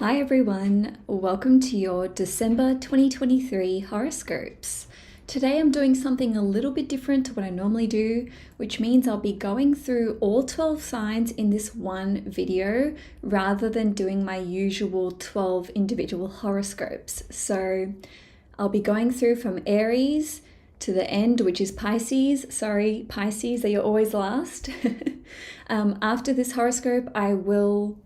Hi everyone, welcome to your December 2023 horoscopes. Today I'm doing something a little bit different to what I normally do, which means I'll be going through all 12 signs in this one video rather than doing my usual 12 individual horoscopes. So I'll be going through from Aries to the end, which is Pisces. Sorry, Pisces, that you're always last. After this horoscope, I will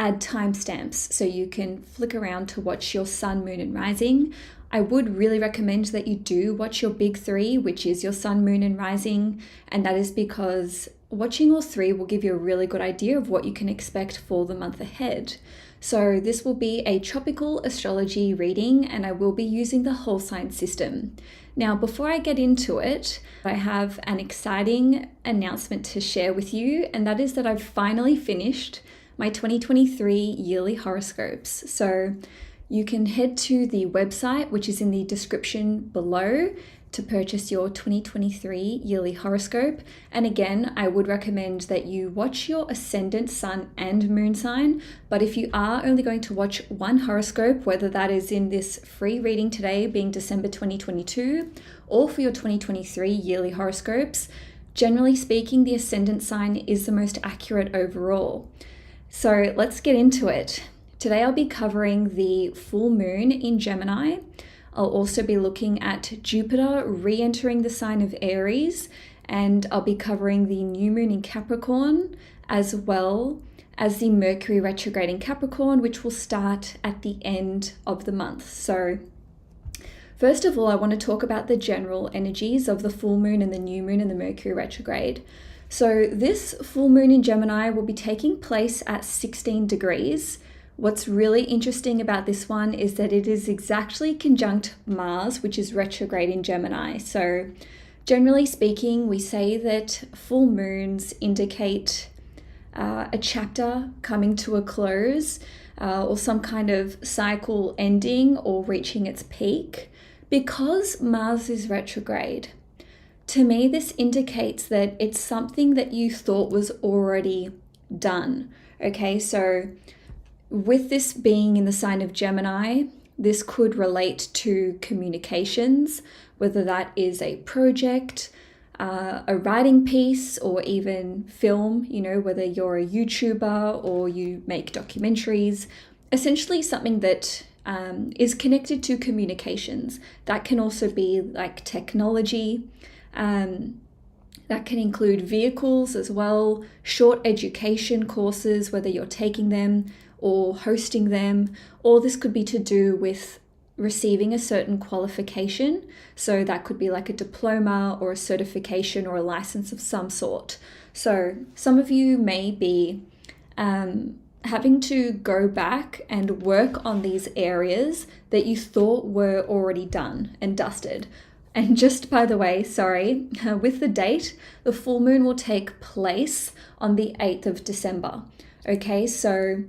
add timestamps so you can flick around to watch your sun, moon, and rising. I would really recommend that you do watch your big three, which is your sun, moon, and rising. And that is because watching all three will give you a really good idea of what you can expect for the month ahead. So this will be a tropical astrology reading, and I will be using the whole sign system. Now, before I get into it, I have an exciting announcement to share with you, and that is that I've finally finished my 2023 yearly horoscopes. So you can head to the website, which is in the description below, to purchase your 2023 yearly horoscope. And again, I would recommend that you watch your ascendant, sun, and moon sign. But if you are only going to watch one horoscope, whether that is in this free reading today being December 2022, or for your 2023 yearly horoscopes, generally speaking, the ascendant sign is the most accurate overall. So let's get into it. Today I'll be covering the full moon in Gemini. I'll also be looking at Jupiter re-entering the sign of Aries, and I'll be covering the new moon in Capricorn, as well as the Mercury retrograde in Capricorn, which will start at the end of the month. So first of all, I want to talk about the general energies of the full moon and the new moon and the Mercury retrograde. So this full moon in Gemini will be taking place at 16 degrees. What's really interesting about this one is that it is exactly conjunct Mars, which is retrograde in Gemini. So generally speaking, we say that full moons indicate a chapter coming to a close or some kind of cycle ending or reaching its peak. Because Mars is retrograde, to me, this indicates that it's something that you thought was already done. Okay, so with this being in the sign of Gemini, this could relate to communications, whether that is a project, a writing piece, or even film, whether you're a YouTuber or you make documentaries, essentially something that is connected to communications. That can also be like technology. That can include vehicles as well, short education courses, whether you're taking them or hosting them, or this could be to do with receiving a certain qualification. So that could be like a diploma or a certification or a license of some sort. So some of you may be having to go back and work on these areas that you thought were already done and dusted. And just by the way, with the date, the full moon will take place on the 8th of December. Okay, so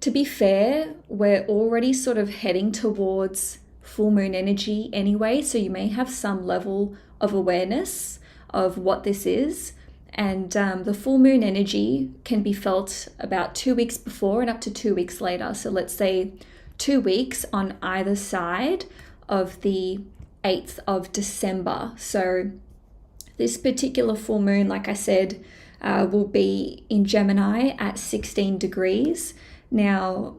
to be fair, we're already sort of heading towards full moon energy anyway, so you may have some level of awareness of what this is. And the full moon energy can be felt about 2 weeks before and up to 2 weeks later. So let's say 2 weeks on either side of the 8th of December. So this particular full moon, like I said, will be in Gemini at 16 degrees. Now,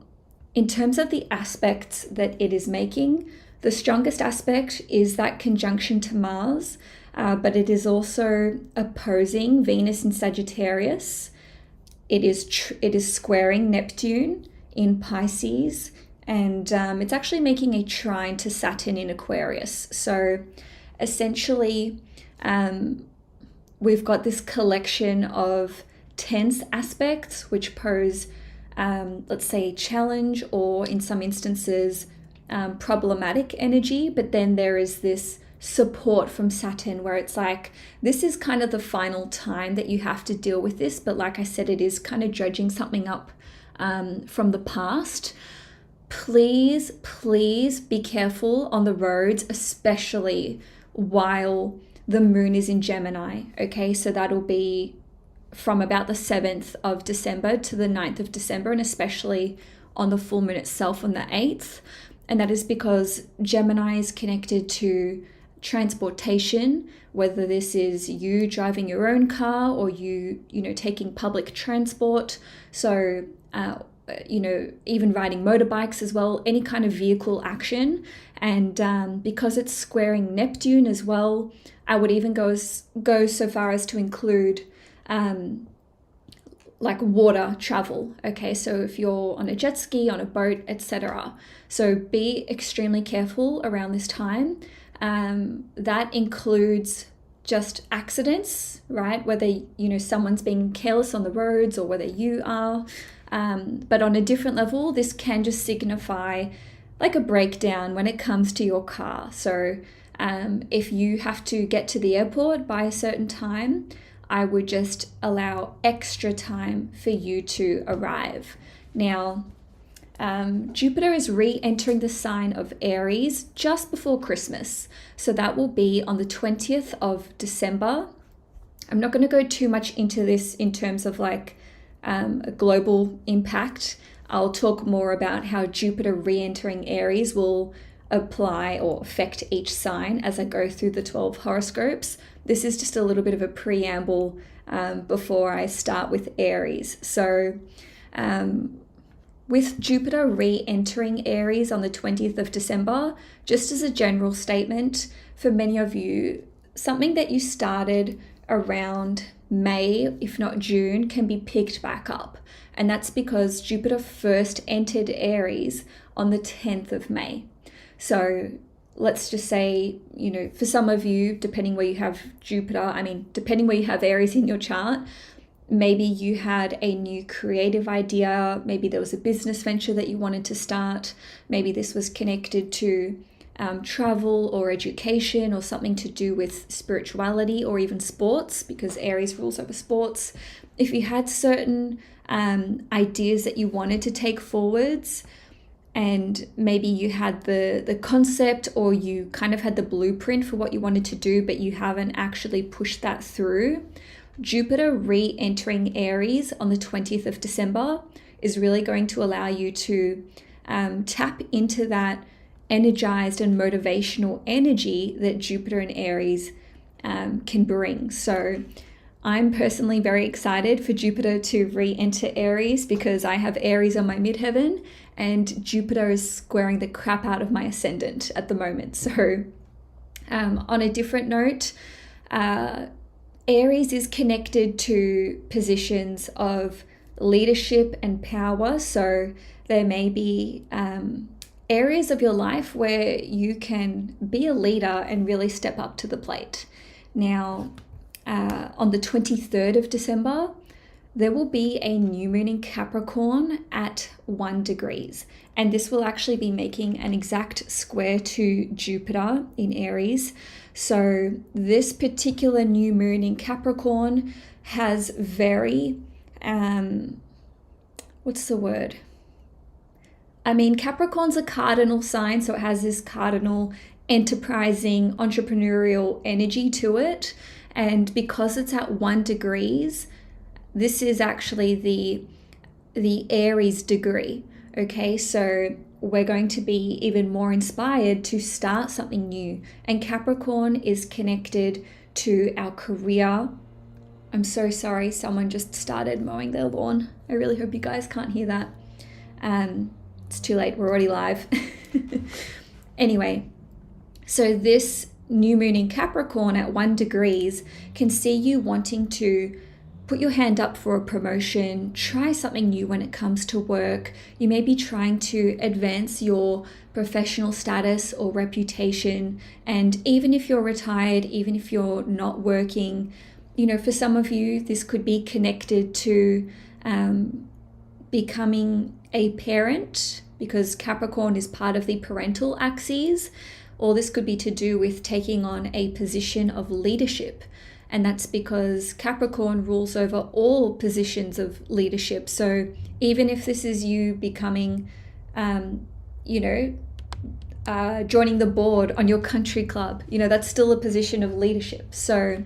in terms of the aspects that it is making, the strongest aspect is that conjunction to Mars, but it is also opposing Venus in Sagittarius. It is squaring Neptune in Pisces, and it's actually making a trine to Saturn in Aquarius. So essentially, we've got this collection of tense aspects which pose, let's say, challenge or in some instances, problematic energy. But then there is this support from Saturn where it's like, this is kind of the final time that you have to deal with this. But like I said, it is kind of dredging something up from the past. Please be careful on the roads, especially while the moon is in Gemini. Okay, so that'll be from about the 7th of December to the 9th of December, and especially on the full moon itself on the 8th. And that is because Gemini is connected to transportation, whether this is you driving your own car or you taking public transport. So, even riding motorbikes as well, any kind of vehicle action. And because it's squaring Neptune as well, I would even go so far as to include like water travel. Okay, so if you're on a jet ski, on a boat, etc. So be extremely careful around this time. That includes just accidents, right? Whether someone's being careless on the roads or whether you are. But on a different level, this can just signify like a breakdown when it comes to your car. So if you have to get to the airport by a certain time, I would just allow extra time for you to arrive. Now, Jupiter is re-entering the sign of Aries just before Christmas. So that will be on the 20th of December. I'm not going to go too much into this in terms of like a global impact. I'll talk more about how Jupiter re-entering Aries will apply or affect each sign as I go through the 12 horoscopes. This is just a little bit of a preamble before I start with Aries. So with Jupiter re-entering Aries on the 20th of December, just as a general statement, for many of you, something that you started around May, if not June, can be picked back up. And that's because Jupiter first entered Aries on the 10th of May. So let's just say, for some of you, depending where you have Jupiter, depending where you have Aries in your chart, maybe you had a new creative idea, maybe there was a business venture that you wanted to start, maybe this was connected to travel or education or something to do with spirituality or even sports, because Aries rules over sports. If you had certain ideas that you wanted to take forwards, and maybe you had the concept or you kind of had the blueprint for what you wanted to do, but you haven't actually pushed that through, Jupiter re-entering Aries on the 20th of December is really going to allow you to tap into that energized and motivational energy that Jupiter and Aries can bring. So I'm personally very excited for Jupiter to re-enter Aries because I have Aries on my midheaven and Jupiter is squaring the crap out of my ascendant at the moment. So on a different note, Aries is connected to positions of leadership and power. So there may be areas of your life where you can be a leader and really step up to the plate. Now, on the 23rd of December, there will be a new moon in Capricorn at 1 degrees. And this will actually be making an exact square to Jupiter in Aries. So this particular new moon in Capricorn has very, Capricorn's a cardinal sign, so it has this cardinal enterprising entrepreneurial energy to it. And because it's at 1 degrees, this is actually the Aries degree. Okay, so we're going to be even more inspired to start something new. And Capricorn is connected to our career. I'm so sorry, someone just started mowing their lawn. I really hope you guys can't hear that. It's too late, we're already live. Anyway, so this new moon in Capricorn at 1 degrees can see you wanting to put your hand up for a promotion, try something new when it comes to work. You may be trying to advance your professional status or reputation. And even if you're retired, even if you're not working, for some of you, this could be connected to becoming a parent, because Capricorn is part of the parental axis, or this could be to do with taking on a position of leadership. And that's because Capricorn rules over all positions of leadership. So even if this is you becoming, joining the board on your country club, that's still a position of leadership. So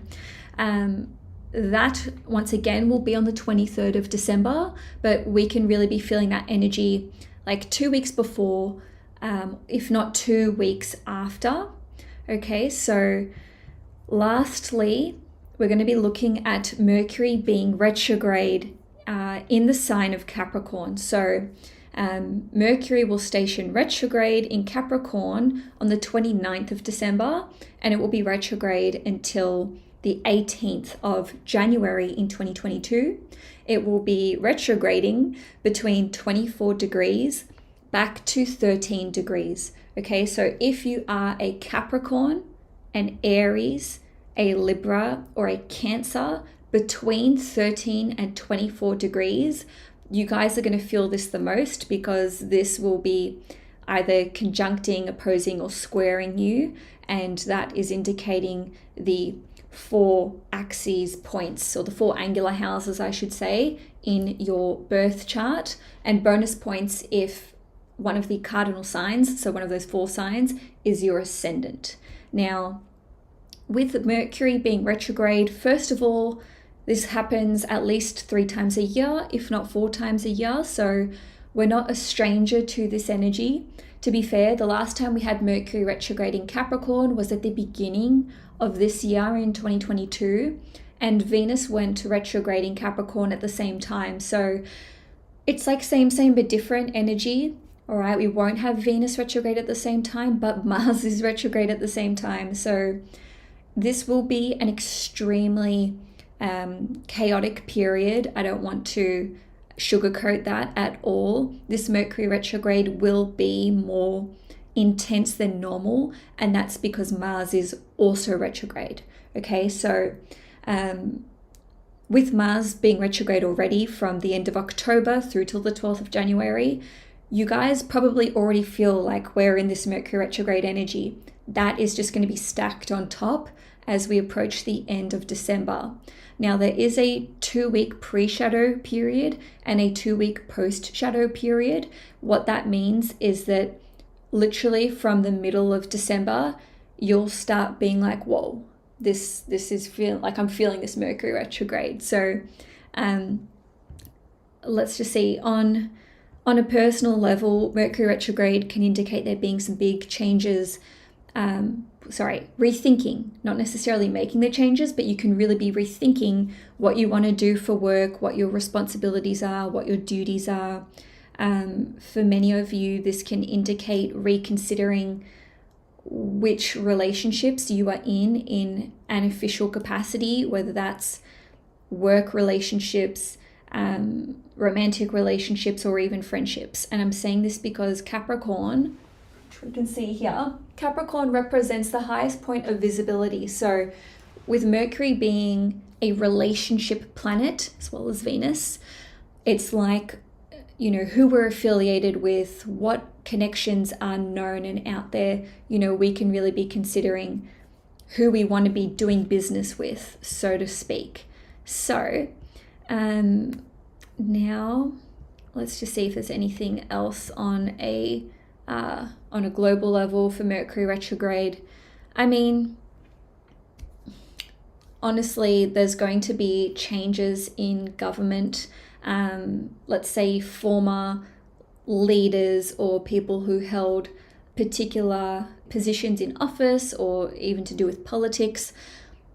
that, once again, will be on the 23rd of December, but we can really be feeling that energy like 2 weeks before, if not 2 weeks after. Okay, so lastly, we're going to be looking at Mercury being retrograde in the sign of Capricorn. So Mercury will station retrograde in Capricorn on the 29th of December, and it will be retrograde until the 18th of January in 2022. It will be retrograding between 24 degrees back to 13 degrees. Okay, so if you are a Capricorn, an Aries, a Libra, or a Cancer between 13 and 24 degrees, you guys are going to feel this the most, because this will be either conjuncting, opposing, or squaring you, and that is indicating the 4 axes points, or the 4 angular houses, I should say, in your birth chart, and bonus points if one of the cardinal signs, so one of those 4 signs, is your ascendant. Now, with Mercury being retrograde, first of all, this happens at least 3 times a year, if not 4 times a year. So we're not a stranger to this energy. To be fair, the last time we had Mercury retrograde in Capricorn was at the beginning of this year in 2022. And Venus went retrograde in Capricorn at the same time. So it's like same, but different energy. All right, we won't have Venus retrograde at the same time, but Mars is retrograde at the same time. So this will be an extremely chaotic period. I don't want to sugarcoat that at all. This Mercury retrograde will be more intense than normal, and that's because Mars is also retrograde. Okay, so with Mars being retrograde already from the end of October through till the 12th of January, you guys probably already feel like we're in this Mercury retrograde energy. That is just going to be stacked on top as we approach the end of December. Now, there is a 2-week pre-shadow period and a 2-week post-shadow period. What that means is that literally from the middle of December, you'll start being like, whoa, this is feeling like I'm feeling this Mercury retrograde. So let's just see, on a personal level, Mercury retrograde can indicate there being some big changes, rethinking, not necessarily making the changes, but you can really be rethinking what you want to do for work, what your responsibilities are, what your duties are. For many of you, this can indicate reconsidering which relationships you are in an official capacity, whether that's work relationships, romantic relationships, or even friendships. And I'm saying this because Capricorn, which we can see here, Capricorn represents the highest point of visibility. So with Mercury being a relationship planet as well as Venus, it's like, who we're affiliated with, what connections are known and out there. We can really be considering who we want to be doing business with, so to speak. So now let's just see if there's anything else on a global level for Mercury retrograde. I mean, honestly, there's going to be changes in government. Let's say former leaders or people who held particular positions in office, or even to do with politics.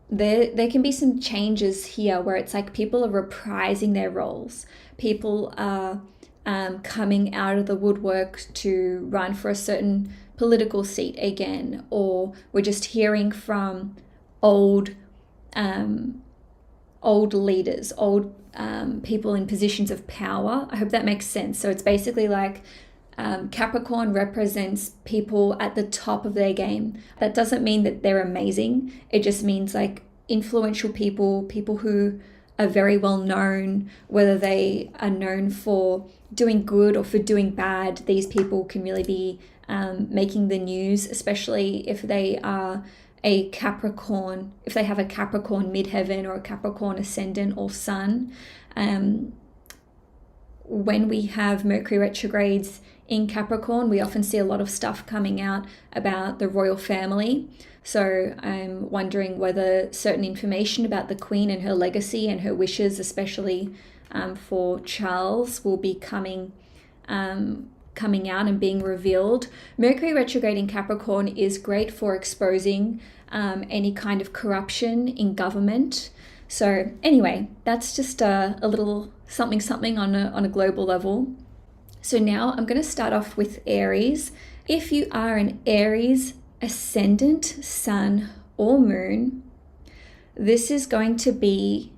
There can be some changes here where it's like people are reprising their roles. People are coming out of the woodwork to run for a certain political seat again, or we're just hearing from old leaders, people in positions of power. I hope that makes sense. So it's basically like Capricorn represents people at the top of their game. That doesn't mean that they're amazing. It just means like influential people who are very well known, whether they are known for doing good or for doing bad. These people can really be making the news, especially if they are a Capricorn, if they have a Capricorn midheaven or a Capricorn ascendant or sun. When we have Mercury retrogrades in Capricorn, we often see a lot of stuff coming out about the royal family. So I'm wondering whether certain information about the Queen and her legacy and her wishes, especially for Charles, will be coming coming out and being revealed. Mercury retrograde in Capricorn is great for exposing any kind of corruption in government. So anyway, that's just a little something on a global level. So now I'm going to start off with Aries. If you are an Aries ascendant, sun, or moon, this is going to be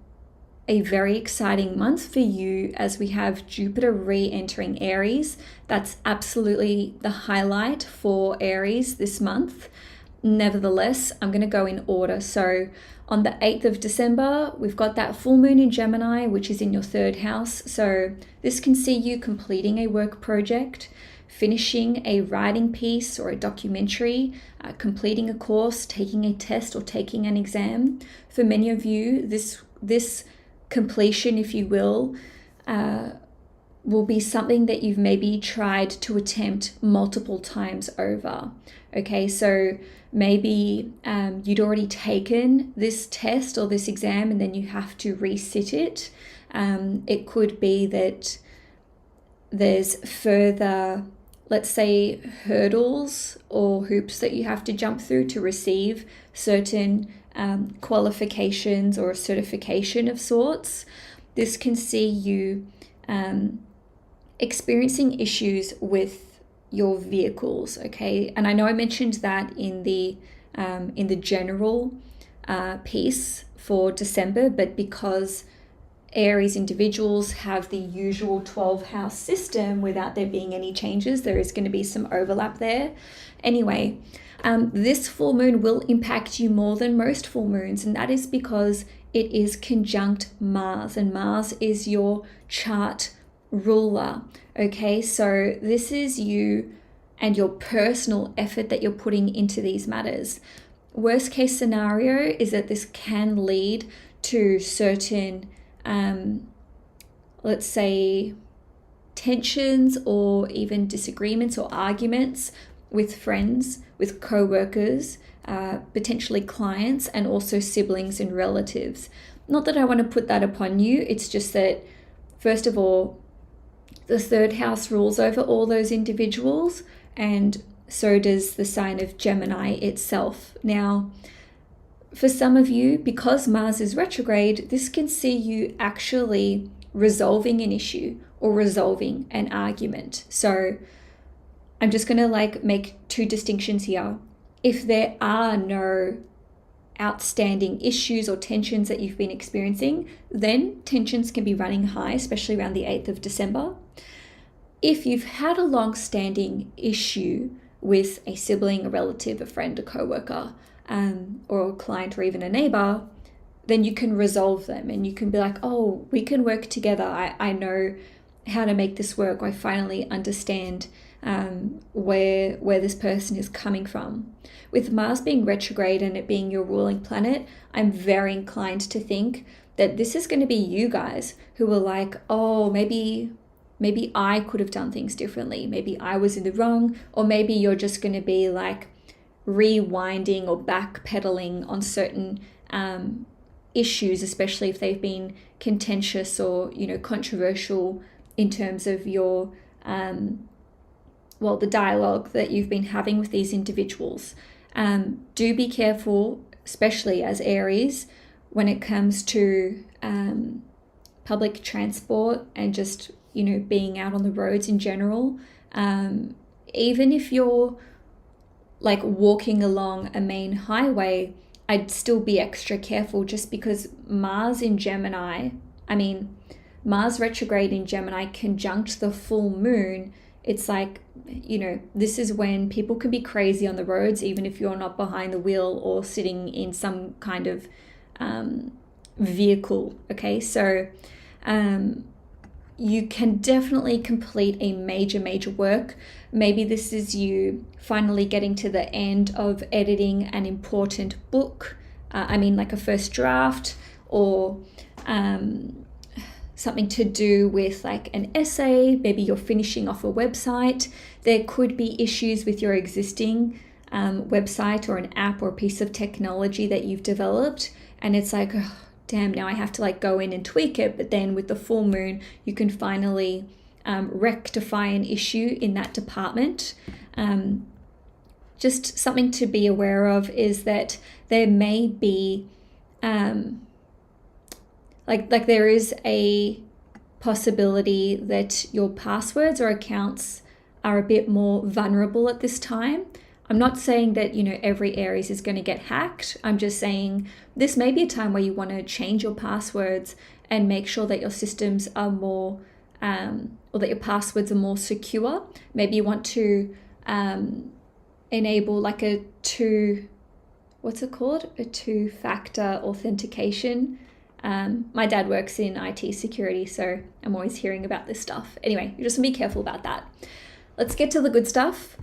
a very exciting month for you as we have Jupiter re-entering Aries. That's absolutely the highlight for Aries this month. Nevertheless, I'm going to go in order. So on the 8th of December, we've got that full moon in Gemini, which is in your 3rd house. So this can see you completing a work project, finishing a writing piece or a documentary, completing a course, taking a test, or taking an exam. For many of you, this completion, if you will be something that you've maybe tried to attempt multiple times over. Okay, so maybe you'd already taken this test or this exam and then you have to resit it. It could be that there's further, let's say, hurdles or hoops that you have to jump through to receive certain qualifications or a certification of sorts. This can see you experiencing issues with your vehicles, okay? And I know I mentioned that in the general piece for December, but because Aries individuals have the usual 12-house system without there being any changes, there is going to be some overlap there. Anyway, this full moon will impact you more than most full moons, and that is because it is conjunct Mars, and Mars is your chart ruler. Okay, so this is you and your personal effort that you're putting into these matters. Worst case scenario is that this can lead to certain let's say tensions or even disagreements or arguments with friends, with co-workers, potentially clients, and also siblings and relatives. Not that I want to put that upon you, it's just that, first of all, the 3rd house rules over all those individuals, and so does the sign of Gemini itself. Now, for some of you, because Mars is retrograde, this can see you actually resolving an issue or resolving an argument. So I'm just going to make 2 distinctions here. If there are no outstanding issues or tensions that you've been experiencing, then tensions can be running high, especially around the 8th of December. If you've had a long-standing issue with a sibling, a relative, a friend, a co-worker, or a client, or even a neighbor, then you can resolve them and you can be like, oh, we can work together. I know how to make this work. I finally understand where this person is coming from. With Mars being retrograde and it being your ruling planet, I'm very inclined to think that this is going to be you guys who are like, oh, maybe I could have done things differently. Maybe I was in the wrong, or maybe you're just going to be like rewinding or backpedaling on certain issues, especially if they've been contentious or, controversial in terms of your, the dialogue that you've been having with these individuals. Do be careful, especially as Aries, when it comes to public transport and just, being out on the roads in general. Even if you're like walking along a main highway, I'd still be extra careful, just because Mars retrograde in Gemini conjunct the full moon. It's like, this is when people can be crazy on the roads, even if you're not behind the wheel or sitting in some kind of vehicle. Okay, so you can definitely complete a major work. Maybe this is you finally getting to the end of editing an important book, like a first draft, or something to do with like an essay. Maybe you're finishing off a website. There could be issues with your existing website or an app or a piece of technology that you've developed, and it's like, oh, damn, now I have to like go in and tweak it. But then with the full moon, you can finally rectify an issue in that department. Just something to be aware of is that there may be like there is a possibility that your passwords or accounts are a bit more vulnerable at this time. I'm not saying that, every Aries is going to get hacked. I'm just saying this may be a time where you want to change your passwords and make sure that your systems are more, or that your passwords are more secure. Maybe you want to enable like a two-factor authentication. My dad works in IT security, so I'm always hearing about this stuff. Anyway, you just want to be careful about that. Let's get to the good stuff.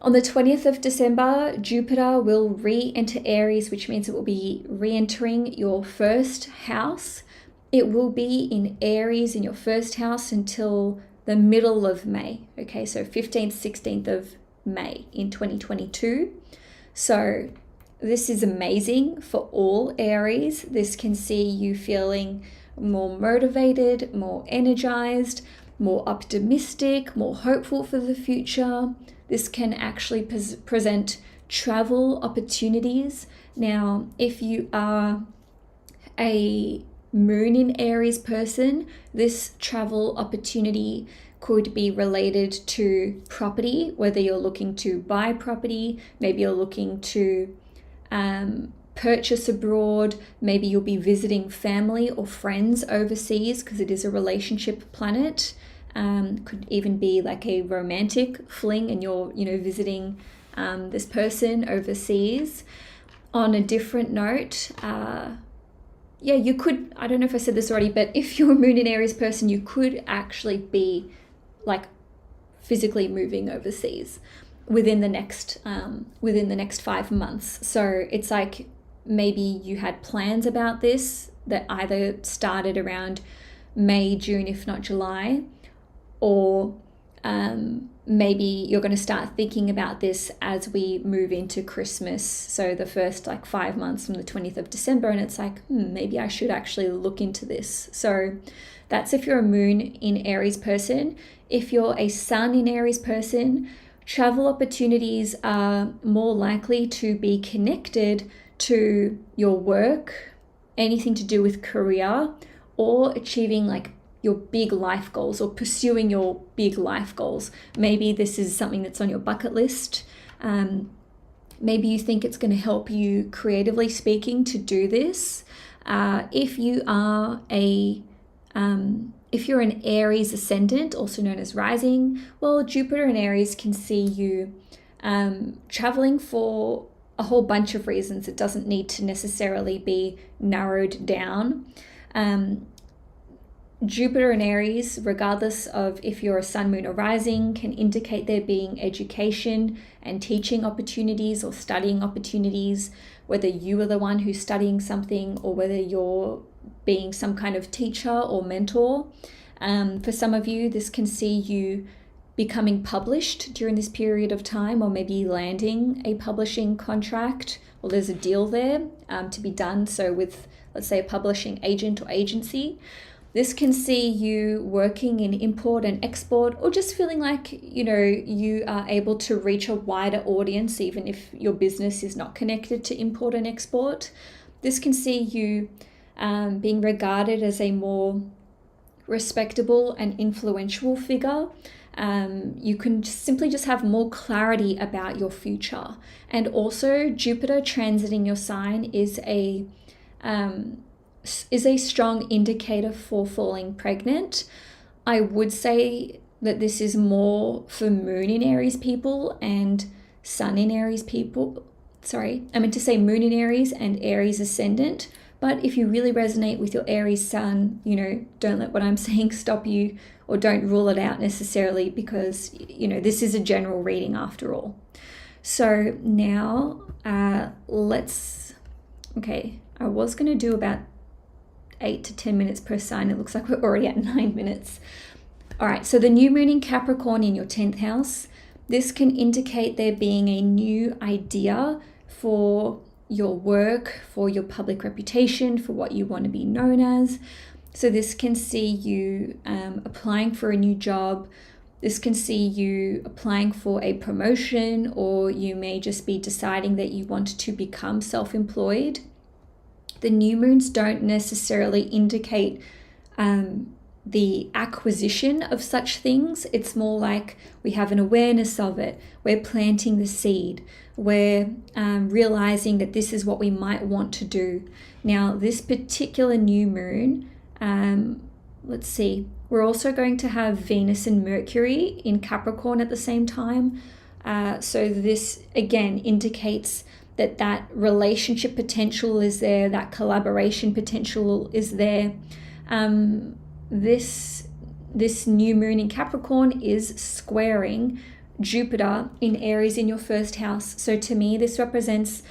On the 20th of December, Jupiter will re-enter Aries, which means it will be re-entering your first house. It will be in Aries in your first house until the middle of May. Okay, so 15th, 16th of May in 2022. So this is amazing for all Aries. This can see you feeling more motivated, more energized, more optimistic, more hopeful for the future. This can actually present travel opportunities. Now, if you are a Moon in Aries person, this travel opportunity could be related to property, whether you're looking to buy property, maybe you're looking to purchase abroad, maybe you'll be visiting family or friends overseas because it is a relationship planet. Could even be like a romantic fling and you're, visiting this person overseas. On a different note, you could, I don't know if I said this already, but if you're a Moon in Aries person, you could actually be like physically moving overseas within the next 5 months. So it's like maybe you had plans about this that either started around May, June, if not July, or maybe you're going to start thinking about this as we move into Christmas. So the first 5 months from the 20th of December, and it's like, maybe I should actually look into this. So that's if you're a Moon in Aries person. If you're a Sun in Aries person, travel opportunities are more likely to be connected to your work, anything to do with career, or achieving your big life goals or pursuing your big life goals. Maybe this is something that's on your bucket list. Maybe you think it's going to help you creatively speaking to do this. If you are if you're an Aries ascendant, also known as rising, well, Jupiter in Aries can see you traveling for a whole bunch of reasons. It doesn't need to necessarily be narrowed down. Jupiter in Aries, regardless of if you're a sun, moon, or rising, can indicate there being education and teaching opportunities or studying opportunities, whether you are the one who's studying something or whether you're being some kind of teacher or mentor. For some of you, this can see you becoming published during this period of time, or maybe landing a publishing contract, or there's a deal there to be done. So with, let's say, a publishing agent or agency. This can see you working in import and export, or just feeling like, you are able to reach a wider audience, even if your business is not connected to import and export. This can see you being regarded as a more respectable and influential figure. You can simply just have more clarity about your future. And also, Jupiter transiting your sign is a strong indicator for falling pregnant. I would say that this is more for Moon in Aries people and Sun in Aries people. Sorry, I meant to say Moon in Aries and Aries ascendant. But if you really resonate with your Aries Sun, don't let what I'm saying stop you, or don't rule it out necessarily, because, this is a general reading after all. So now okay, I was going to do about 8 to 10 minutes per sign. It looks like we're already at 9 minutes. All right, so the new moon in Capricorn in your 10th house, this can indicate there being a new idea for your work, for your public reputation, for what you want to be known as. So this can see you applying for a new job. This can see you applying for a promotion, or you may just be deciding that you want to become self-employed. The new moons don't necessarily indicate the acquisition of such things. It's more like we have an awareness of it. We're planting the seed. We're realizing that this is what we might want to do. Now, this particular new moon, let's see, we're also going to have Venus and Mercury in Capricorn at the same time. So this this indicates that relationship potential is there, that collaboration potential is there. This new moon in Capricorn is squaring Jupiter in Aries in your first house. So to me, this represents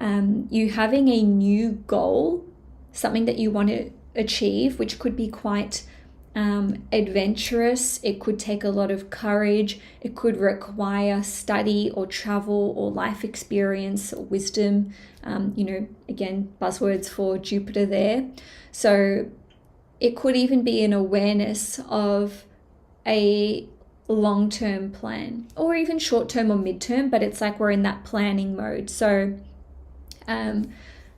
you having a new goal, something that you want to achieve, which could be quite adventurous. It could take a lot of courage. It could require study or travel or life experience or wisdom. Again, buzzwords for Jupiter there. So it could even be an awareness of a long-term plan, or even short-term or mid-term, but it's like we're in that planning mode. So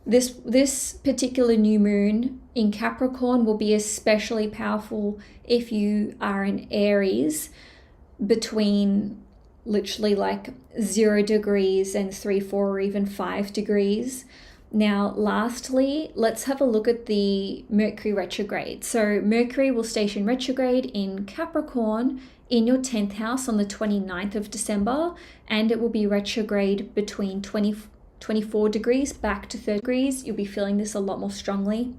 this particular new moon in Capricorn will be especially powerful if you are in Aries between literally like 0 degrees and 3, 4, or even 5 degrees. Now, lastly, let's have a look at the Mercury retrograde. So Mercury will station retrograde in Capricorn in your 10th house on the 29th of December, and it will be retrograde between 24 degrees back to 30 degrees. You'll be feeling this a lot more strongly.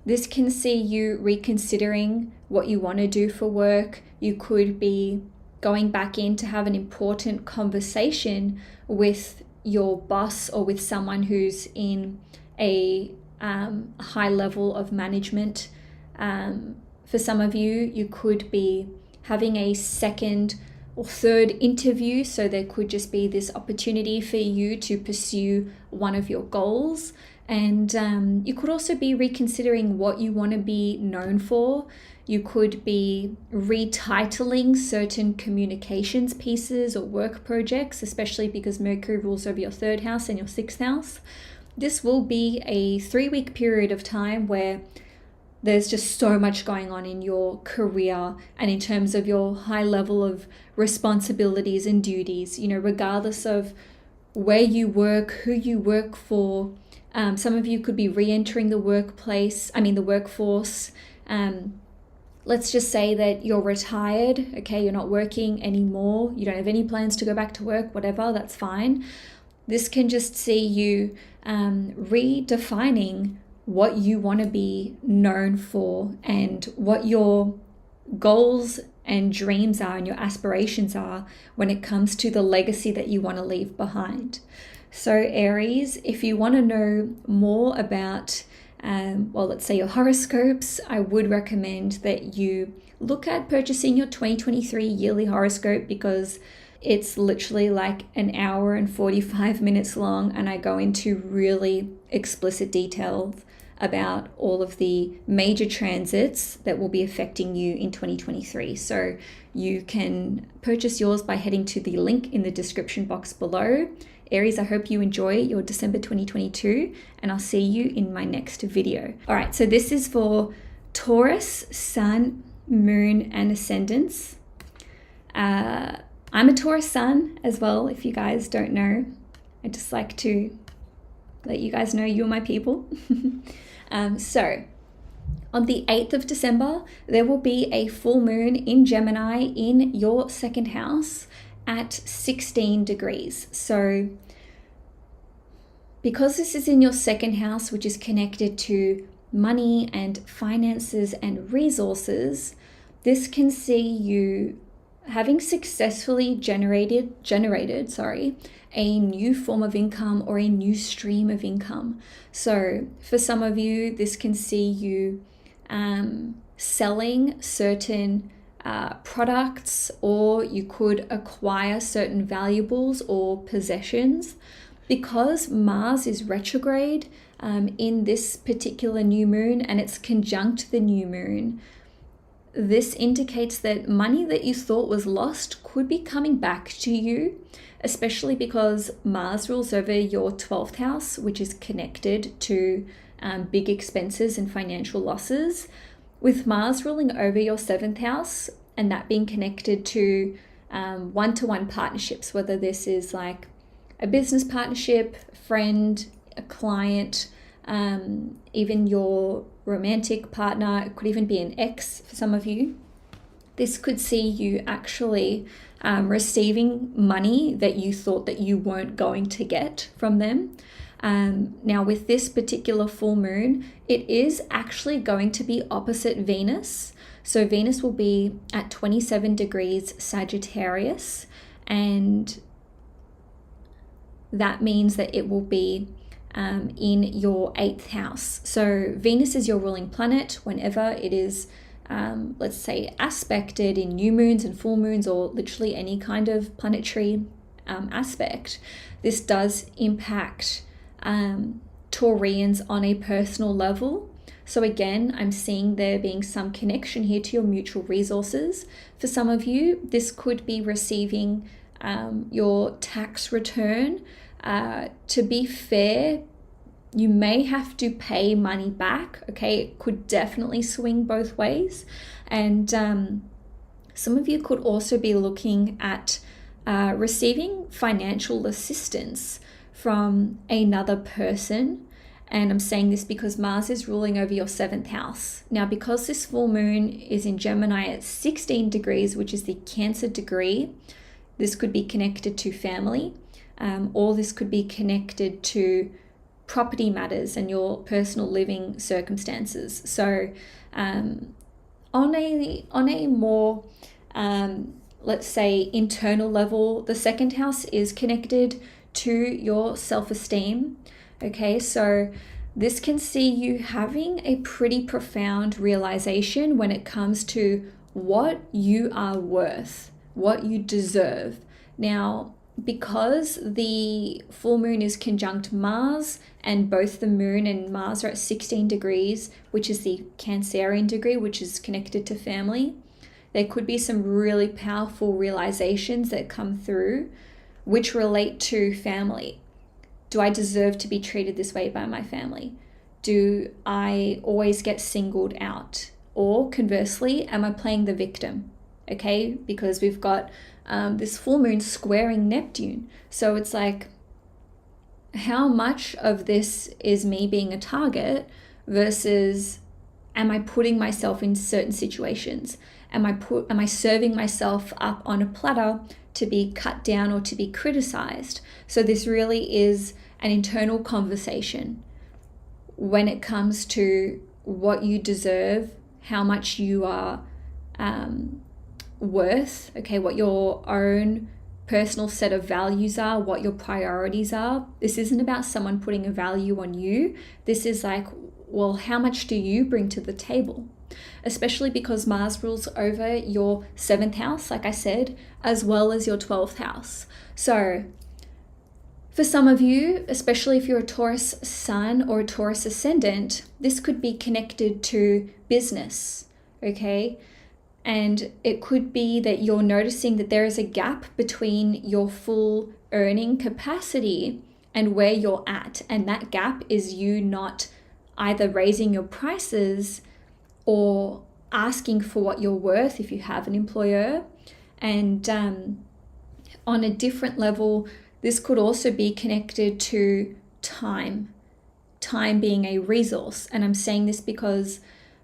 This can see you reconsidering what you want to do for work. You could be going back in to have an important conversation with your boss or with someone who's in a high level of management. For some of you, you could be having a second or third interview, so there could just be this opportunity for you to pursue one of your goals. And you could also be reconsidering what you want to be known for. You could be retitling certain communications pieces or work projects, especially because Mercury rules over your 3rd house and your 6th house. This will be a 3-week period of time where there's just so much going on in your career and in terms of your high level of responsibilities and duties, regardless of where you work, who you work for. Some of you could be re-entering the workforce. Let's just say that you're retired, okay, you're not working anymore, you don't have any plans to go back to work, whatever, that's fine. This can just see you redefining what you want to be known for and what your goals and dreams are and your aspirations are when it comes to the legacy that you want to leave behind. So Aries, if you want to know more about let's say your horoscopes, I would recommend that you look at purchasing your 2023 yearly horoscope, because it's literally like an hour and 45 minutes long, and I go into really explicit details about all of the major transits that will be affecting you in 2023. So you can purchase yours by heading to the link in the description box below. Aries, I hope you enjoy your December 2022, and I'll see you in my next video. All right, so this is for Taurus, Sun, Moon, and Ascendants. I'm a Taurus Sun as well, if you guys don't know. I just like to let you guys know you're my people. So on the 8th of December, there will be a full moon in Gemini in your 2nd house at 16 degrees. So because this is in your 2nd house, which is connected to money and finances and resources, this can see you having successfully generated a new form of income or a new stream of income. So for some of you, this can see you selling certain products, or you could acquire certain valuables or possessions. Because Mars is retrograde, in this particular new moon, and it's conjunct the new moon. This indicates that money that you thought was lost could be coming back to you, especially because Mars rules over your 12th house, which is connected to big expenses and financial losses. With Mars ruling over your 7th house and that being connected to one-to-one partnerships, whether this is like a business partnership, a friend, a client, even your romantic partner, it could even be an ex for some of you. This could see you actually receiving money that you thought that you weren't going to get from them. Now with this particular full moon, it is actually going to be opposite Venus. So Venus will be at 27 degrees Sagittarius, and that means that it will be in your 8th house. So Venus is your ruling planet whenever it is, let's say, aspected in new moons and full moons, or literally any kind of planetary aspect. This does impact Taurians on a personal level. So again, I'm seeing there being some connection here to your mutual resources. For some of you, this could be receiving your tax return. To be fair, you may have to pay money back, okay? It could definitely swing both ways. And some of you could also be looking at receiving financial assistance from another person. And I'm saying this because Mars is ruling over your 7th house. Now, because this full moon is in Gemini at 16 degrees, which is the Cancer degree, this could be connected to family. Or this could be connected to property matters and your personal living circumstances. So on a more, let's say, internal level, the 2nd house is connected to your self-esteem. Okay, so this can see you having a pretty profound realization when it comes to what you are worth, what you deserve. Now, because the full moon is conjunct Mars, and both the moon and Mars are at 16 degrees, which is the Cancerian degree, which is connected to family, there could be some really powerful realizations that come through which relate to family. Do I deserve to be treated this way by my family? Do I always get singled out? Or conversely, am I playing the victim? Okay, because we've got this full moon squaring Neptune. So it's like, how much of this is me being a target versus am I putting myself in certain situations? Am I serving myself up on a platter to be cut down or to be criticized? So this really is an internal conversation when it comes to what you deserve, how much you are worth, okay, what your own personal set of values are, what your priorities are. This isn't about someone putting a value on you. This is like, well, how much do you bring to the table? Especially because Mars rules over your 7th house, like I said, as well as your 12th house. So for some of you, especially if you're a Taurus sun or a Taurus ascendant, this could be connected to business, okay? And it could be that you're noticing that there is a gap between your full earning capacity and where you're at. And that gap is you not either raising your prices or asking for what you're worth if you have an employer. And on a different level, this could also be connected to time being a resource. And I'm saying this because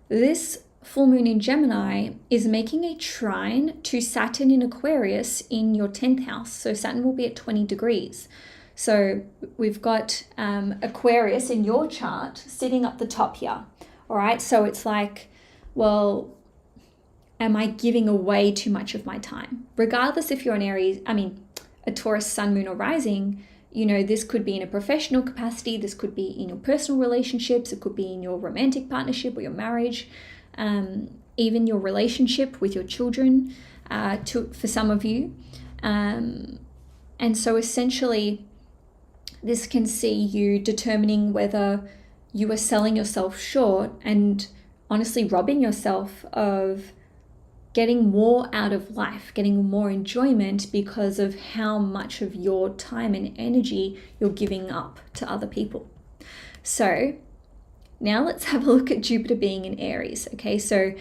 this full moon in Gemini is making a trine to Saturn in Aquarius in your 10th house. So Saturn will be at 20 degrees. So we've got Aquarius in your chart sitting up the top here. All right. So it's like, well, am I giving away too much of my time? Regardless if you're an Aries, a Taurus sun, moon, or rising, you know, this could be in a professional capacity. This could be in your personal relationships. It could be in your romantic partnership or your marriage. Even your relationship with your children, for some of you. And so essentially, this can see you determining whether you are selling yourself short and honestly robbing yourself of getting more out of life, getting more enjoyment because of how much of your time and energy you're giving up to other people. So now let's have a look at Jupiter being in Aries. Okay, so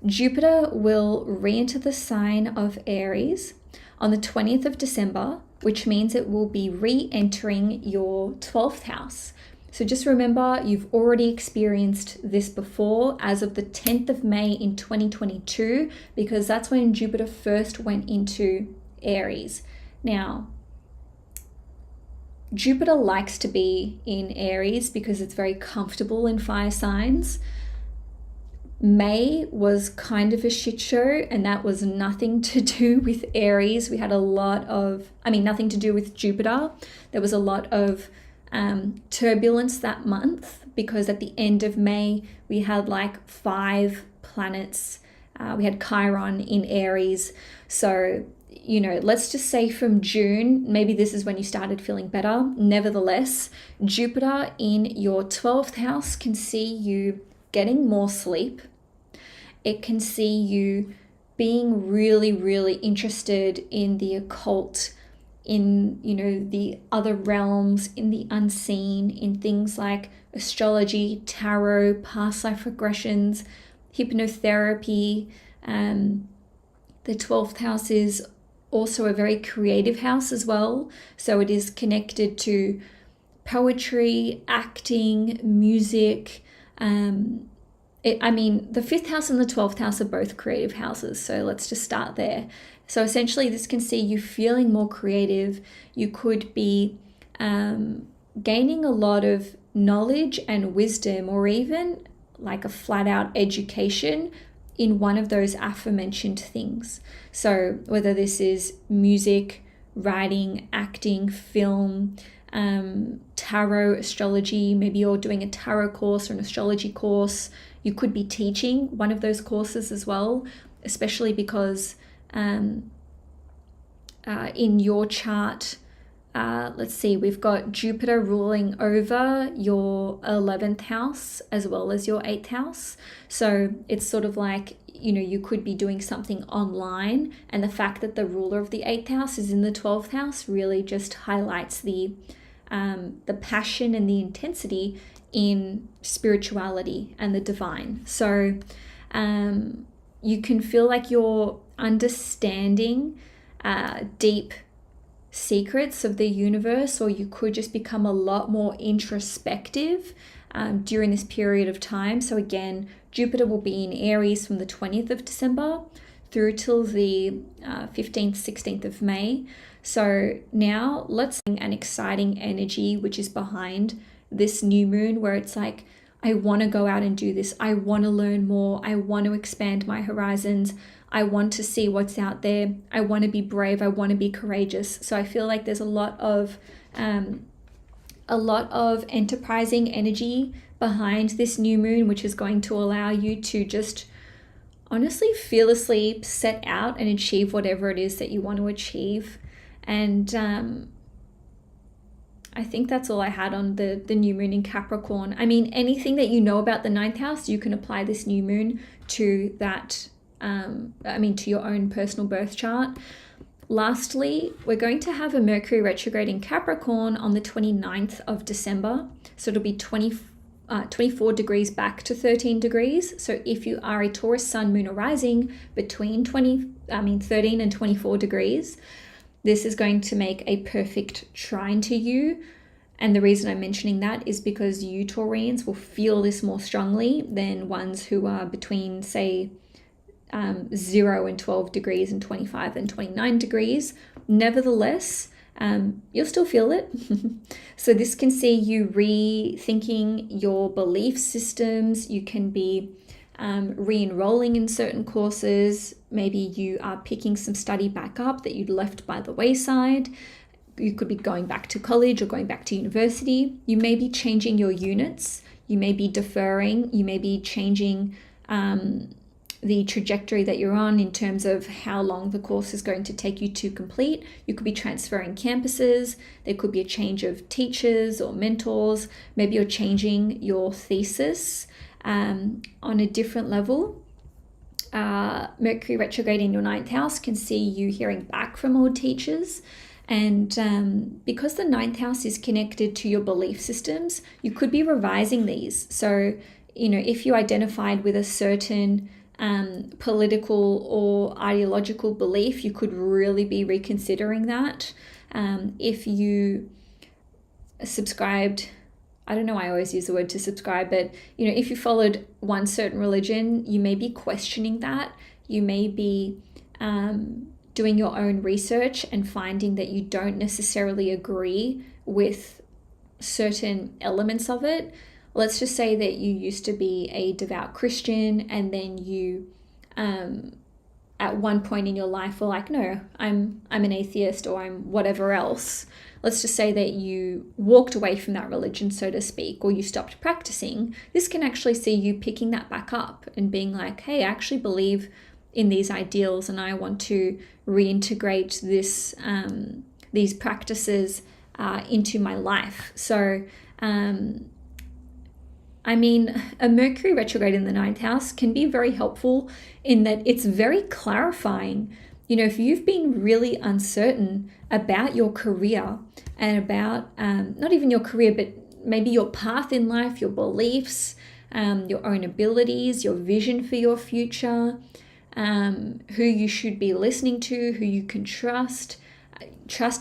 Jupiter will re-enter the sign of Aries on the 20th of December, which means it will be re-entering your 12th house. So just remember, you've already experienced this before as of the 10th of May in 2022, because that's when Jupiter first went into Aries. Now, Jupiter likes to be in Aries because it's very comfortable in fire signs. May was kind of a shit show, and that was nothing to do with Aries. We had nothing to do with Jupiter. There was a lot of turbulence that month because at the end of May we had like 5 planets. We had Chiron in Aries. So, let's just say from June, maybe this is when you started feeling better. Nevertheless, Jupiter in your 12th house can see you getting more sleep. It can see you being really, really interested in the occult, in the other realms, in the unseen, in things like astrology, tarot, past life regressions, hypnotherapy. The 12th house is also a very creative house as well, so it is connected to poetry, acting, music. The 5th house and the 12th house are both creative houses, so let's just start there. So essentially this can see you feeling more creative. You could be gaining a lot of knowledge and wisdom, or even like a flat out education in one of those aforementioned things. So whether this is music, writing, acting, film, tarot, astrology, maybe you're doing a tarot course or an astrology course. You could be teaching one of those courses as well, especially because in your chart, let's see, we've got Jupiter ruling over your 11th house as well as your 8th house. So it's sort of like, you could be doing something online, and the fact that the ruler of the 8th house is in the 12th house really just highlights the passion and the intensity in spirituality and the divine. So you can feel like you're understanding deep secrets of the universe, or you could just become a lot more introspective during this period of time. So again, Jupiter will be in Aries from the 20th of December through till the 15th, 16th of May. So now let's see an exciting energy which is behind this new moon, where it's like, I want to go out and do this. I want to learn more. I want to expand my horizons. I want to see what's out there. I want to be brave. I want to be courageous. So I feel like there's a lot of enterprising energy behind this new moon, which is going to allow you to just honestly fearlessly set out and achieve whatever it is that you want to achieve. And I think that's all I had on the new moon in Capricorn. I mean, anything that you know about the 9th house, you can apply this new moon to that, to your own personal birth chart. Lastly, we're going to have a Mercury retrograde in Capricorn on the 29th of December. So it'll be 24 degrees back to 13 degrees. So if you are a Taurus sun, moon, or rising between 13 and 24 degrees, this is going to make a perfect trine to you. And the reason I'm mentioning that is because you Taurians will feel this more strongly than ones who are between, say, 0 and 12 degrees and 25 and 29 degrees. Nevertheless, you'll still feel it. So this can see you rethinking your belief systems. You can be re-enrolling in certain courses. Maybe you are picking some study back up that you'd left by the wayside. You could be going back to college or going back to university. You may be changing your units. You may be deferring. You may be changing the trajectory that you're on in terms of how long the course is going to take you to complete. You could be transferring campuses. There could be a change of teachers or mentors. Maybe you're changing your thesis on a different level. Mercury retrograde in your 9th house can see you hearing back from old teachers. And because the 9th house is connected to your belief systems, you could be revising these. So, if you identified with a certain political or ideological belief, you could really be reconsidering that. If you subscribed, I don't know, I always use the word to subscribe, but if you followed one certain religion, you may be questioning that. You may be doing your own research and finding that you don't necessarily agree with certain elements of it. Let's just say that you used to be a devout Christian, and then you at one point in your life were like, no, I'm an atheist, or I'm whatever else. Let's just say that you walked away from that religion, so to speak, or you stopped practicing. This can actually see you picking that back up and being like, hey, I actually believe in these ideals, and I want to reintegrate these practices into my life. So a Mercury retrograde in the 9th house can be very helpful in that it's very clarifying. If you've been really uncertain about your career and about not even your career, but maybe your path in life, your beliefs, your own abilities, your vision for your future, who you should be listening to, who you can trust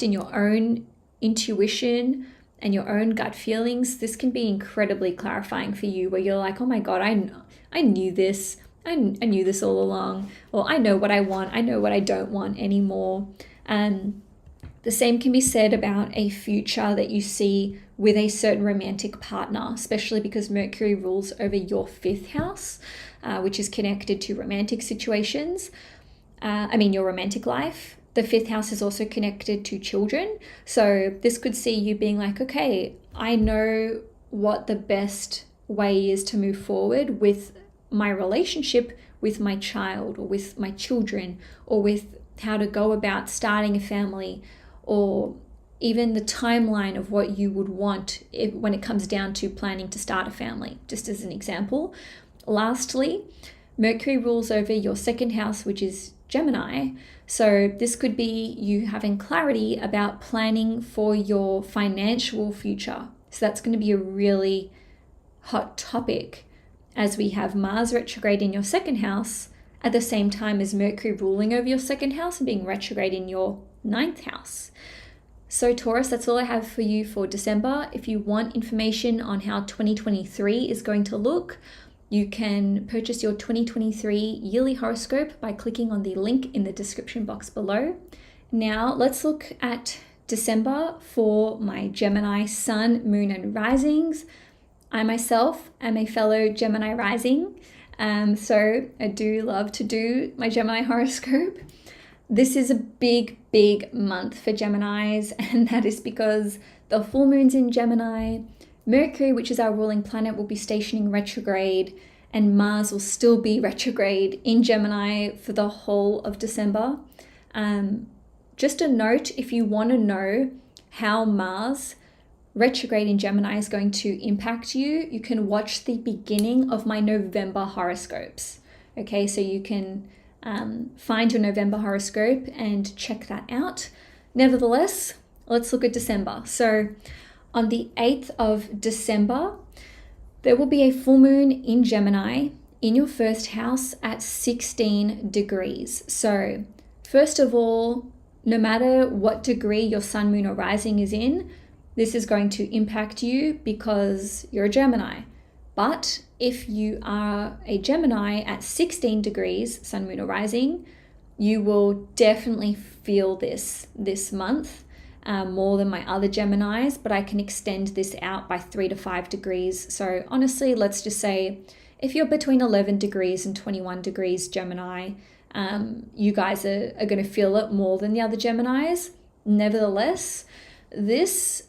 in your own intuition and your own gut feelings, this can be incredibly clarifying for you, where you're like, oh my God, I knew this. I knew this all along, or I know what I want. I know what I don't want anymore. The same can be said about a future that you see with a certain romantic partner, especially because Mercury rules over your 5th house, which is connected to romantic situations. Your romantic life. The 5th house is also connected to children. So this could see you being like, okay, I know what the best way is to move forward with my relationship with my child, or with my children, or with how to go about starting a family, or even the timeline of what you would want when it comes down to planning to start a family, just as an example. Lastly, Mercury rules over your 2nd house, which is Gemini. So this could be you having clarity about planning for your financial future. So that's going to be a really hot topic, as we have Mars retrograde in your 2nd house at the same time as Mercury ruling over your 2nd house and being retrograde in your 9th house. So Taurus, that's all I have for you for December. If you want information on how 2023 is going to look, you can purchase your 2023 yearly horoscope by clicking on the link in the description box below. Now let's look at December for my Gemini sun, moon, and risings. I myself am a fellow Gemini rising, so I do love to do my Gemini horoscope. This is a big, big month for Geminis, and that is because the full moon's in Gemini, Mercury, which is our ruling planet, will be stationing retrograde, and Mars will still be retrograde in Gemini for the whole of December. Just a note, if you want to know how Mars retrograde in Gemini is going to impact you, you can watch the beginning of my November horoscopes. Okay, so you can find your November horoscope and check that out. Nevertheless, let's look at December. So on the 8th of December, there will be a full moon in Gemini in your 1st house at 16 degrees. So first of all, no matter what degree your sun, moon, or rising is in, this is going to impact you because you're a Gemini. But if you are a Gemini at 16 degrees, sun, moon, or rising, you will definitely feel this month more than my other Geminis, but I can extend this out by 3 to 5 degrees. So honestly, let's just say if you're between 11 degrees and 21 degrees Gemini, you guys are going to feel it more than the other Geminis. Nevertheless, this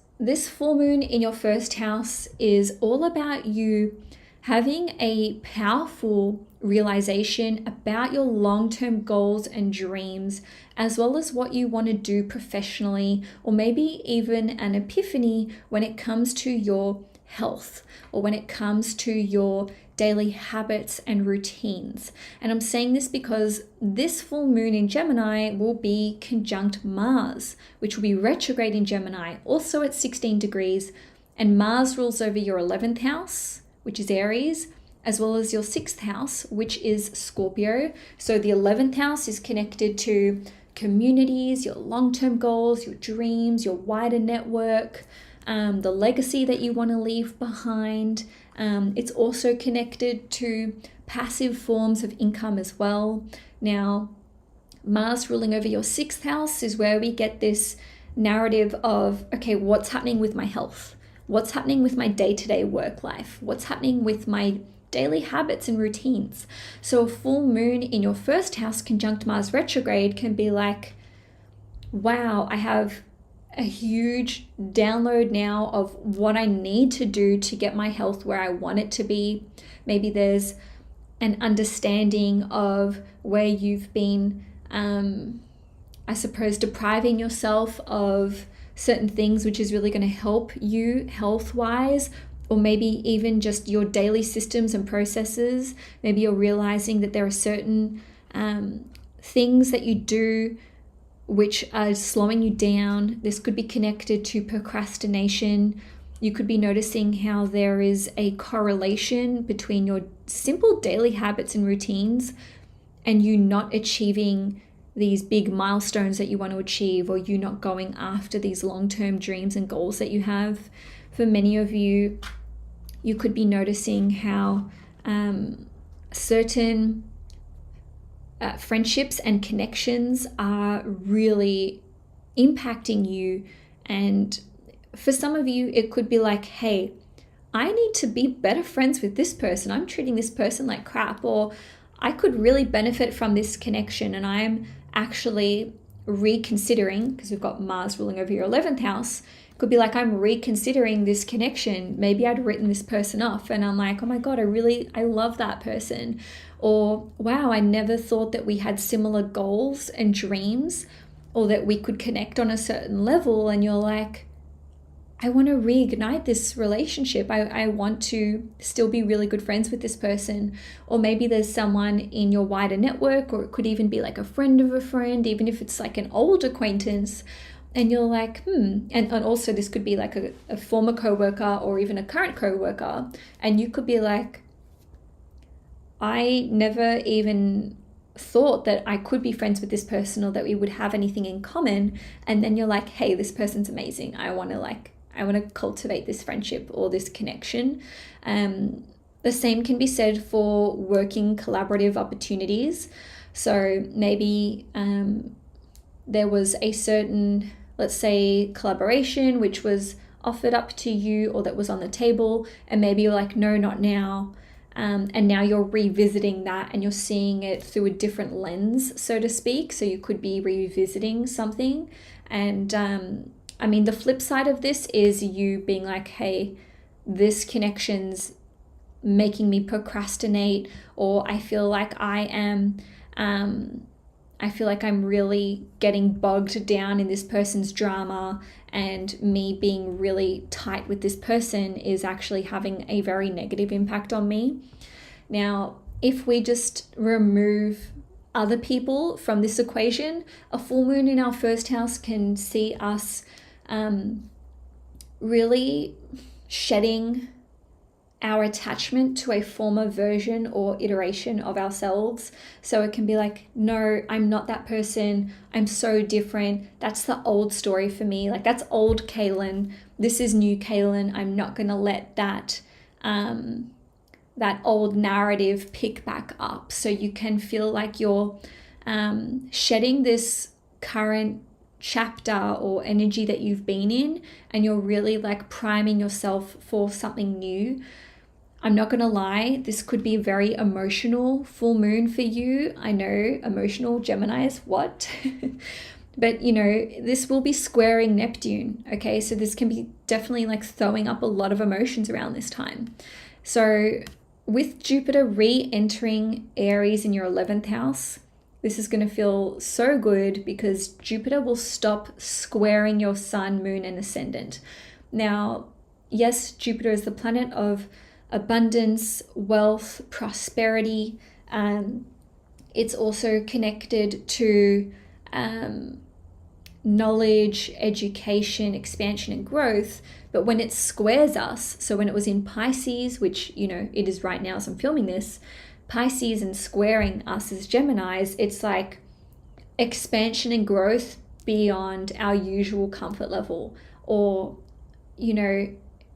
full moon in your 1st house is all about you having a powerful realization about your long-term goals and dreams, as well as what you want to do professionally, or maybe even an epiphany when it comes to your health or when it comes to your daily habits and routines. And I'm saying this because this full moon in Gemini will be conjunct Mars, which will be retrograde in Gemini, also at 16 degrees. And Mars rules over your 11th house, which is Aries, as well as your 6th house, which is Scorpio. So the 11th house is connected to communities, your long-term goals, your dreams, your wider network, the legacy that you want to leave behind. It's also connected to passive forms of income as well. Now, Mars ruling over your 6th house is where we get this narrative of, okay, what's happening with my health? What's happening with my day-to-day work life? What's happening with my daily habits and routines? So a full moon in your 1st house conjunct Mars retrograde can be like, wow, I have a huge download now of what I need to do to get my health where I want it to be. Maybe there's an understanding of where you've been, I suppose, depriving yourself of certain things, which is really going to help you health-wise, or maybe even just your daily systems and processes. Maybe you're realizing that there are certain things that you do which are slowing you down. This could be connected to procrastination. You could be noticing how there is a correlation between your simple daily habits and routines and you not achieving these big milestones that you want to achieve, or you not going after these long-term dreams and goals that you have. For many of you, you could be noticing how certain friendships and connections are really impacting you. And for some of you, it could be like, hey, I need to be better friends with this person. I'm treating this person like crap, or I could really benefit from this connection, and I'm actually reconsidering, because we've got Mars ruling over your 11th house. It could be like, I'm reconsidering this connection. Maybe I'd written this person off and I'm like, oh my God, I love that person. Or wow, I never thought that we had similar goals and dreams, or that we could connect on a certain level. And you're like, I want to reignite this relationship. I want to still be really good friends with this person. Or maybe there's someone in your wider network, or it could even be like a friend of a friend, even if it's like an old acquaintance. And you're like, and also this could be like a former coworker or even a current coworker. And you could be like, I never even thought that I could be friends with this person, or that we would have anything in common. And then you're like, hey, this person's amazing. I want to cultivate this friendship or this connection. The same can be said for working collaborative opportunities. So maybe there was a certain, let's say, collaboration which was offered up to you, or that was on the table, and maybe you're like, no, not now. And now you're revisiting that and you're seeing it through a different lens, so to speak. So you could be revisiting something. And I mean, the flip side of this is you being like, hey, this connection's making me procrastinate, or I feel like I'm really getting bogged down in this person's drama, and me being really tight with this person is actually having a very negative impact on me. Now, if we just remove other people from this equation, a full moon in our 1st house can see us really shedding our attachment to a former version or iteration of ourselves. So it can be like, no, I'm not that person. I'm so different. That's the old story for me. Like, that's old Cailin. This is new Cailin. I'm not going to let that old narrative pick back up. So you can feel like you're shedding this current chapter or energy that you've been in, and you're really like priming yourself for something new. I'm not going to lie, this could be a very emotional full moon for you. I know emotional Gemini is what? But you know, this will be squaring Neptune. Okay, so this can be definitely like throwing up a lot of emotions around this time. So with Jupiter re-entering Aries in your 11th house, this is going to feel so good because Jupiter will stop squaring your sun, moon, and ascendant. Now, yes, Jupiter is the planet of abundance, wealth, prosperity. It's also connected to knowledge, education, expansion, and growth. But when it squares us, so when it was in Pisces, which, you know, it is right now as I'm filming this, Pisces and squaring us as Geminis, it's like expansion and growth beyond our usual comfort level. Or, you know,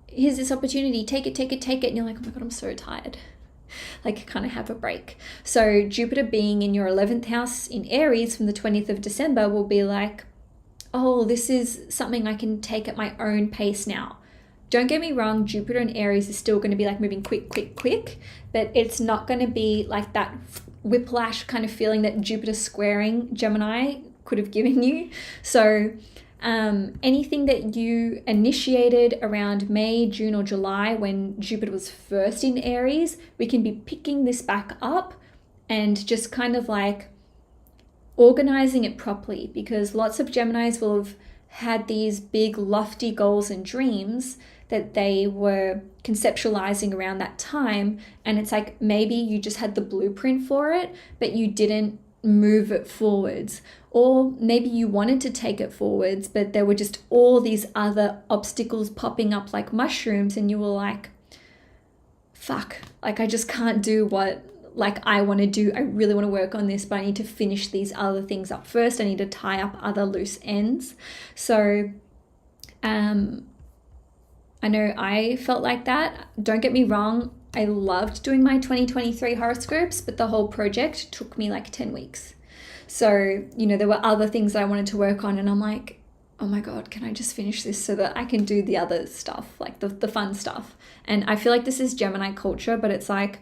here's this opportunity, take it. And you're like, oh my God, I'm so tired. Like, kind of have a break. So Jupiter being in your 11th house in Aries from the 20th of December will be like, oh, this is something I can take at my own pace now. Don't get me wrong, Jupiter in Aries is still going to be like moving quick, but it's not going to be like that whiplash kind of feeling that Jupiter squaring Gemini could have given you. So anything that you initiated around May, June, or July when Jupiter was first in Aries, we can be picking this back up and just kind of like organizing it properly, because lots of Geminis will have had these big lofty goals and dreams that they were conceptualizing around that time, and it's like maybe you just had the blueprint for it but you didn't move it forwards, or maybe you wanted to take it forwards but there were just all these other obstacles popping up like mushrooms, and you were like, fuck, like I just can't do what like I want to do. I really want to work on this, but I need to finish these other things up first. I need to tie up other loose ends. So I know I felt like that. Don't get me wrong, I loved doing my 2023 horoscopes, but the whole project took me like 10 weeks. So, you know, there were other things that I wanted to work on, and I'm like, oh my God, can I just finish this so that I can do the other stuff, like the fun stuff? And I feel like this is Gemini culture, but it's like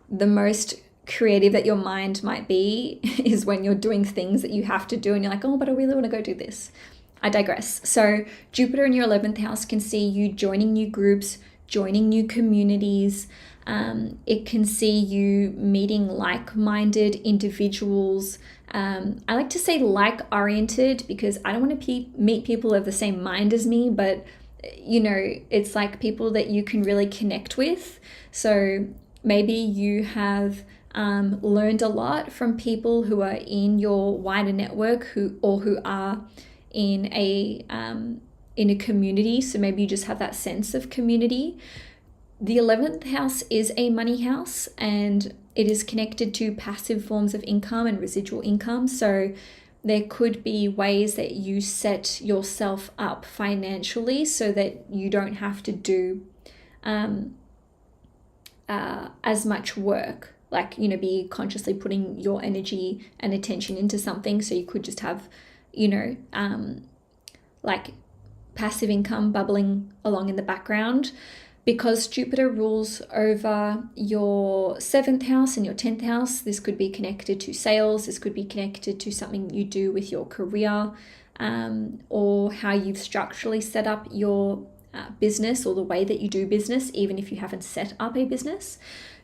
the most creative that your mind might be is when you're doing things that you have to do and you're like, oh, but I really want to go do this. I digress. So Jupiter in your 11th house can see you joining new groups, joining new communities. It can see you meeting like-minded individuals. I like to say like-oriented because I don't want to meet people of the same mind as me, but you know, it's like people that you can really connect with. So maybe you have learned a lot from people who are in your wider network who are in a community. So maybe you just have that sense of community. The 11th house is a money house, and it is connected to passive forms of income and residual income. So there could be ways that you set yourself up financially so that you don't have to do as much work, like, you know, be consciously putting your energy and attention into something. So you could just have, you know, like passive income bubbling along in the background. Because Jupiter rules over your 7th house and your 10th house, this could be connected to sales. This could be connected to something you do with your career, or how you've structurally set up your business, or the way that you do business, even if you haven't set up a business.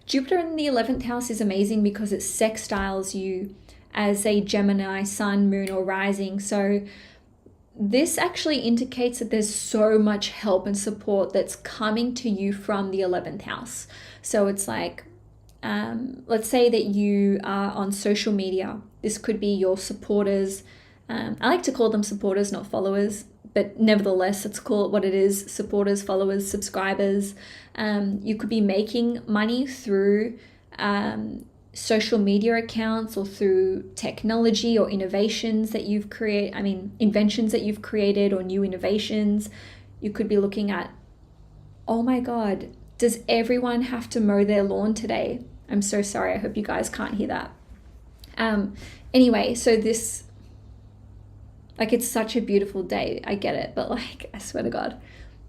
Jupiter in the 11th house is amazing because it sextiles you as a Gemini sun, moon, or rising. So this actually indicates that there's so much help and support that's coming to you from the 11th house. So it's like, let's say that you are on social media. This could be your supporters. I like to call them supporters, not followers, but nevertheless, let's call it what it is: supporters, followers, subscribers. You could be making money through social media accounts, or through technology or inventions that you've created, or new innovations. You could be looking at, oh my God, does everyone have to mow their lawn today? I'm so sorry. I hope you guys can't hear that. Anyway, so this, like, it's such a beautiful day. I get it, but like, I swear to God.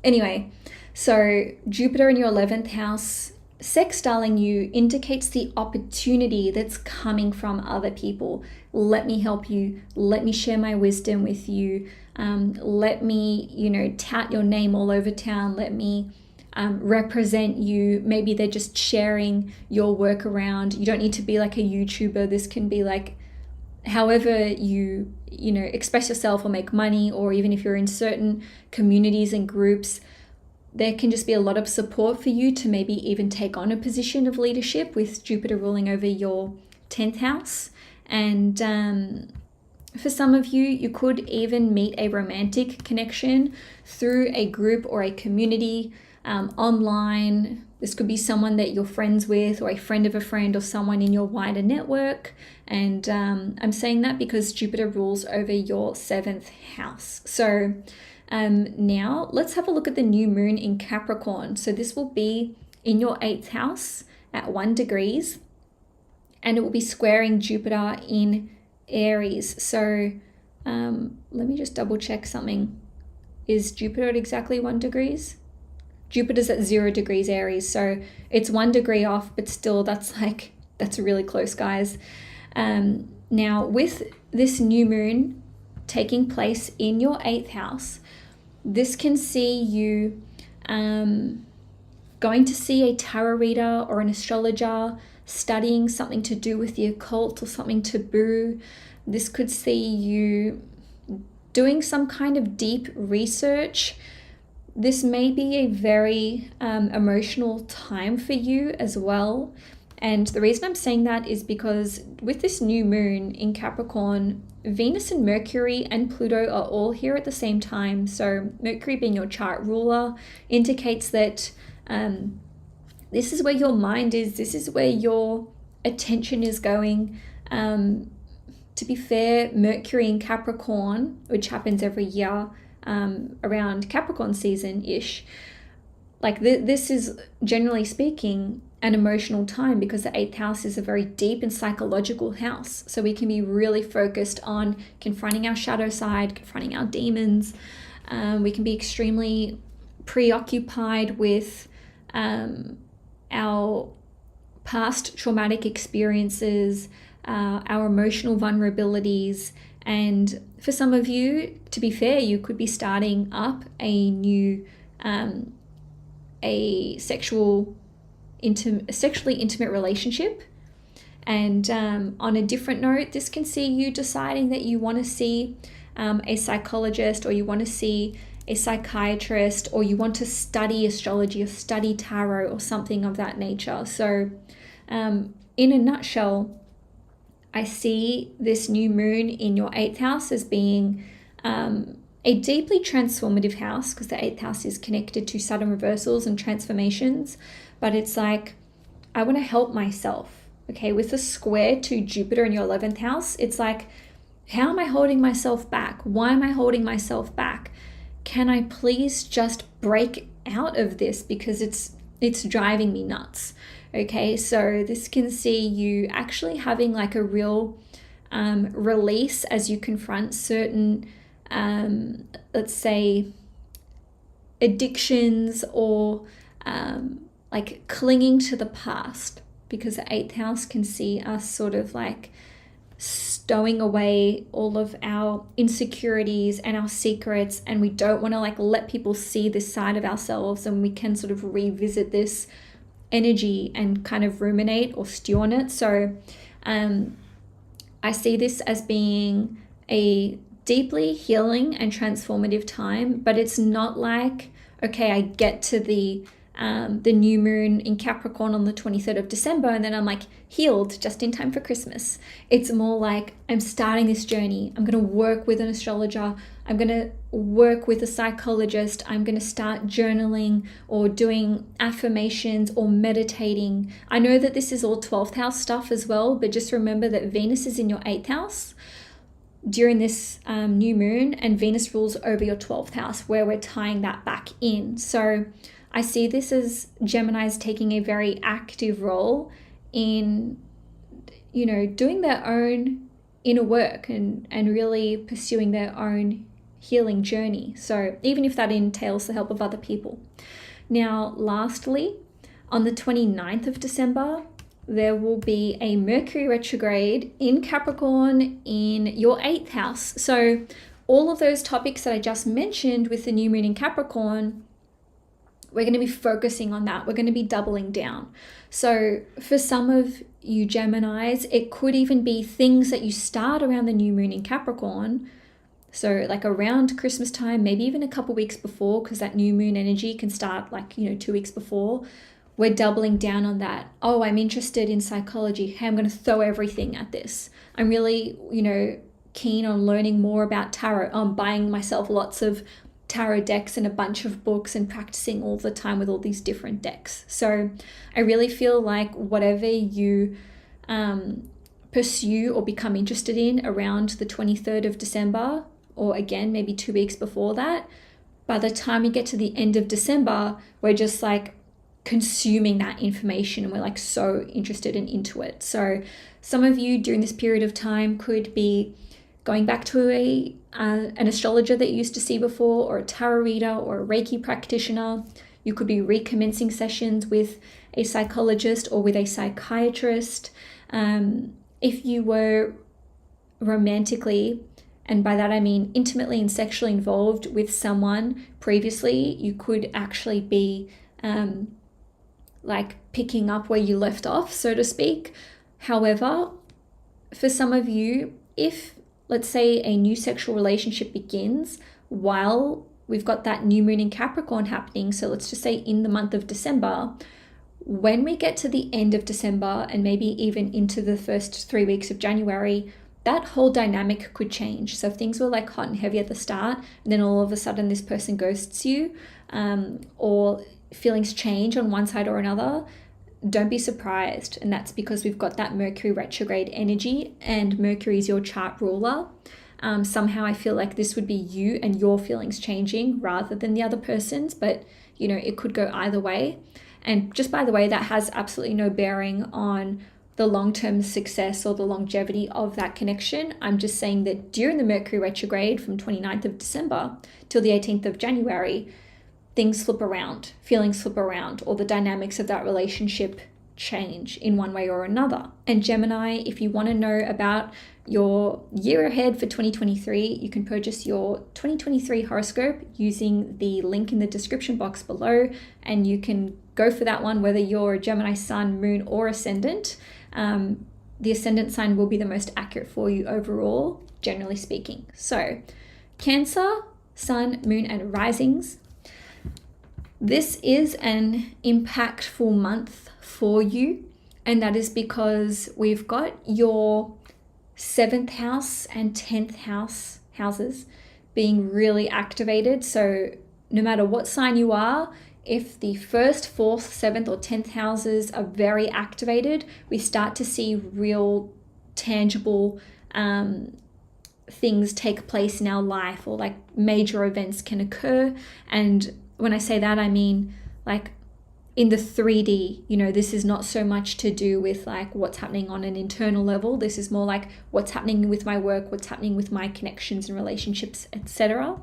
Anyway, so Jupiter in your 11th house sextiling you indicates the opportunity that's coming from other people. Let me help you. Let me share my wisdom with you. Let me, you know, tout your name all over town. Let me represent you. Maybe they're just sharing your work around. You don't need to be like a YouTuber. This can be like however you express yourself or make money, or even if you're in certain communities and groups, there can just be a lot of support for you to maybe even take on a position of leadership with Jupiter ruling over your 10th house. And for some of you, you could even meet a romantic connection through a group or a community online. This could be someone that you're friends with, or a friend of a friend, or someone in your wider network. And I'm saying that because Jupiter rules over your 7th house. So now let's have a look at the new moon in Capricorn. So this will be in your 8th house at 1 degrees, and it will be squaring Jupiter in Aries. So let me just double check something. Is Jupiter at exactly 1 degrees? Jupiter's at 0 degrees Aries, so it's 1 degree off, but still that's really close, guys. Now with this new moon taking place in your 8th house, this can see you going to see a tarot reader or an astrologer, studying something to do with the occult or something taboo. This could see you doing some kind of deep research. This may be a very emotional time for you as well. And the reason I'm saying that is because with this new moon in Capricorn, Venus and Mercury and Pluto are all here at the same time. So Mercury, being your chart ruler, indicates that this is where your mind is. This is where your attention is going. To be fair, Mercury in Capricorn, which happens every year around Capricorn season-ish, like this is, generally speaking, an emotional time, because the 8th house is a very deep and psychological house. So we can be really focused on confronting our shadow side, confronting our demons. We can be extremely preoccupied with our past traumatic experiences, our emotional vulnerabilities. And for some of you, to be fair, you could be starting up a new a sexually intimate relationship. And on a different note, this can see you deciding that you want to see a psychologist, or you want to see a psychiatrist, or you want to study astrology or study tarot or something of that nature. So in a nutshell, I see this new moon in your 8th house as being a deeply transformative house, because the 8th house is connected to Saturn reversals and transformations. But it's like, I want to help myself. Okay, with a square to Jupiter in your 11th house, it's like, how am I holding myself back? Why am I holding myself back? Can I please just break out of this, because it's driving me nuts? Okay, so this can see you actually having like a real release as you confront certain, let's say, addictions, or like clinging to the past, because the 8th house can see us sort of like stowing away all of our insecurities and our secrets, and we don't want to like let people see this side of ourselves, and we can sort of revisit this energy and kind of ruminate or stew on it. So I see this as being a deeply healing and transformative time, but it's not like, okay, I get to the new moon in Capricorn on the 23rd of December, and then I'm like healed just in time for Christmas. It's more like, I'm starting this journey. I'm going to work with an astrologer. I'm going to work with a psychologist. I'm going to start journaling or doing affirmations or meditating. I know that this is all 12th house stuff as well, but just remember that Venus is in your 8th house during this new moon, and Venus rules over your 12th house, where we're tying that back in. So I see this as Geminis taking a very active role in, doing their own inner work and really pursuing their own healing journey. So even if that entails the help of other people. Now, lastly, on the 29th of December, there will be a Mercury retrograde in Capricorn in your 8th house. So all of those topics that I just mentioned with the new moon in Capricorn we're going to be focusing on that. We're going to be doubling down. So for some of you Geminis, it could even be things that you start around the new moon in Capricorn. So like around Christmas time, maybe even a couple weeks before, because that new moon energy can start like, 2 weeks before. We're doubling down on that. Oh, I'm interested in psychology. Hey, I'm going to throw everything at this. I'm really, keen on learning more about tarot. I'm buying myself lots of tarot decks and a bunch of books and practicing all the time with all these different decks. So I really feel like whatever you pursue or become interested in around the 23rd of December, or again, maybe 2 weeks before that, by the time we get to the end of December, we're just like consuming that information and we're like so interested and into it. So some of you during this period of time could be going back to an astrologer that you used to see before, or a tarot reader, or a Reiki practitioner. You could be recommencing sessions with a psychologist or with a psychiatrist. If you were romantically, and by that I mean intimately and sexually involved with someone previously, you could actually be like picking up where you left off, so to speak. However, for some of you, if let's say a new sexual relationship begins while we've got that new moon in Capricorn happening, so let's just say in the month of December, when we get to the end of December and maybe even into the first 3 weeks of January, that whole dynamic could change. So if things were like hot and heavy at the start, and then all of a sudden this person ghosts you, or feelings change on one side or another, don't be surprised. And that's because we've got that Mercury retrograde energy, and Mercury is your chart ruler. Somehow I feel like this would be you and your feelings changing rather than the other person's, but it could go either way. And just by the way, that has absolutely no bearing on the long-term success or the longevity of that connection. I'm just saying that during the Mercury retrograde from 29th of December till the 18th of January, things flip around, feelings flip around, or the dynamics of that relationship change in one way or another. And Gemini, if you want to know about your year ahead for 2023, you can purchase your 2023 horoscope using the link in the description box below, and you can go for that one whether you're a Gemini sun, moon, or ascendant. The ascendant sign will be the most accurate for you overall, generally speaking. So Cancer, sun, moon, and risings. This is an impactful month for you, and that is because we've got your 7th house and 10th houses being really activated. So no matter what sign you are, if the 1st, 4th, 7th, or 10th houses are very activated, we start to see real tangible things take place in our life, or like major events can occur. And when I say that, I mean like in the 3D, this is not so much to do with like what's happening on an internal level. This is more like what's happening with my work, what's happening with my connections and relationships, etc.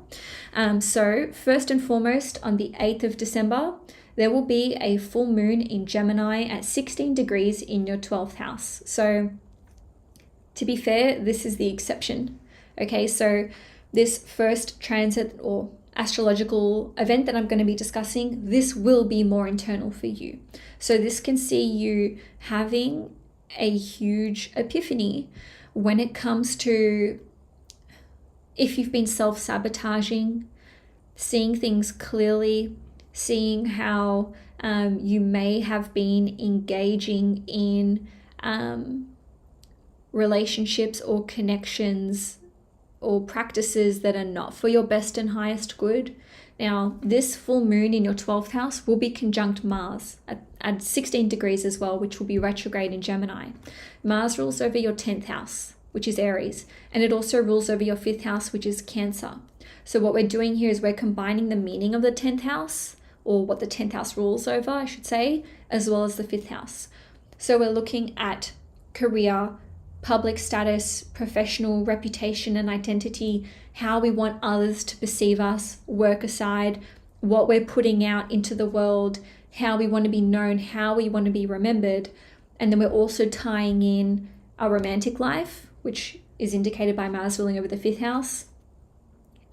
So first and foremost, on the 8th of December, there will be a full moon in Gemini at 16 degrees in your 12th house. So to be fair, this is the exception. Okay, so this first transit or astrological event that I'm going to be discussing, this will be more internal for you. So this can see you having a huge epiphany when it comes to if you've been self-sabotaging, seeing things clearly, seeing how you may have been engaging in relationships or connections or practices that are not for your best and highest good. Now, this full moon in your 12th house will be conjunct Mars at 16 degrees as well, which will be retrograde in Gemini. Mars rules over your 10th house, which is Aries, and it also rules over your 5th house, which is Cancer. So what we're doing here is we're combining the meaning of the 10th house, or what the 10th house rules over, I should say, as well as the 5th house. So we're looking at career, public status, professional reputation and identity, how we want others to perceive us, work aside, what we're putting out into the world, how we want to be known, how we want to be remembered. And then we're also tying in our romantic life, which is indicated by Mars ruling over the 5th house,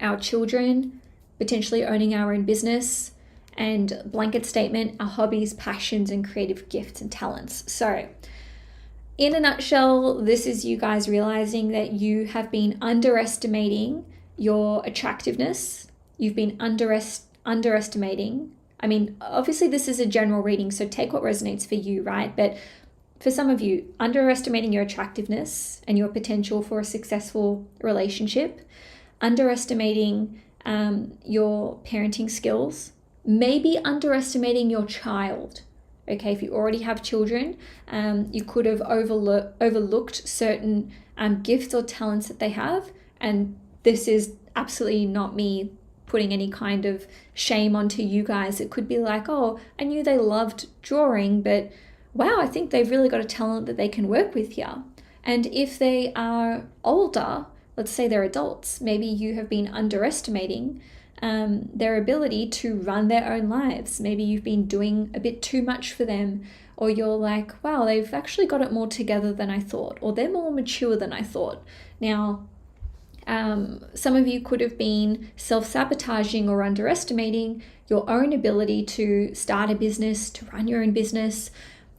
our children, potentially owning our own business, and blanket statement are hobbies, passions, and creative gifts and talents. So in a nutshell, this is you guys realizing that you have been underestimating your attractiveness. You've been underestimating. I mean, obviously this is a general reading, so take what resonates for you, right? But for some of you, underestimating your attractiveness and your potential for a successful relationship, underestimating your parenting skills, maybe underestimating your child. Okay, if you already have children, you could have overlooked certain gifts or talents that they have. And this is absolutely not me putting any kind of shame onto you guys. It could be like, oh, I knew they loved drawing, but wow, I think they've really got a talent that they can work with here. And if they are older, let's say they're adults, maybe you have been underestimating their ability to run their own lives. Maybe you've been doing a bit too much for them, or you're like, wow, they've actually got it more together than I thought, or they're more mature than I thought. Now, some of you could have been self-sabotaging or underestimating your own ability to start a business, to run your own business,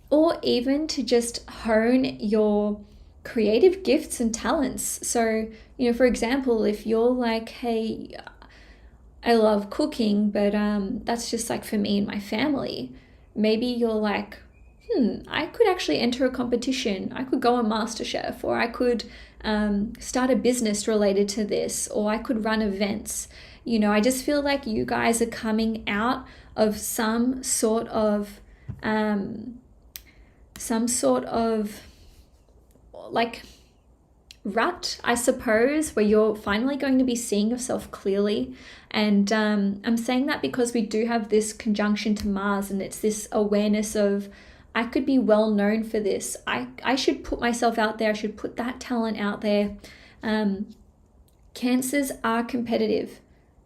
or even to just hone your creative gifts and talents. So, for example, if you're like, hey, I love cooking, but that's just like for me and my family. Maybe you're like, I could actually enter a competition. I could go on MasterChef, or I could start a business related to this, or I could run events. I just feel like you guys are coming out of some sort of like rut, I suppose, where you're finally going to be seeing yourself clearly. And I'm saying that because we do have this conjunction to Mars, and it's this awareness of, I could be well known for this. I should put myself out there. I should put that talent out there. Cancers are competitive.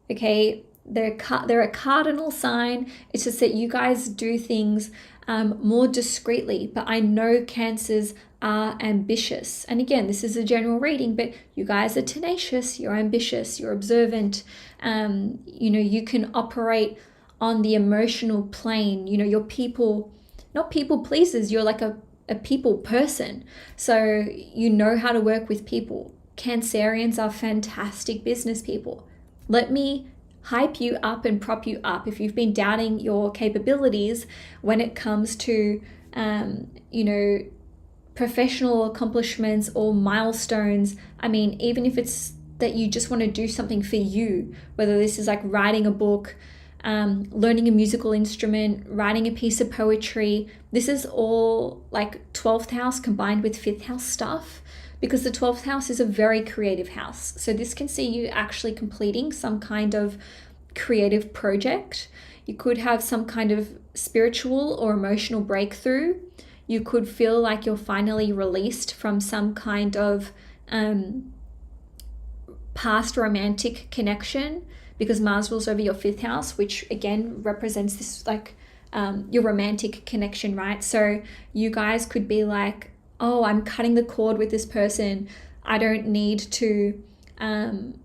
Okay, they're a cardinal sign. It's just that you guys do things more discreetly. But I know Cancers are ambitious. And again, this is a general reading, but you guys are tenacious, you're ambitious, you're observant. You can operate on the emotional plane. You're people, not people pleasers, you're like a people person. So you know how to work with people. Cancerians are fantastic business people. Let me hype you up and prop you up if you've been doubting your capabilities when it comes to, professional accomplishments or milestones. I mean, even if it's that you just want to do something for you, whether this is like writing a book, learning a musical instrument, writing a piece of poetry, this is all like 12th house combined with 5th house stuff, because the 12th house is a very creative house. So this can see you actually completing some kind of creative project. You could have some kind of spiritual or emotional breakthrough. You could feel like you're finally released from some kind of past romantic connection, because Mars rules over your 5th house, which again represents this like your romantic connection, right? So you guys could be like, oh, I'm cutting the cord with this person. I don't need to, they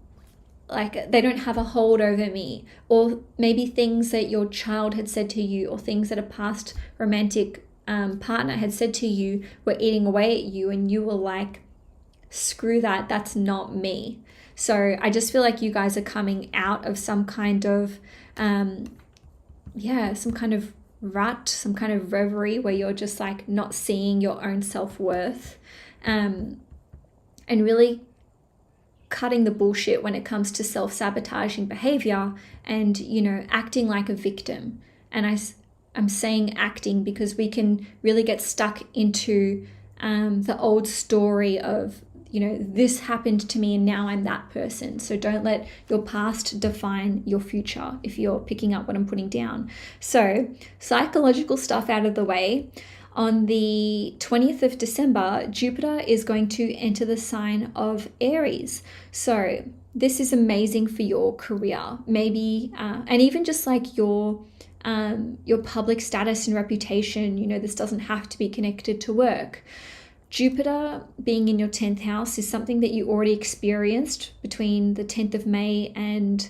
don't have a hold over me. Or maybe things that your child had said to you, or things that a past romantic partner had said to you were eating away at you, and you were like, screw that, that's not me. So I just feel like you guys are coming out of some kind of some kind of rut, some kind of reverie where you're just like not seeing your own self-worth, and really cutting the bullshit when it comes to self-sabotaging behavior and acting like a victim. And I'm saying acting because we can really get stuck into the old story of, this happened to me and now I'm that person. So don't let your past define your future, if you're picking up what I'm putting down. So psychological stuff out of the way. On the 20th of December, Jupiter is going to enter the sign of Aries. So this is amazing for your career, maybe, and even just like your public status and reputation. This doesn't have to be connected to work. Jupiter being in your 10th house is something that you already experienced between the 10th of May and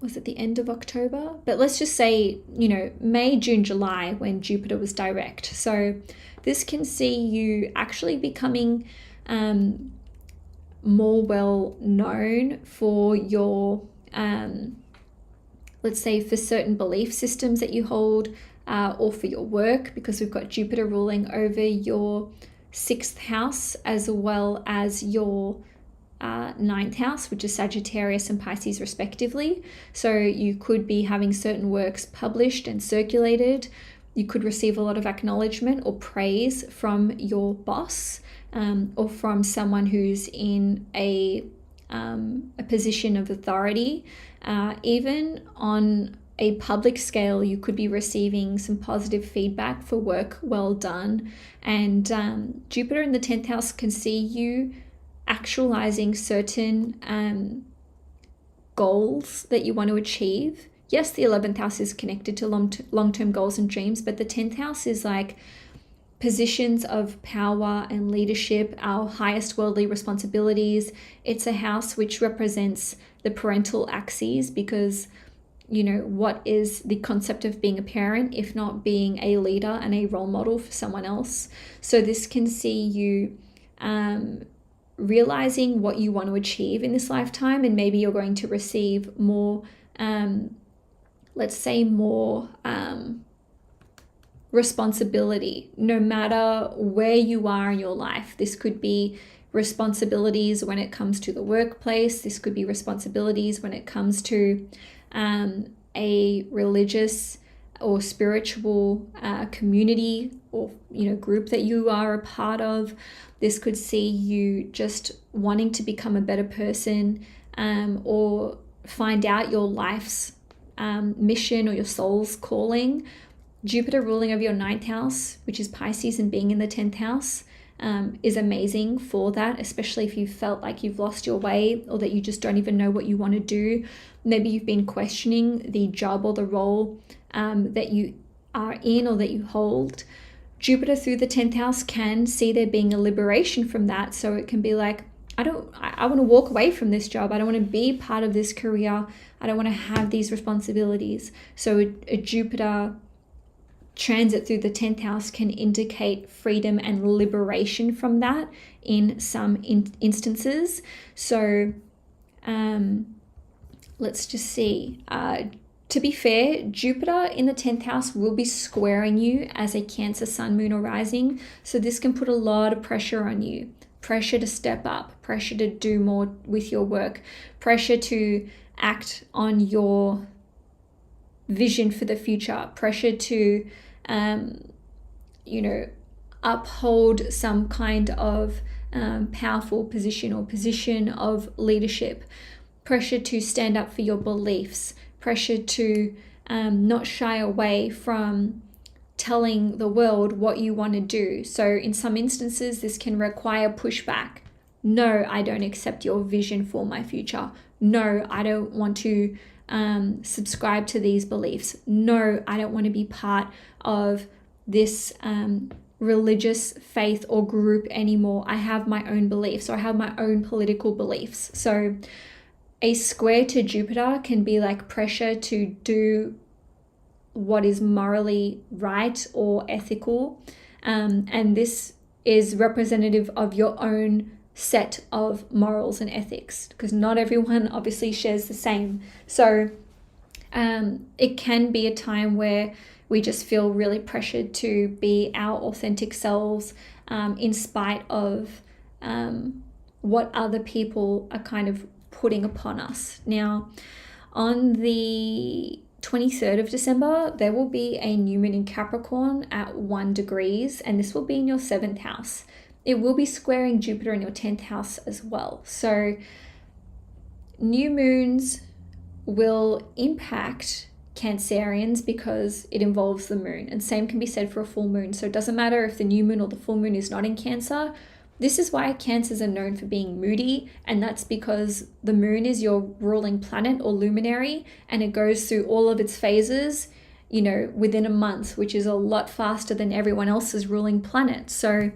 was it the end of October? But let's just say, you know, May, June, July, when Jupiter was direct. So this can see you actually becoming more well known for your, let's say, for certain belief systems that you hold, or for your work, because we've got Jupiter ruling over your 6th house as well as your 9th house, which is Sagittarius and Pisces respectively. So you could be having certain works published and circulated. You could receive a lot of acknowledgement or praise from your boss, or from someone who's in a position of authority. Even on a public scale, you could be receiving some positive feedback for work well done. And Jupiter in the 10th house can see you actualizing certain goals that you want to achieve. Yes, the 11th house is connected to long-term goals and dreams, but the 10th house is like positions of power and leadership, our highest worldly responsibilities. It's a house which represents the parental axes, because, you know, what is the concept of being a parent if not being a leader and a role model for someone else? So this can see you realizing what you want to achieve in this lifetime, and maybe you're going to receive more, let's say more responsibility, no matter where you are in your life. This could be responsibilities when it comes to the workplace. This could be responsibilities when it comes to a religious or spiritual community or, you know, group that you are a part of. This could see you just wanting to become a better person, or find out your life's mission or your soul's calling. Jupiter ruling over your 9th house, which is Pisces, and being in the 10th house is amazing for that, especially if you felt like you've lost your way or that you just don't even know what you want to do. Maybe you've been questioning the job or the role that you are in or that you hold. Jupiter through the 10th house can see there being a liberation from that. So it can be like, I want to walk away from this job. I don't want to be part of this career. I don't want to have these responsibilities. So a Jupiter transit through the 10th house can indicate freedom and liberation from that in some instances. So let's just see. To be fair, Jupiter in the 10th house will be squaring you as a Cancer sun, moon, or rising. So this can put a lot of pressure on you. Pressure to step up, pressure to do more with your work, pressure to act on your vision for the future, pressure to, you know, uphold some kind of powerful position or position of leadership, pressure to stand up for your beliefs, pressure to not shy away from telling the world what you want to do. So in some instances, this can require pushback. No, I don't accept your vision for my future. No, I don't want to subscribe to these beliefs. No, I don't want to be part of this religious faith or group anymore. I have my own beliefs, or I have my own political beliefs. So a square to Jupiter can be like pressure to do what is morally right or ethical. And this is representative of your own set of morals and ethics, because not everyone obviously shares the same. So it can be a time where we just feel really pressured to be our authentic selves, in spite of what other people are kind of putting upon us. Now, on the 23rd of December, there will be a new moon in Capricorn at 1 degrees, and this will be in your 7th house. It will be squaring Jupiter in your 10th house as well. So new moons will impact Cancerians because it involves the moon, and same can be said for a full moon. So it doesn't matter if the new moon or the full moon is not in Cancer. This is why Cancers are known for being moody, and that's because the moon is your ruling planet or luminary, and it goes through all of its phases, you know, within a month, which is a lot faster than everyone else's ruling planet. So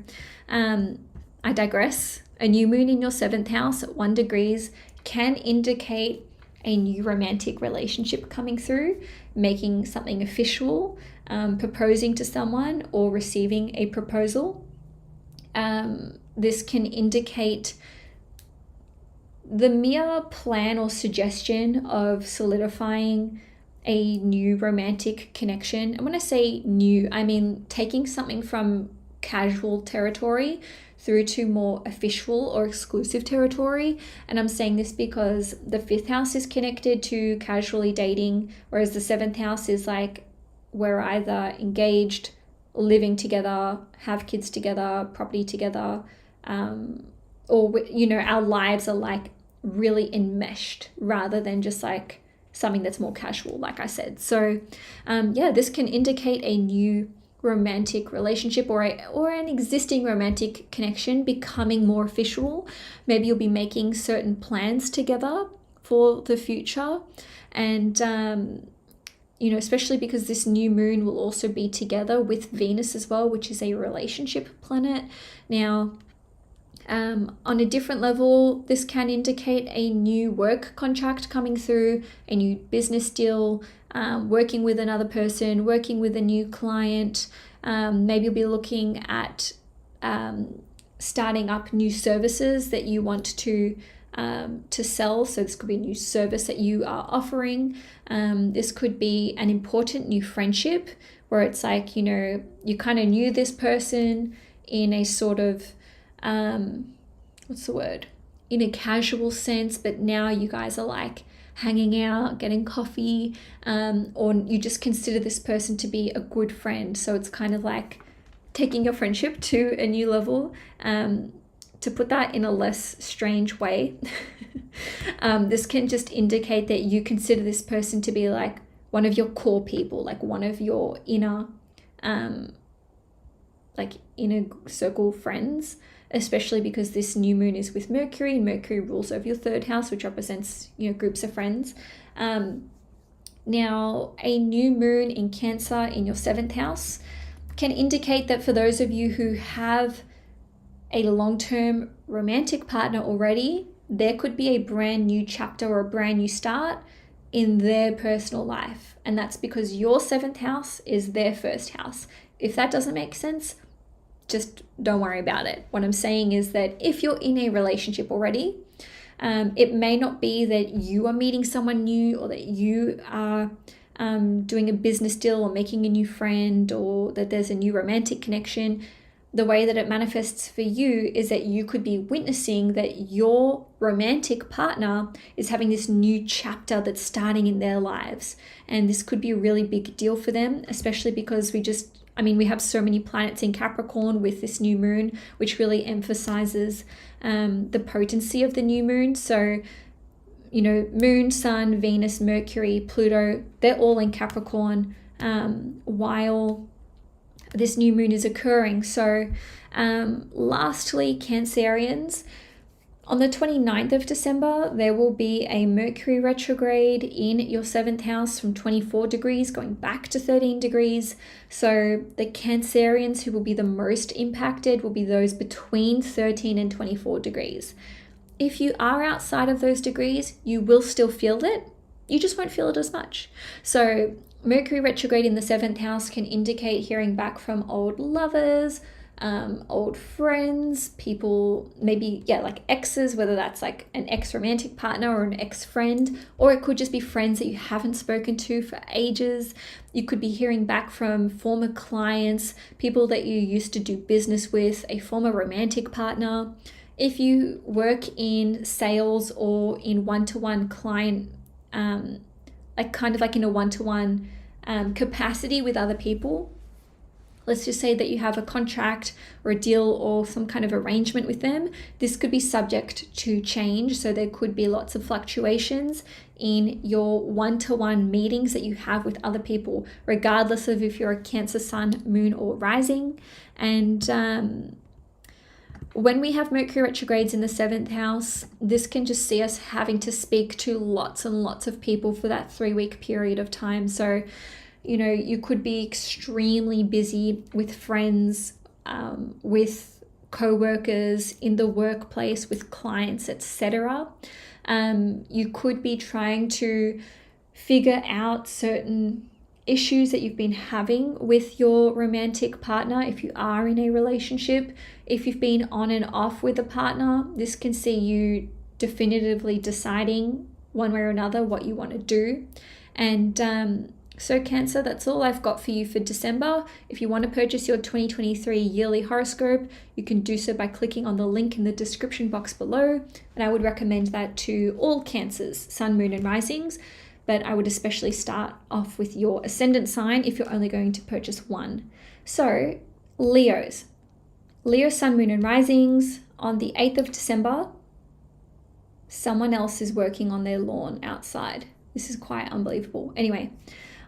I digress. A new moon in your 7th house at 1 degrees can indicate a new romantic relationship coming through, making something official, proposing to someone, or receiving a proposal. This can indicate the mere plan or suggestion of solidifying a new romantic connection. And when I say new, I mean taking something from casual territory through to more official or exclusive territory. And I'm saying this because the 5th house is connected to casually dating, whereas the 7th house is like we're either engaged, living together, have kids together, property together, or, you know, our lives are like really enmeshed rather than just like something that's more casual, like I said. So yeah, this can indicate a new romantic relationship or an existing romantic connection becoming more official. Maybe you'll be making certain plans together for the future, and you know, especially because this new moon will also be together with Venus as well, which is a relationship planet. Now, on a different level, this can indicate a new work contract coming through, a new business deal, working with another person, working with a new client. Maybe you'll be looking at starting up new services that you want to sell. So this could be a new service that you are offering. This could be an important new friendship where it's like, you know, you kind of knew this person in a sort of in a casual sense, but now you guys are like hanging out, getting coffee, or you just consider this person to be a good friend. So it's kind of like taking your friendship to a new level. To put that in a less strange way, this can just indicate that you consider this person to be like one of your core people, like one of your inner circle friends, especially because this new moon is with Mercury. Mercury rules over your 3rd house, which represents, you know, groups of friends. Now, a new moon in Cancer in your 7th house can indicate that for those of you who have a long-term romantic partner already, there could be a brand new chapter or a brand new start in their personal life. And that's because your 7th house is their 1st house. If that doesn't make sense, just don't worry about it. What I'm saying is that if you're in a relationship already, it may not be that you are meeting someone new or that you are doing a business deal or making a new friend or that there's a new romantic connection. The way that it manifests for you is that you could be witnessing that your romantic partner is having this new chapter that's starting in their lives. And this could be a really big deal for them, especially because we have so many planets in Capricorn with this new moon, which really emphasizes the potency of the new moon. So, you know, Moon, Sun, Venus, Mercury, Pluto, they're all in Capricorn while this new moon is occurring. So lastly, Cancerians, on the 29th of December, there will be a Mercury retrograde in your 7th house from 24 degrees going back to 13 degrees. So the Cancerians who will be the most impacted will be those between 13 and 24 degrees. If you are outside of those degrees, you will still feel it. You just won't feel it as much. So Mercury retrograde in the 7th house can indicate hearing back from old lovers, old friends, people, maybe, like exes, whether that's like an ex-romantic partner or an ex-friend, or it could just be friends that you haven't spoken to for ages. You could be hearing back from former clients, people that you used to do business with, a former romantic partner. If you work in sales or in one-to-one client, kind of in a one-to-one capacity with other people, let's just say that you have a contract or a deal or some kind of arrangement with them. This could be subject to change. So there could be lots of fluctuations in your one-to-one meetings that you have with other people, regardless of if you're a Cancer, Sun, Moon, or Rising. And when we have Mercury retrogrades in the 7th house, this can just see us having to speak to lots and lots of people for that 3-week period of time. So, you could be extremely busy with friends, with co-workers, in the workplace, with clients, etc. You could be trying to figure out certain issues that you've been having with your romantic partner if you are in a relationship. If you've been on and off with a partner, this can see you definitively deciding one way or another what you want to do. And so Cancer, that's all I've got for you for December. If you want to purchase your 2023 yearly horoscope, you can do so by clicking on the link in the description box below. And I would recommend that to all Cancers, Sun, Moon, and Risings. But I would especially start off with your ascendant sign if you're only going to purchase one. So Leos, Leo, Sun, Moon, and Risings, on the 8th of December, someone else is working on their lawn outside. This is quite unbelievable. Anyway,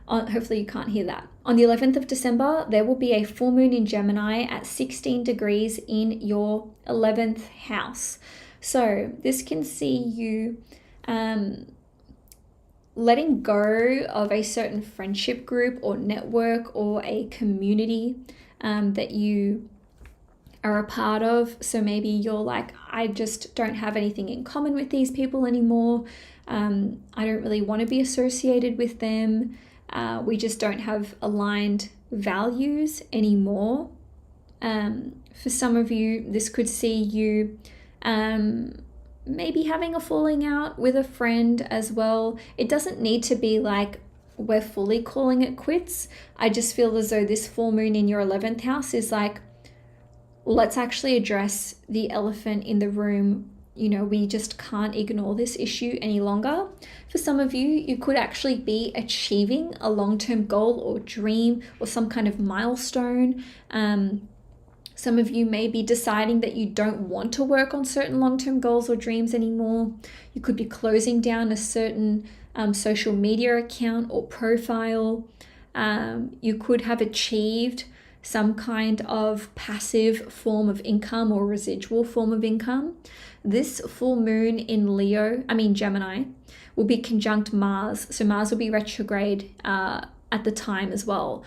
hopefully you can't hear that. On the 11th of December, there will be a full moon in Gemini at 16 degrees in your 11th house. So this can see you letting go of a certain friendship group or network or a community that you are a part of. So maybe you're like, I just don't have anything in common with these people anymore. I don't really want to be associated with them. We just don't have aligned values anymore. For some of you, this could see you maybe having a falling out with a friend as well. It doesn't need to be like we're fully calling it quits. I just feel as though this full moon in your 11th house is like, let's actually address the elephant in the room. You know, we just can't ignore this issue any longer. For some of you, you could actually be achieving a long-term goal or dream or some kind of milestone. Some of you may be deciding that you don't want to work on certain long-term goals or dreams anymore. You could be closing down a certain social media account or profile. You could have achieved some kind of passive form of income or residual form of income. This full moon in Gemini, will be conjunct Mars. So Mars will be retrograde at the time as well.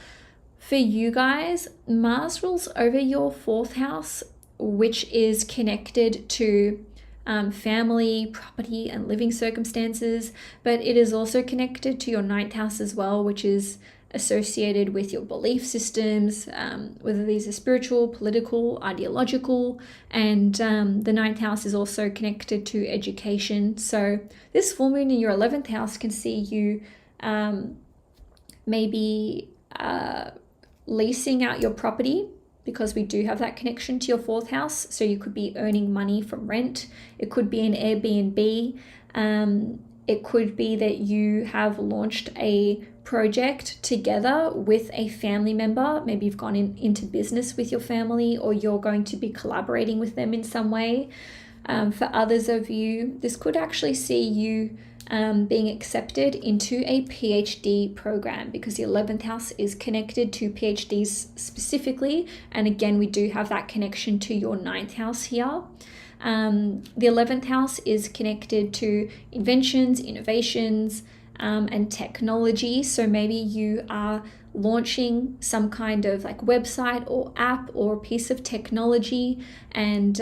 For you guys, Mars rules over your 4th house, which is connected to family, property, and living circumstances, but it is also connected to your 9th house as well, which is associated with your belief systems, whether these are spiritual, political, ideological, and the 9th house is also connected to education. So this full moon in your 11th house can see you maybe leasing out your property, because we do have that connection to your 4th house. So you could be earning money from rent. It could be an Airbnb. It could be that you have launched a project together with a family member. Maybe you've gone into business with your family, or you're going to be collaborating with them in some way. For others of you, this could actually see you being accepted into a PhD program, because the 11th house is connected to PhDs specifically. And again, we do have that connection to your 9th house here. The 11th house is connected to inventions, innovations, and technology. So maybe you are launching some kind of like website or app or piece of technology, and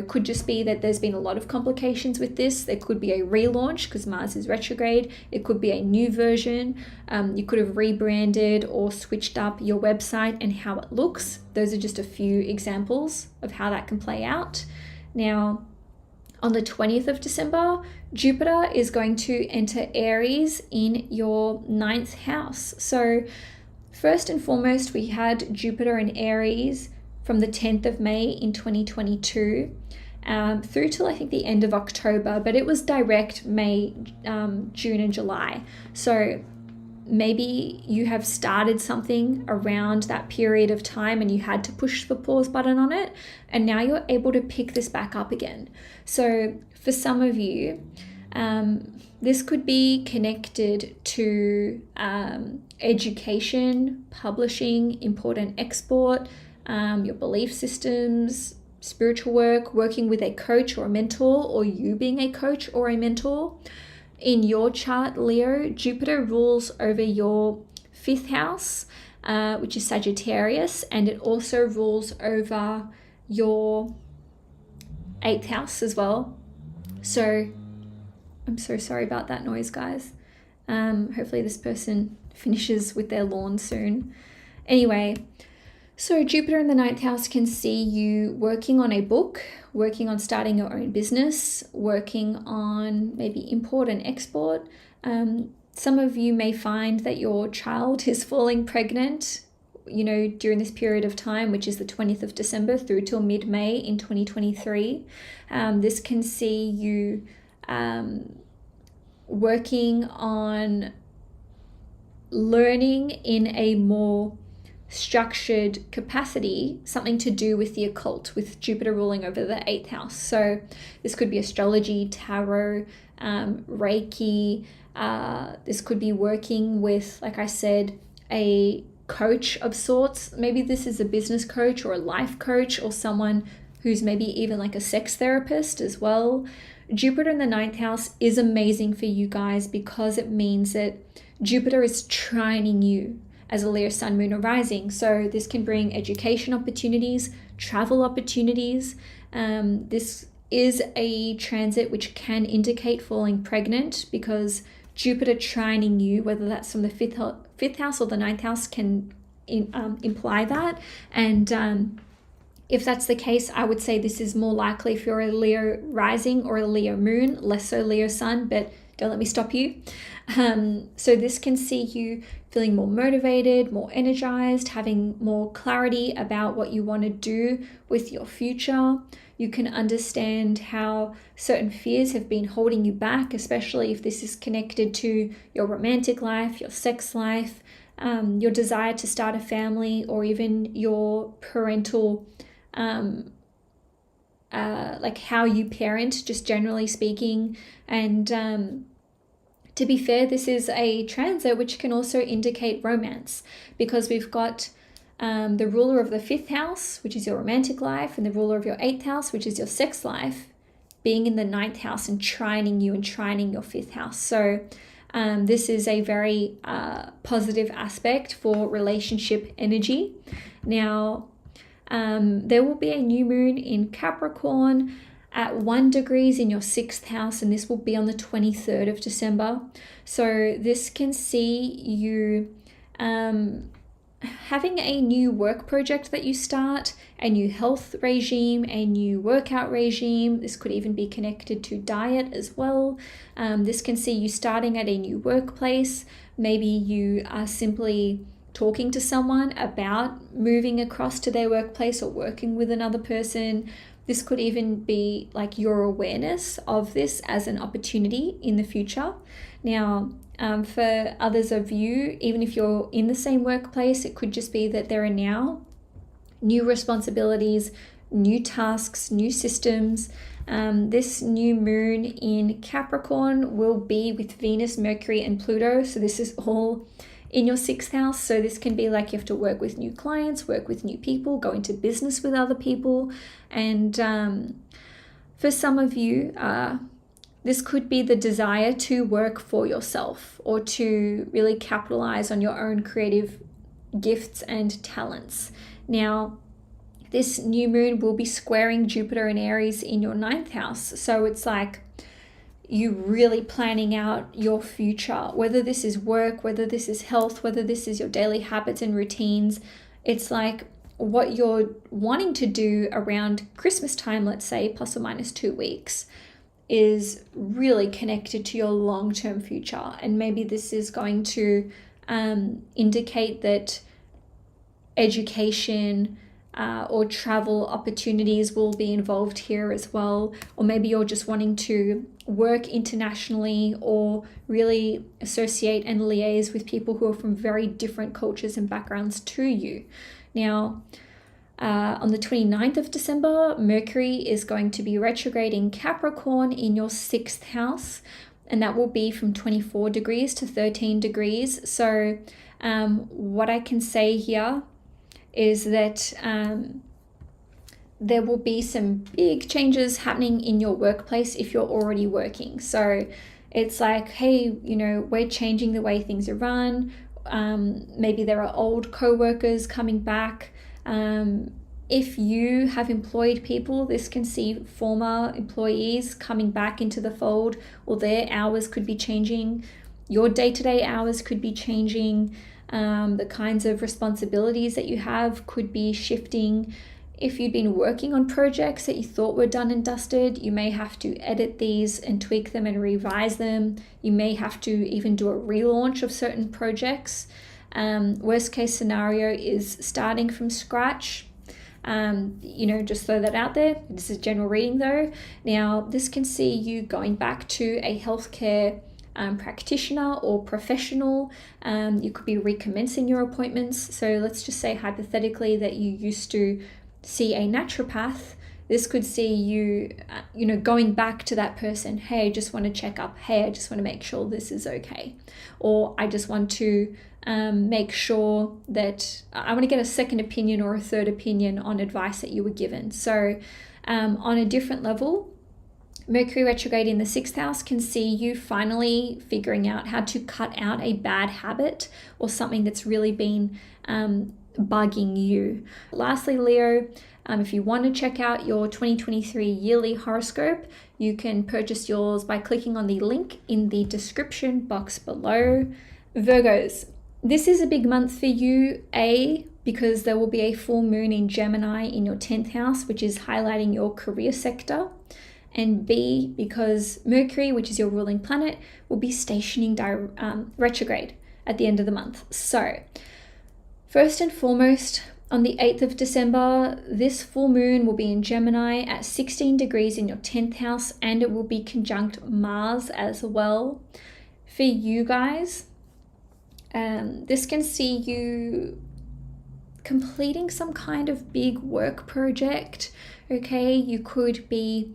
could just be that there's been a lot of complications with this. There could be a relaunch because Mars is retrograde. It could be a new version. You could have rebranded or switched up your website and how it looks. Those are just a few examples of how that can play out. Now, on the 20th of December, Jupiter is going to enter Aries in your 9th house. So first and foremost, we had Jupiter in Aries from the 10th of May in 2022 through till I think the end of October, but it was direct May, June and July. So maybe you have started something around that period of time and you had to push the pause button on it, and now you're able to pick this back up again. So for some of you, this could be connected to education, publishing, import and export, your belief systems, spiritual work, working with a coach or a mentor, or you being a coach or a mentor. In your chart, Leo, Jupiter rules over your 5th house, which is Sagittarius, and it also rules over your 8th house as well. So I'm so sorry about that noise, guys. Hopefully this person finishes with their lawn soon. Anyway, so Jupiter in the ninth house can see you working on a book, working on starting your own business, working on maybe import and export. Some of you may find that your child is falling pregnant, during this period of time, which is the 20th of December through till mid-May in 2023. This can see you working on learning in a more structured capacity, something to do with the occult, with Jupiter ruling over the 8th house. So this could be astrology, tarot, Reiki. This could be working with, like I said, a coach of sorts. Maybe this is a business coach or a life coach, or someone who's maybe even like a sex therapist as well. Jupiter in the ninth house is amazing for you guys because it means that Jupiter is trining you as a Leo sun, moon, or rising. So this can bring education opportunities, travel opportunities. This is a transit which can indicate falling pregnant, because Jupiter trining you, whether that's from the fifth house or the ninth house, can imply that. And if that's the case, I would say this is more likely if you're a Leo rising or a Leo moon, less so Leo sun, but don't let me stop you. So this can see you feeling more motivated, more energized, having more clarity about what you want to do with your future. You can understand how certain fears have been holding you back, especially if this is connected to your romantic life, your sex life, your desire to start a family, or even your parental, like how you parent, just generally speaking. And to be fair, this is a transit which can also indicate romance, because we've got the ruler of the fifth house, which is your romantic life, and the ruler of your eighth house, which is your sex life, being in the ninth house and trining you and trining your fifth house. So this is a very positive aspect for relationship energy. Now, there will be a new moon in Capricorn at 1 degrees in your sixth house, and this will be on the 23rd of December. So this can see you having a new work project that you start, a new health regime, a new workout regime. This could even be connected to diet as well. This can see you starting at a new workplace. Maybe you are simply talking to someone about moving across to their workplace or working with another person. This could even be like your awareness of this as an opportunity in the future. Now, for others of you, even if you're in the same workplace, it could just be that there are now new responsibilities, new tasks, new systems. This new moon in Capricorn will be with Venus, Mercury, and Pluto. So this is all in your sixth house. So this can be like you have to work with new clients, work with new people, go into business with other people. And for some of you, this could be the desire to work for yourself or to really capitalize on your own creative gifts and talents. Now, this new moon will be squaring Jupiter and Aries in your ninth house. So it's like you really planning out your future, whether this is work, whether this is health, whether this is your daily habits and routines. It's like what you're wanting to do around Christmas time, let's say, plus or minus 2 weeks, is really connected to your long-term future. And maybe this is going to indicate that education or travel opportunities will be involved here as well. Or maybe you're just wanting to work internationally or really associate and liaise with people who are from very different cultures and backgrounds to you. Now, on the 29th of December, Mercury is going to be retrograding Capricorn in your sixth house, and that will be from 24 degrees to 13 degrees. So what I can say here is that there will be some big changes happening in your workplace if you're already working. So it's like, hey, we're changing the way things are run. Maybe there are old co-workers coming back. If you have employed people, this can see former employees coming back into the fold, or their hours could be changing. Your day-to-day hours could be changing. The kinds of responsibilities that you have could be shifting. If you've been working on projects that you thought were done and dusted, you may have to edit these and tweak them and revise them. You may have to even do a relaunch of certain projects. Worst case scenario is starting from scratch. Just throw that out there. This is general reading though. Now, this can see you going back to a healthcare practitioner or professional. You could be recommencing your appointments. So let's just say hypothetically that you used to see a naturopath. This could see you, going back to that person. Hey, I just want to check up. Hey, I just want to make sure this is okay. Or I just want to make sure that I want to get a second opinion or a third opinion on advice that you were given. So on a different level, Mercury retrograde in the 6th house can see you finally figuring out how to cut out a bad habit or something that's really been bugging you. Lastly, Leo, if you want to check out your 2023 yearly horoscope, you can purchase yours by clicking on the link in the description box below. Virgos, this is a big month for you, because there will be a full moon in Gemini in your 10th house, which is highlighting your career sector. And B, because Mercury, which is your ruling planet, will be stationing retrograde at the end of the month. So, first and foremost, on the 8th of December, this full moon will be in Gemini at 16 degrees in your 10th house, and it will be conjunct Mars as well. For you guys, this can see you completing some kind of big work project, okay? You could be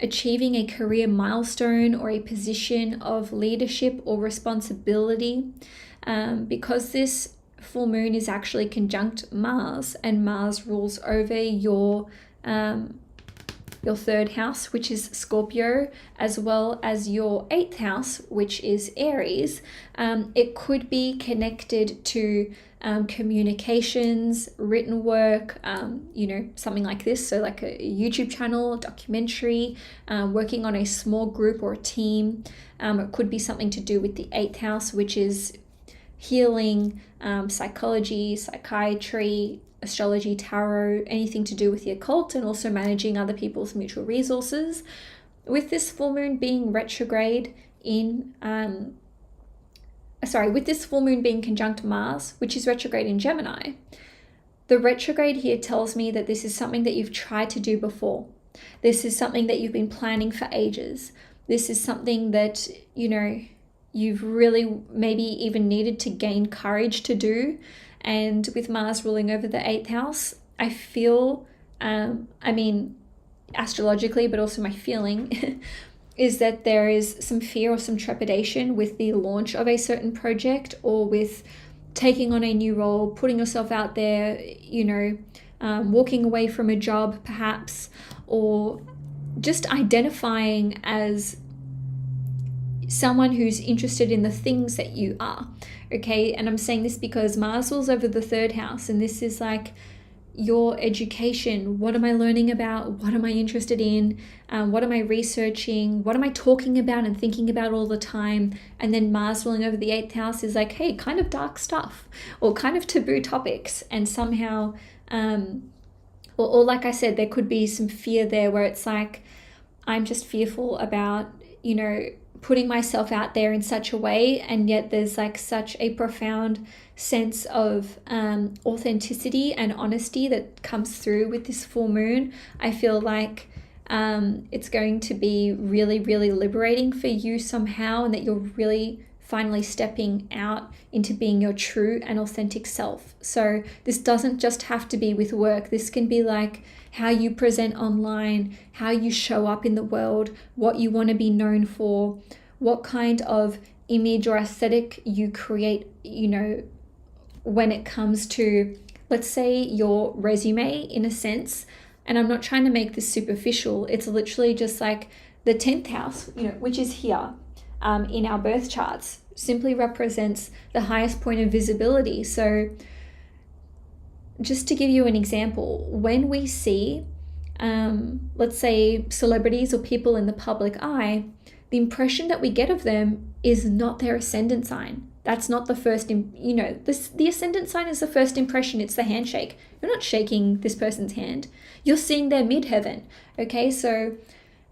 achieving a career milestone or a position of leadership or responsibility, because this full moon is actually conjunct Mars, and Mars rules over your 3rd house, which is Scorpio, as well as your 8th house, which is Aries. It could be connected to communications, written work, something like this. So like a YouTube channel, documentary, working on a small group or a team. It could be something to do with the 8th house, which is healing, psychology, psychiatry, astrology, tarot, anything to do with the occult, and also managing other people's mutual resources. With this full moon being retrograde with this full moon being conjunct Mars, which is retrograde in Gemini, the retrograde here tells me that this is something that you've tried to do before. This is something that you've been planning for ages. This is something that, you've really maybe even needed to gain courage to do. And with Mars ruling over the 8th house, I feel, astrologically, but also my feeling is that there is some fear or some trepidation with the launch of a certain project, or with taking on a new role, putting yourself out there, walking away from a job perhaps, or just identifying as someone who's interested in the things that you are. Okay, and I'm saying this because Mars rules over the 3rd house, and this is like your education. What am I learning about? What am I interested in? What am I researching? What am I talking about and thinking about all the time? And then Mars ruling over the 8th house is like, hey, kind of dark stuff or kind of taboo topics. And somehow, or like I said, there could be some fear there where it's like, I'm just fearful about, putting myself out there in such a way, and yet there's like such a profound sense of authenticity and honesty that comes through with this full moon. I feel like it's going to be really, really liberating for you somehow, and that you're really finally stepping out into being your true and authentic self. So this doesn't just have to be with work. This can be like how you present online, how you show up in the world, what you want to be known for, what kind of image or aesthetic you create, when it comes to, let's say, your resume in a sense. And I'm not trying to make this superficial. It's literally just like the 10th house, which is here in our birth charts, simply represents the highest point of visibility. So just to give you an example, when we see, let's say, celebrities or people in the public eye, the impression that we get of them is not their ascendant sign. That's not the first, the ascendant sign is the first impression. It's the handshake. You're not shaking this person's hand. You're seeing their midheaven. Okay, so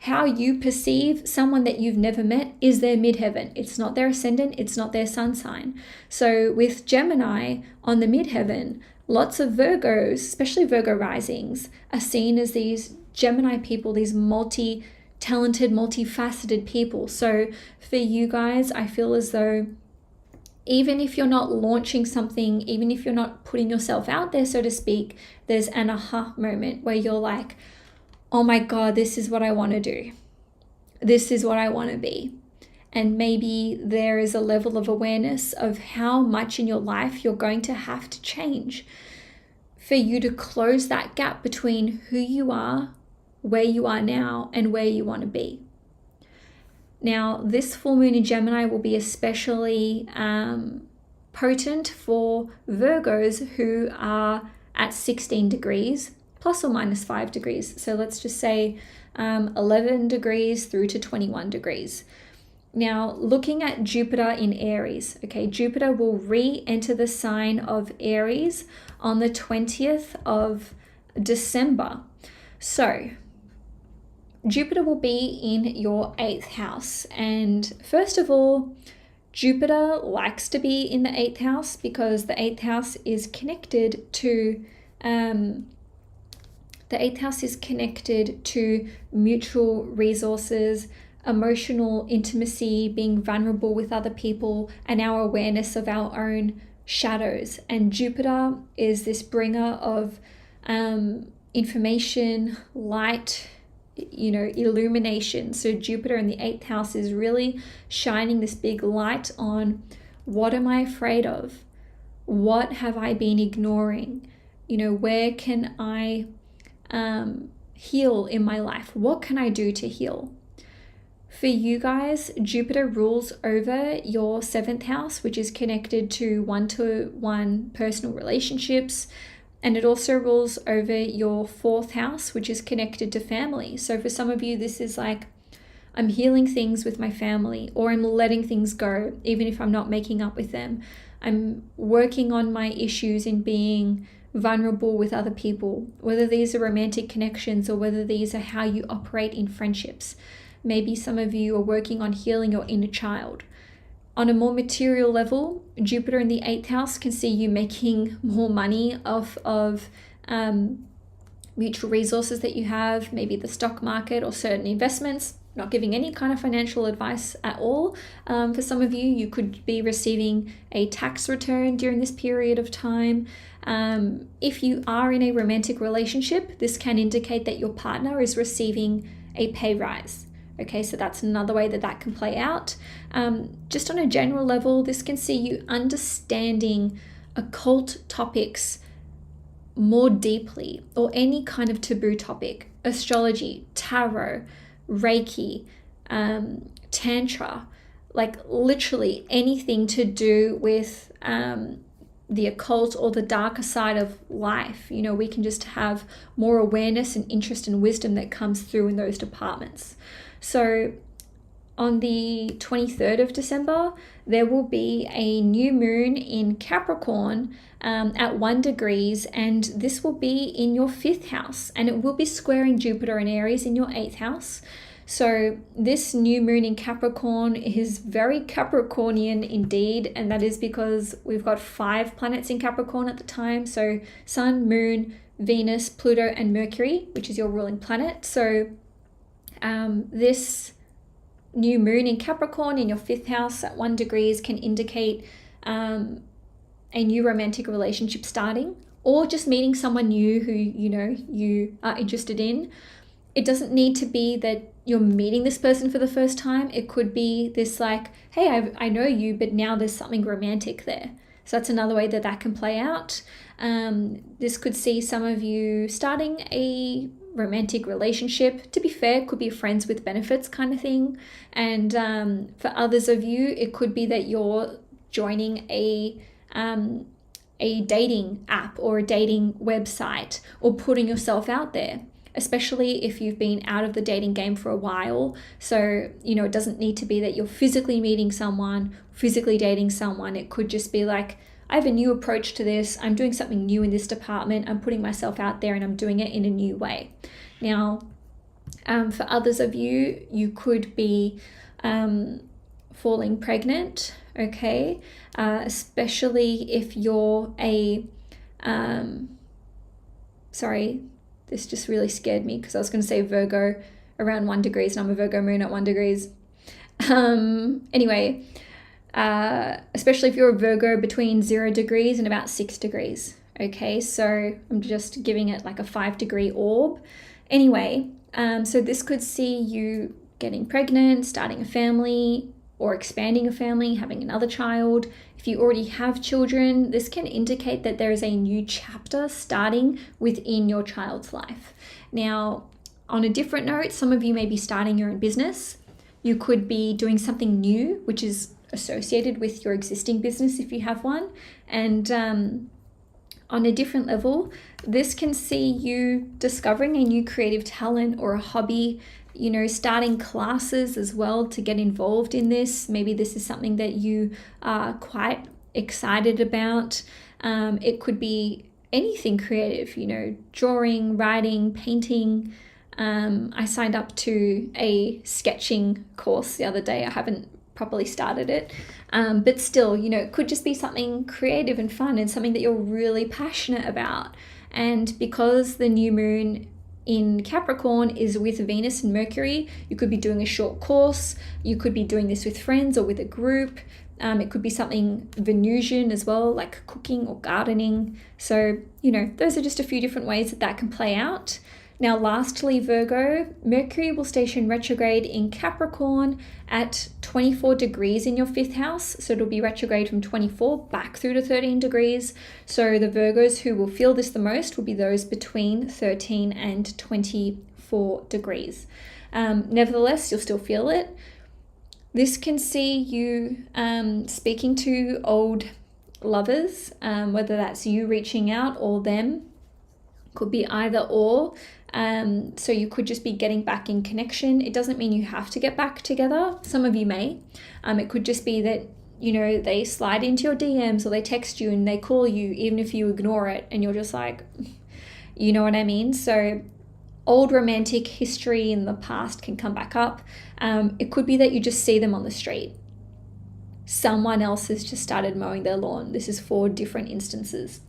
how you perceive someone that you've never met is their midheaven. It's not their ascendant. It's not their sun sign. So with Gemini on the midheaven, lots of Virgos, especially Virgo risings, are seen as these Gemini people, these multi-talented, multifaceted people. So for you guys, I feel as though even if you're not launching something, even if you're not putting yourself out there, so to speak, there's an aha moment where you're like, oh my God, this is what I want to do. This is what I want to be. And maybe there is a level of awareness of how much in your life you're going to have to change for you to close that gap between who you are, where you are now, and where you want to be. Now, this full moon in Gemini will be especially potent for Virgos who are at 16 degrees, plus or minus 5 degrees. So let's just say 11 degrees through to 21 degrees. Now, looking at Jupiter in Aries, okay, Jupiter will re-enter the sign of Aries on the 20th of December. So, Jupiter will be in your 8th house. And first of all, Jupiter likes to be in the 8th house because the 8th house is connected to mutual resources, emotional intimacy, being vulnerable with other people, and our awareness of our own shadows. And Jupiter is this bringer of information, light, illumination. So Jupiter in the 8th house is really shining this big light on what am I afraid of? What have I been ignoring? Where can I heal in my life? What can I do to heal? For you guys, Jupiter rules over your 7th house, which is connected to one-to-one personal relationships. And it also rules over your 4th house, which is connected to family. So for some of you, this is like, I'm healing things with my family, or I'm letting things go, even if I'm not making up with them. I'm working on my issues in being vulnerable with other people, whether these are romantic connections or whether these are how you operate in friendships. Maybe some of you are working on healing your inner child. On a more material level, Jupiter in the 8th house can see you making more money off of mutual resources that you have, maybe the stock market or certain investments. Not giving any kind of financial advice at all. For some of you, you could be receiving a tax return during this period of time. If you are in a romantic relationship, this can indicate that your partner is receiving a pay rise. Okay, so that's another way that can play out. Just on a general level, this can see you understanding occult topics more deeply, or any kind of taboo topic. Astrology, tarot, Reiki, Tantra, like literally anything to do with the occult or the darker side of life. We can just have more awareness and interest and wisdom that comes through in those departments. So on the 23rd of December, there will be a new moon in Capricorn at 1 degrees, and this will be in your 5th house, and it will be squaring Jupiter and Aries in your 8th house. So this new moon in Capricorn is very Capricornian indeed, and that is because we've got 5 planets in Capricorn at the time. So Sun, Moon, Venus, Pluto, and Mercury, which is your ruling planet. So this new moon in Capricorn in your 5th house at 1 degrees can indicate a new romantic relationship starting, or just meeting someone new who you are interested in. It doesn't need to be that you're meeting this person for the first time. It could be this like, hey, I know you, but now there's something romantic there. So that's another way that can play out. This could see some of you starting a romantic relationship. To be fair, it could be friends with benefits kind of thing. And for others of you, it could be that you're joining a a dating app or a dating website or putting yourself out there, especially if you've been out of the dating game for a while. So, it doesn't need to be that you're physically meeting someone, physically dating someone. It could just be like, I have a new approach to this. I'm doing something new in this department. I'm putting myself out there and I'm doing it in a new way. Now, for others of you, you could be falling pregnant, okay? Especially if you're sorry, this just really scared me because I was going to say Virgo around 1 degree, and I'm a Virgo moon at 1 degree. Anyway, especially if you're a Virgo between 0 degrees and about 6 degrees, okay? So I'm just giving it like a 5-degree orb. Anyway, so this could see you getting pregnant, starting a family, or expanding a family, having another child. If you already have children, this can indicate that there is a new chapter starting within your child's life. Now, on a different note, some of you may be starting your own business. You could be doing something new, which is associated with your existing business if you have one. And on a different level, this can see you discovering a new creative talent or a hobby, starting classes as well to get involved in this. Maybe this is something that you are quite excited about. It could be anything creative, drawing, writing, painting. I signed up to a sketching course the other day. I haven't properly started it, but still, it could just be something creative and fun and something that you're really passionate about. And because the new moon in Capricorn is with Venus and Mercury, you could be doing a short course. You could be doing this with friends or with a group. It could be something Venusian as well, like cooking or gardening. So, those are just a few different ways that can play out. Now, lastly, Virgo, Mercury will station retrograde in Capricorn at 24 degrees in your 5th house. So it'll be retrograde from 24 back through to 13 degrees. So the Virgos who will feel this the most will be those between 13 and 24 degrees. Nevertheless, you'll still feel it. This can see you speaking to old lovers, whether that's you reaching out or them. Could be either or. So you could just be getting back in connection. It doesn't mean you have to get back together. Some of you may. It could just be that, they slide into your DMs or they text you and they call you even if you ignore it and you're just like, you know what I mean? So old romantic history in the past can come back up. It could be that you just see them on the street. Someone else has just started mowing their lawn. This is 4 different instances.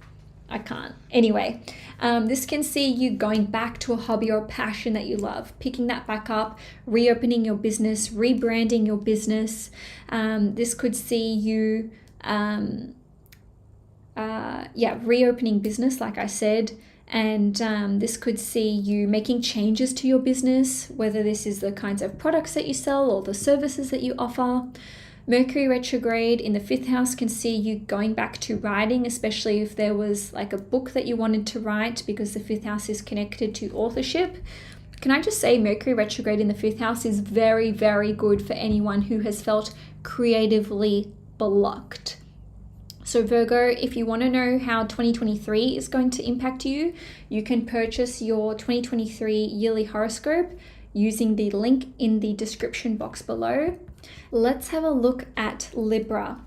I can't. Anyway, this can see you going back to a hobby or a passion that you love, picking that back up, reopening your business, rebranding your business. This could see you, reopening business, like I said. And this could see you making changes to your business, whether this is the kinds of products that you sell or the services that you offer. Mercury retrograde in the 5th house can see you going back to writing, especially if there was like a book that you wanted to write, because the 5th house is connected to authorship. Can I just say Mercury retrograde in the 5th house is very, very good for anyone who has felt creatively blocked. So Virgo, if you want to know how 2023 is going to impact you, you can purchase your 2023 yearly horoscope using the link in the description box below. Let's have a look at Libra.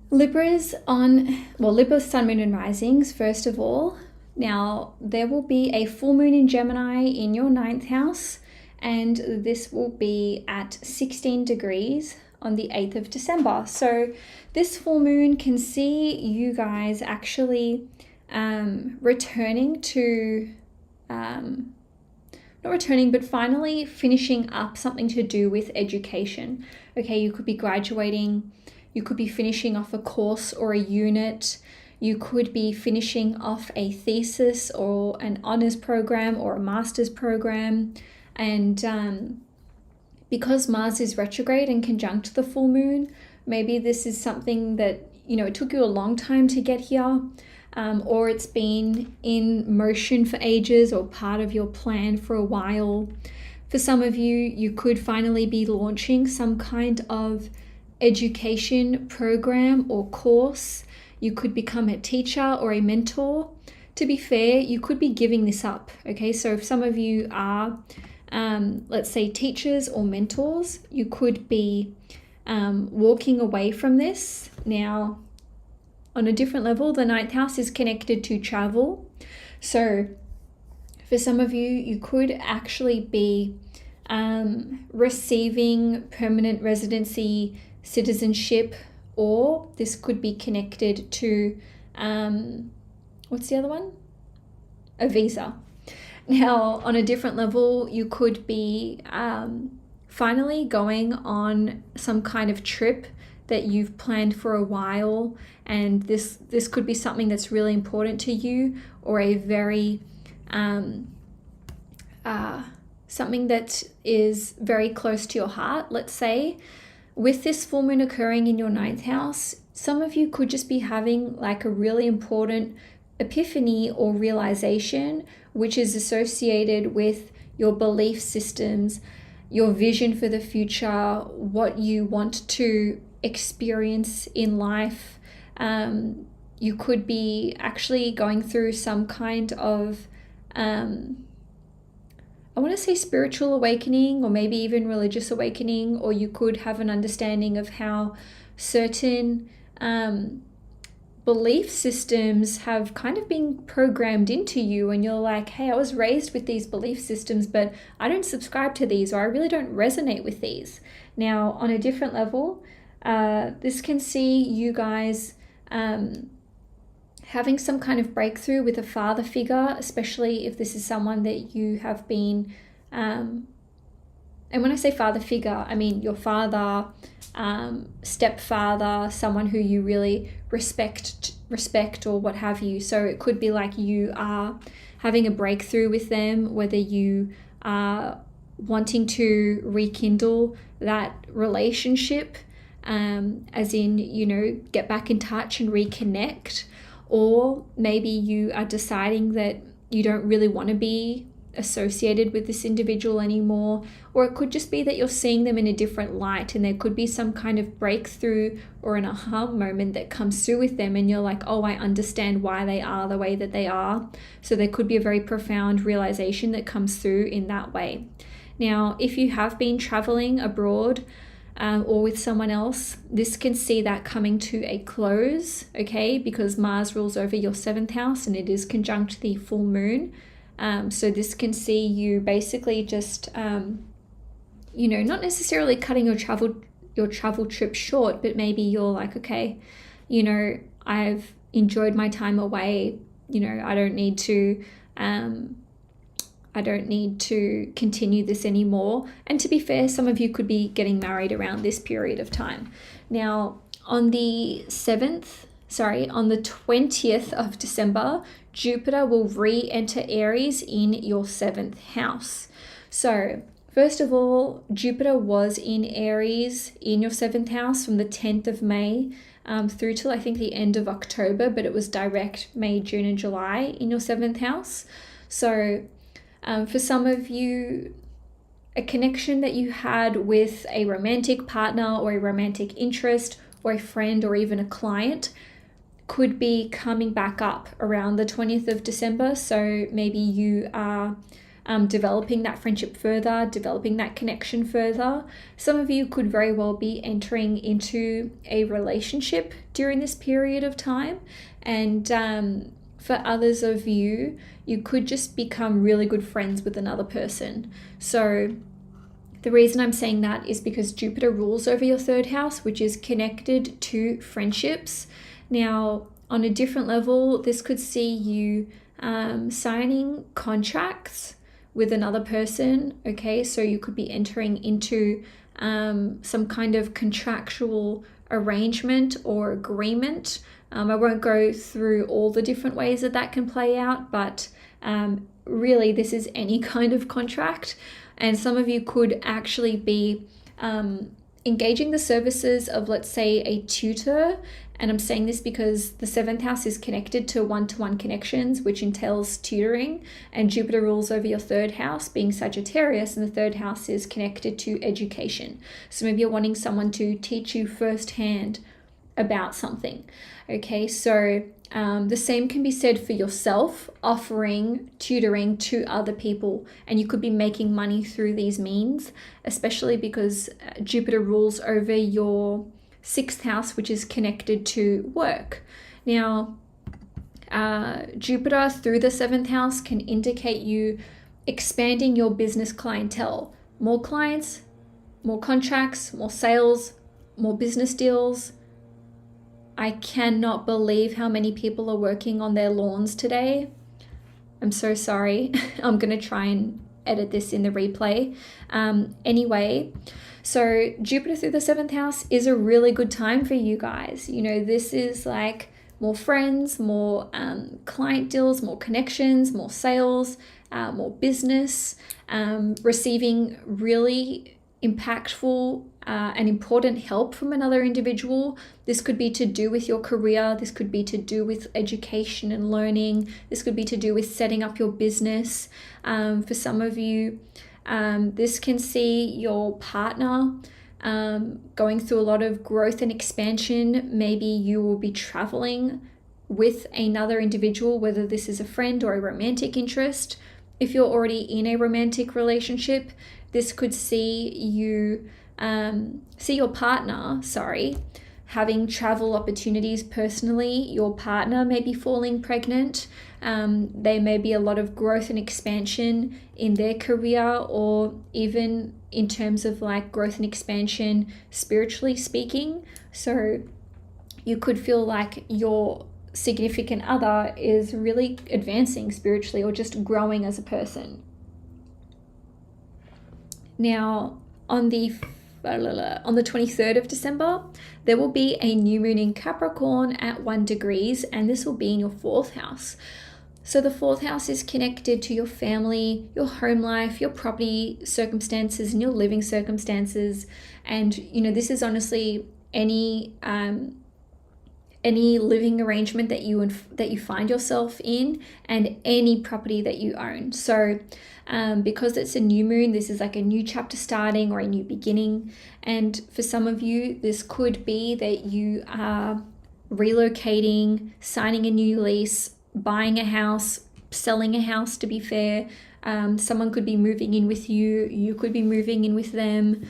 Libra's sun, moon, and risings, first of all. Now, there will be a full moon in Gemini in your 9th house, and this will be at 16 degrees on the 8th of December. So this full moon can see you guys actually returning to... not returning, but finally finishing up something to do with education. Okay, you could be graduating, you could be finishing off a course or a unit, you could be finishing off a thesis or an honors program or a master's program. And because Mars is retrograde and conjunct the full moon, maybe this is something that, it took you a long time to get here. Or it's been in motion for ages or part of your plan for a while. For some of you, you could finally be launching some kind of education program or course. You could become a teacher or a mentor. To be fair, you could be giving this up, okay? So if some of you are, let's say, teachers or mentors, you could be walking away from this. Now, on a different level, the 9th house is connected to travel. So for some of you, you could actually be receiving permanent residency, citizenship, or this could be connected to, what's the other one? A visa. Now, on a different level, you could be finally going on some kind of trip that you've planned for a while, and this could be something that's really important to you, or a very something that is very close to your heart. Let's say with this full moon occurring in your 9th house, some of you could just be having like a really important epiphany or realization, which is associated with your belief systems, your vision for the future, what you want to experience in life. You could be actually going through some kind of I want to say spiritual awakening, or maybe even religious awakening, or you could have an understanding of how certain belief systems have kind of been programmed into you, and you're like, hey, I was raised with these belief systems, but I don't subscribe to these, or I really don't resonate with these. Now, on a different level, this can see you guys having some kind of breakthrough with a father figure, especially if this is someone that you have been, and when I say father figure, I mean your father, stepfather, someone who you really respect or what have you. So it could be like you are having a breakthrough with them, whether you are wanting to rekindle that relationship, as in, you know, get back in touch and reconnect. Or maybe you are deciding that you don't really want to be associated with this individual anymore. Or it could just be that you're seeing them in a different light, and there could be some kind of breakthrough or an aha moment that comes through with them, and you're like, oh, I understand why they are the way that they are. So there could be a very profound realization that comes through in that way. Now, if you have been traveling abroad, or with someone else, this can see that coming to a close, okay? Because Mars rules over your 7th house, and it is conjunct the full moon. So this can see you basically just, you know, not necessarily cutting your travel trip short, but maybe you're like, okay, you know, I've enjoyed my time away. You know, I don't need to continue this anymore. And to be fair, some of you could be getting married around this period of time. Now, on the 20th of December, Jupiter will re-enter Aries in your 7th house. So, first of all, Jupiter was in Aries in your 7th house from the 10th of May through till I think the end of October, but it was direct May, June, and July in your 7th house. So, for some of you, a connection that you had with a romantic partner or a romantic interest or a friend or even a client could be coming back up around the 20th of December. So maybe you are developing that friendship further, developing that connection further. Some of you could very well be entering into a relationship during this period of time. And for others of you, you could just become really good friends with another person. So the reason I'm saying that is because Jupiter rules over your 3rd house, which is connected to friendships. Now, on a different level, this could see you signing contracts with another person, okay? So you could be entering into some kind of contractual arrangement or agreement. I won't go through all the different ways that can play out, but really this is any kind of contract. And some of you could actually be engaging the services of, let's say, a tutor. And I'm saying this because the 7th house is connected to one-to-one connections, which entails tutoring, and Jupiter rules over your 3rd house, being Sagittarius, and the 3rd house is connected to education. So maybe you're wanting someone to teach you firsthand about something. Okay, so the same can be said for yourself, offering tutoring to other people, and you could be making money through these means, especially because Jupiter rules over your 6th house, which is connected to work. Now, Jupiter through the 7th house can indicate you expanding your business clientele. More clients, more contracts, more sales, more business deals. I cannot believe how many people are working on their lawns today. I'm so sorry. I'm going to try and edit this in the replay. Anyway, so Jupiter through the 7th house is a really good time for you guys. You know, this is like more friends, more client deals, more connections, more sales, more business, receiving really impactful and important help from another individual. This could be to do with your career. This could be to do with education and learning. This could be to do with setting up your business. For some of you, this can see your partner going through a lot of growth and expansion. Maybe you will be traveling with another individual, whether this is a friend or a romantic interest. If you're already in a romantic relationship, this could see you see your partner, having travel opportunities personally. Your partner may be falling pregnant. There may be a lot of growth and expansion in their career, or even in terms of like growth and expansion spiritually speaking. So you could feel like your significant other is really advancing spiritually or just growing as a person. Now, on the 23rd of December, there will be a new moon in Capricorn at 1 degrees, and this will be in your 4th house. So the 4th house is connected to your family, your home life, your property circumstances, and your living circumstances. And, you know, this is honestly any living arrangement that you find yourself in, and any property that you own. So because it's a new moon, this is like a new chapter starting or a new beginning. And for some of you, this could be that you are relocating, signing a new lease, buying a house, selling a house, to be fair. Someone could be moving in with you. You could be moving in with them.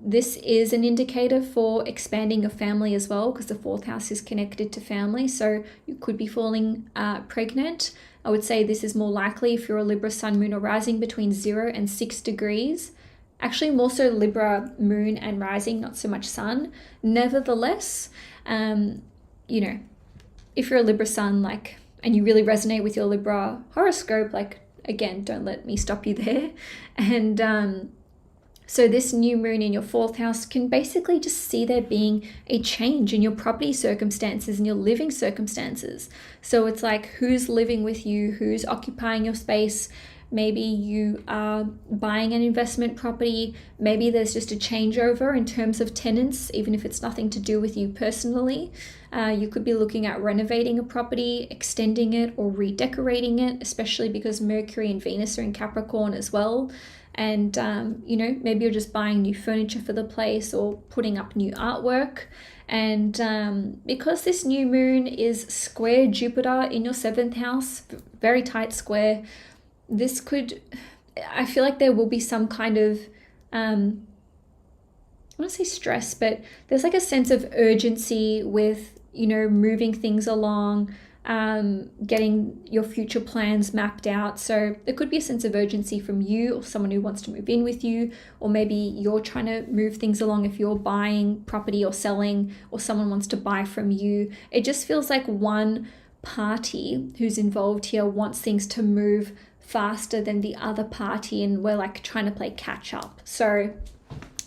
This is an indicator for expanding your family as well, because the 4th house is connected to family. So you could be falling pregnant. I would say this is more likely if you're a Libra sun, moon, or rising between 0 and 6 degrees. Actually, more so Libra moon and rising, not so much sun. Nevertheless, you know, if you're a Libra sun, and you really resonate with your Libra horoscope, again, don't let me stop you there. And so this new moon in your 4th house can basically just see there being a change in your property circumstances and your living circumstances. So it's like, who's living with you, who's occupying your space. Maybe you are buying an investment property. Maybe there's just a changeover in terms of tenants, even if it's nothing to do with you personally. You could be looking at renovating a property, extending it, or redecorating it, especially because Mercury and Venus are in Capricorn as well. And, you know, maybe you're just buying new furniture for the place or putting up new artwork. And because this new moon is square Jupiter in your 7th house, very tight square, this could, I feel like there will be some kind of, I want to say stress, but there's like a sense of urgency with, you know, moving things along, getting your future plans mapped out. So there could be a sense of urgency from you or someone who wants to move in with you, or maybe you're trying to move things along if you're buying property or selling, or someone wants to buy from you. It just feels like one party who's involved here wants things to move faster than the other party, and we're like trying to play catch up. So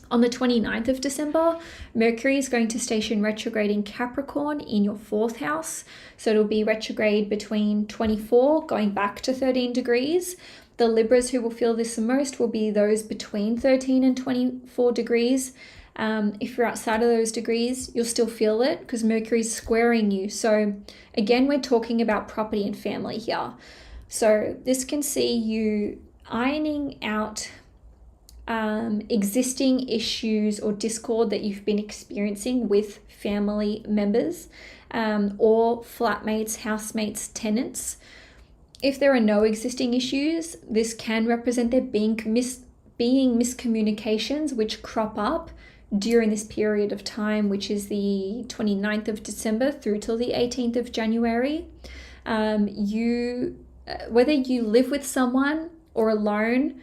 on the 29th of December, Mercury is going to station retrograde in Capricorn in your 4th house. So it'll be retrograde between 24 going back to 13 degrees. The Libras who will feel this the most will be those between 13 and 24 degrees. If you're outside of those degrees, you'll still feel it because Mercury's squaring you. So again, we're talking about property and family here. So this can see you ironing out existing issues or discord that you've been experiencing with family members, or flatmates, housemates, tenants. If there are no existing issues, this can represent there being miscommunications which crop up during this period of time, which is the 29th of December through till the 18th of January. Whether you live with someone or alone,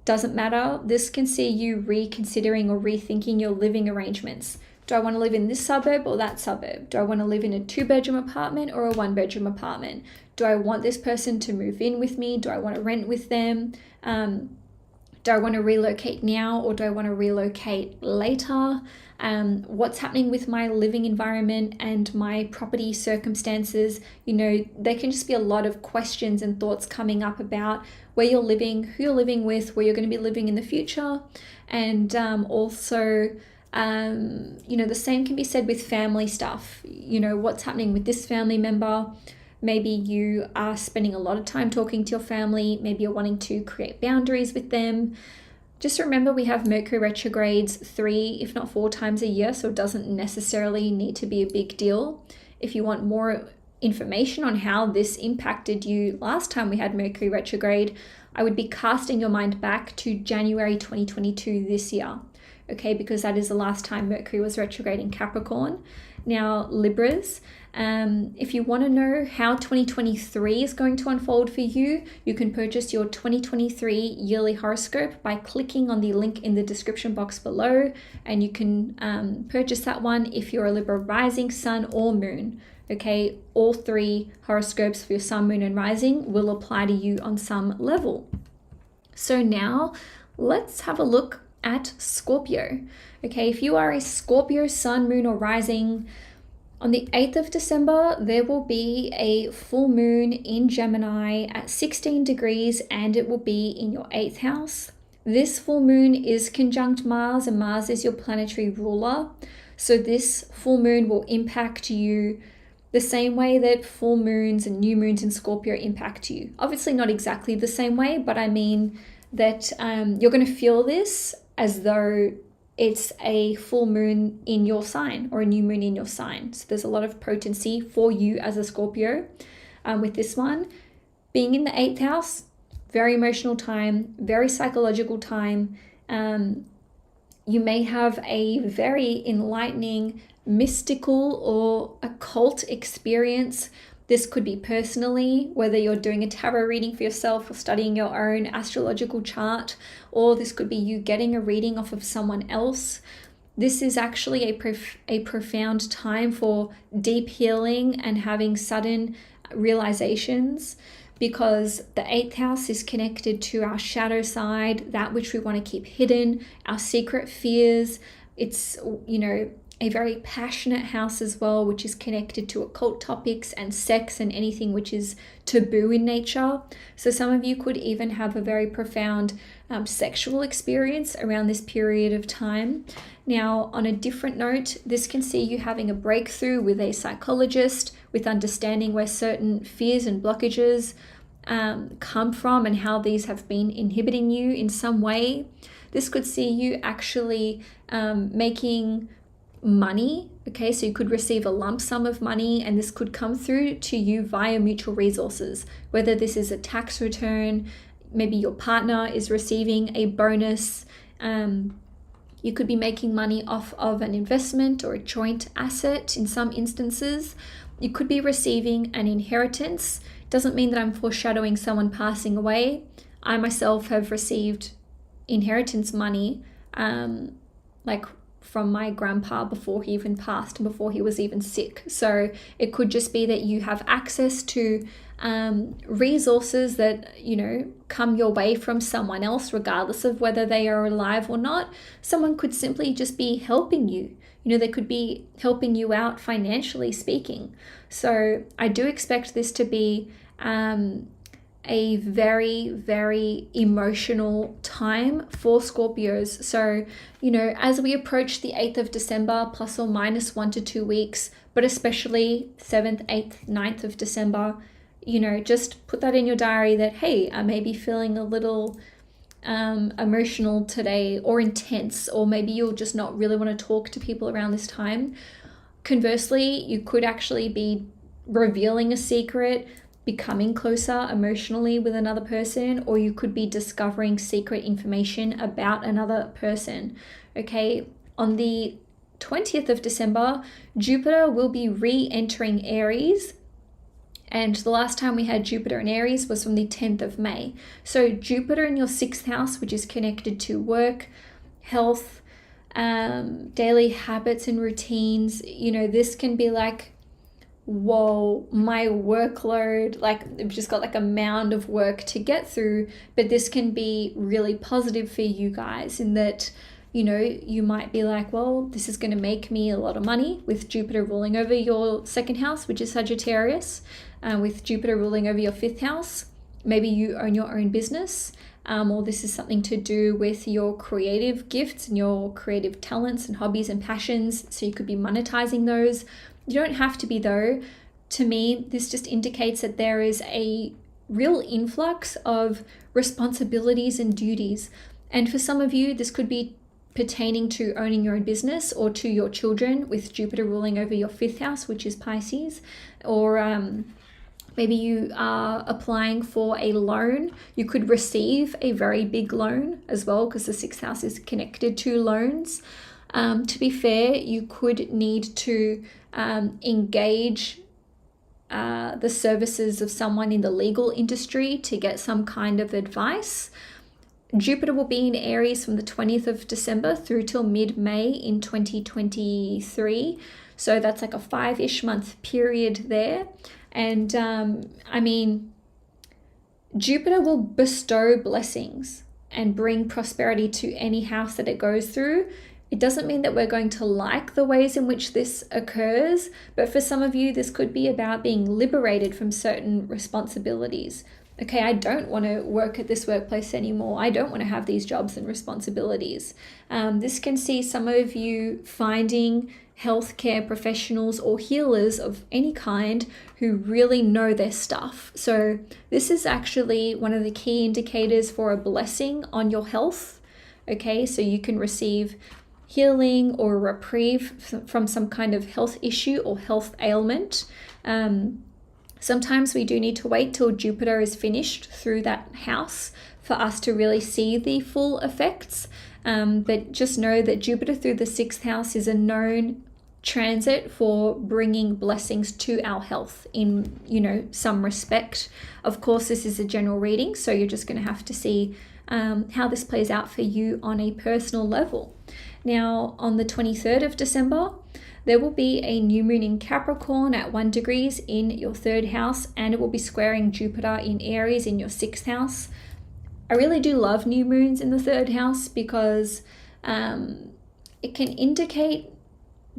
doesn't matter. This can see you reconsidering or rethinking your living arrangements. Do I want to live in this suburb or that suburb? Do I want to live in a 2-bedroom apartment or a 1-bedroom apartment? Do I want this person to move in with me? Do I want to rent with them? Do I want to relocate now or do I want to relocate later? What's happening with my living environment and my property circumstances? There can just be a lot of questions and thoughts coming up about where you're living, who you're living with, where you're going to be living in the future. And also, the same can be said with family stuff. What's happening with this family member? Maybe you are spending a lot of time talking to your family. Maybe you're wanting to create boundaries with them. Just remember, we have Mercury retrogrades 3, if not 4 times a year, so it doesn't necessarily need to be a big deal. If you want more information on how this impacted you last time we had Mercury retrograde, I would be casting your mind back to January 2022 this year, okay? Because that is the last time Mercury was retrograde in Capricorn. Now, Libras, if you want to know how 2023 is going to unfold for you, you can purchase your 2023 yearly horoscope by clicking on the link in the description box below, and you can purchase that one if you're a Libra rising, sun, or moon. Okay, all 3 horoscopes for your sun, moon, and rising will apply to you on some level. So now let's have a look at Scorpio. Okay, if you are a Scorpio sun, moon, or rising, on the 8th of December, there will be a full moon in Gemini at 16 degrees and it will be in your 8th house. This full moon is conjunct Mars and Mars is your planetary ruler. So this full moon will impact you the same way that full moons and new moons in Scorpio impact you. Obviously not exactly the same way, but I mean that you're going to feel this as though it's a full moon in your sign or a new moon in your sign. So there's a lot of potency for you as a Scorpio with this one. Being in the 8th house, very emotional time, very psychological time. You may have a very enlightening, mystical or occult experience. This could be personally, whether you're doing a tarot reading for yourself or studying your own astrological chart, or this could be you getting a reading off of someone else. This is actually a profound time for deep healing and having sudden realizations, because the 8th house is connected to our shadow side, that which we want to keep hidden, our secret fears. It's, a very passionate house as well, which is connected to occult topics and sex and anything which is taboo in nature. So some of you could even have a very profound sexual experience around this period of time. Now, on a different note, this can see you having a breakthrough with a psychologist, with understanding where certain fears and blockages come from and how these have been inhibiting you in some way. This could see you actually making money. Okay, so you could receive a lump sum of money, and this could come through to you via mutual resources, whether this is a tax return, maybe your partner is receiving a bonus. You could be making money off of an investment or a joint asset in some instances. You could be receiving an inheritance. Doesn't mean that I'm foreshadowing someone passing away. I myself have received inheritance money, from my grandpa before he even passed and before he was even sick. So it could just be that you have access to resources that, come your way from someone else, regardless of whether they are alive or not. Someone could simply just be helping you. They could be helping you out financially speaking. So I do expect this to be a very, very emotional time for Scorpios. So, as we approach the 8th of December, plus or minus 1 to 2 weeks, but especially 7th, 8th, 9th of December, just put that in your diary that, hey, I may be feeling a little emotional today or intense, or maybe you'll just not really want to talk to people around this time. Conversely, you could actually be revealing a secret, becoming closer emotionally with another person, or you could be discovering secret information about another person. Okay, on the 20th of December, Jupiter will be re-entering Aries. And the last time we had Jupiter in Aries was from the 10th of May. So Jupiter in your 6th house, which is connected to work, health, daily habits and routines. This can be like, whoa, my workload, like I've just got like a mound of work to get through. But this can be really positive for you guys in that, you might be like, well, this is going to make me a lot of money with Jupiter ruling over your 2nd house, which is Sagittarius, with Jupiter ruling over your 5th house. Maybe you own your own business, or this is something to do with your creative gifts and your creative talents and hobbies and passions. So you could be monetizing those. You don't have to be, though. To me, this just indicates that there is a real influx of responsibilities and duties. And for some of you, this could be pertaining to owning your own business, or to your children with Jupiter ruling over your 5th house, which is Pisces. Or maybe you are applying for a loan. You could receive a very big loan as well, because the 6th house is connected to loans. To be fair, you could need to engage the services of someone in the legal industry to get some kind of advice. Jupiter will be in Aries from the 20th of December through till mid-May in 2023. So that's like a 5-ish month period there. And Jupiter will bestow blessings and bring prosperity to any house that it goes through. It doesn't mean that we're going to like the ways in which this occurs, but for some of you, this could be about being liberated from certain responsibilities. Okay, I don't want to work at this workplace anymore. I don't want to have these jobs and responsibilities. This can see some of you finding healthcare professionals or healers of any kind who really know their stuff. So this is actually one of the key indicators for a blessing on your health. Okay, so you can receive healing or reprieve from some kind of health issue or health ailment. Sometimes we do need to wait till Jupiter is finished through that house for us to really see the full effects. But just know that Jupiter through the 6th house is a known transit for bringing blessings to our health in, some respect. Of course, this is a general reading, so you're just going to have to see how this plays out for you on a personal level. Now, on the 23rd of December, there will be a new moon in Capricorn at 1 degrees in your 3rd house, and it will be squaring Jupiter in Aries in your 6th house. I really do love new moons in the 3rd house because it can indicate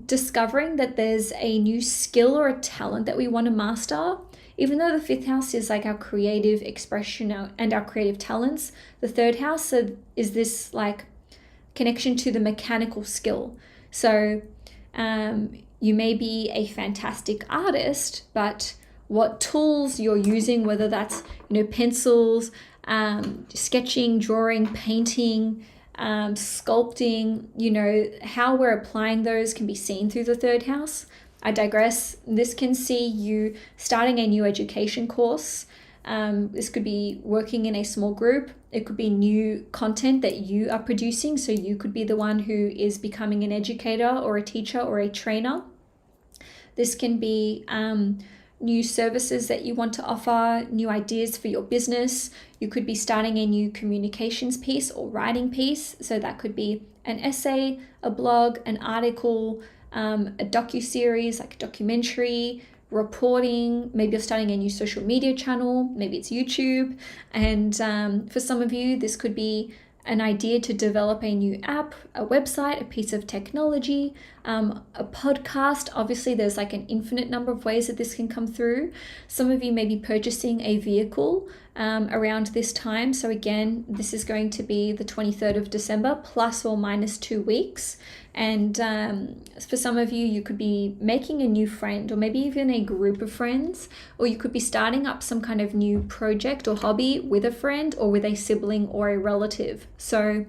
discovering that there's a new skill or a talent that we want to master. Even though the 5th house is like our creative expression and our creative talents, the 3rd house is this like connection to the mechanical skill. So you may be a fantastic artist, but what tools you're using, whether that's pencils, sketching, drawing, painting, sculpting, how we're applying those can be seen through the 3rd house. I digress. This can see you starting a new education course. This could be working in a small group. It could be new content that you are producing. So you could be the one who is becoming an educator or a teacher or a trainer. This can be new services that you want to offer, new ideas for your business. You could be starting a new communications piece or writing piece. So that could be an essay, a blog, an article, a docuseries, like a documentary, reporting. Maybe you're starting a new social media channel. Maybe it's YouTube. And for some of you, this could be an idea to develop a new app, a website, a piece of technology, a podcast. Obviously, there's like an infinite number of ways that this can come through. Some of you may be purchasing a vehicle around this time. So again, this is going to be the 23rd of December, plus or minus 2 weeks. And for some of you, you could be making a new friend, or maybe even a group of friends, or you could be starting up some kind of new project or hobby with a friend or with a sibling or a relative. So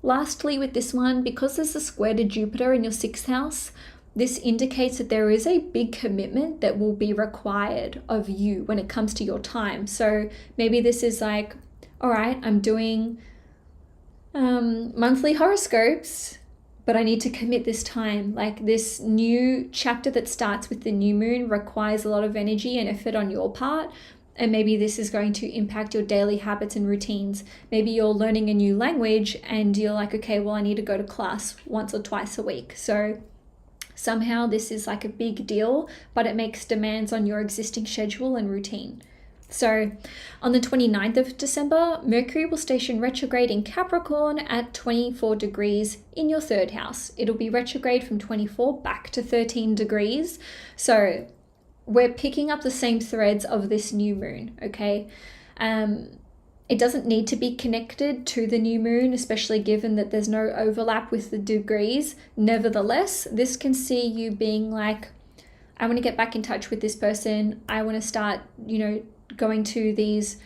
lastly, with this one, because there's a square to Jupiter in your 6th house, this indicates that there is a big commitment that will be required of you when it comes to your time. So maybe this is like, all right, I'm doing monthly horoscopes, but I need to commit this time. Like, this new chapter that starts with the new moon requires a lot of energy and effort on your part. And maybe this is going to impact your daily habits and routines. Maybe you're learning a new language and you're like, okay, well, I need to go to class once or twice a week. So somehow this is like a big deal, but it makes demands on your existing schedule and routine. So on the 29th of December, Mercury will station retrograde in Capricorn at 24 degrees in your 3rd house. It'll be retrograde from 24 back to 13 degrees. So we're picking up the same threads of this new moon, okay? It doesn't need to be connected to the new moon, especially given that there's no overlap with the degrees. Nevertheless, this can see you being like, I want to get back in touch with this person. I want to start, going to these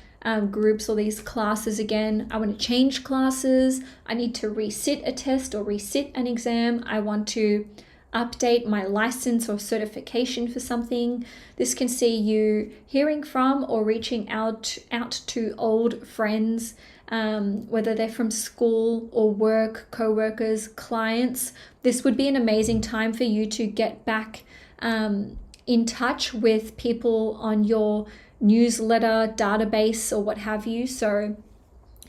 groups or these classes again. I want to change classes. I need to resit a test or resit an exam. I want to update my license or certification for something. This can see you hearing from or reaching out to old friends, whether they're from school or work, co-workers, clients. This would be an amazing time for you to get back in touch with people on your newsletter database or what have you. So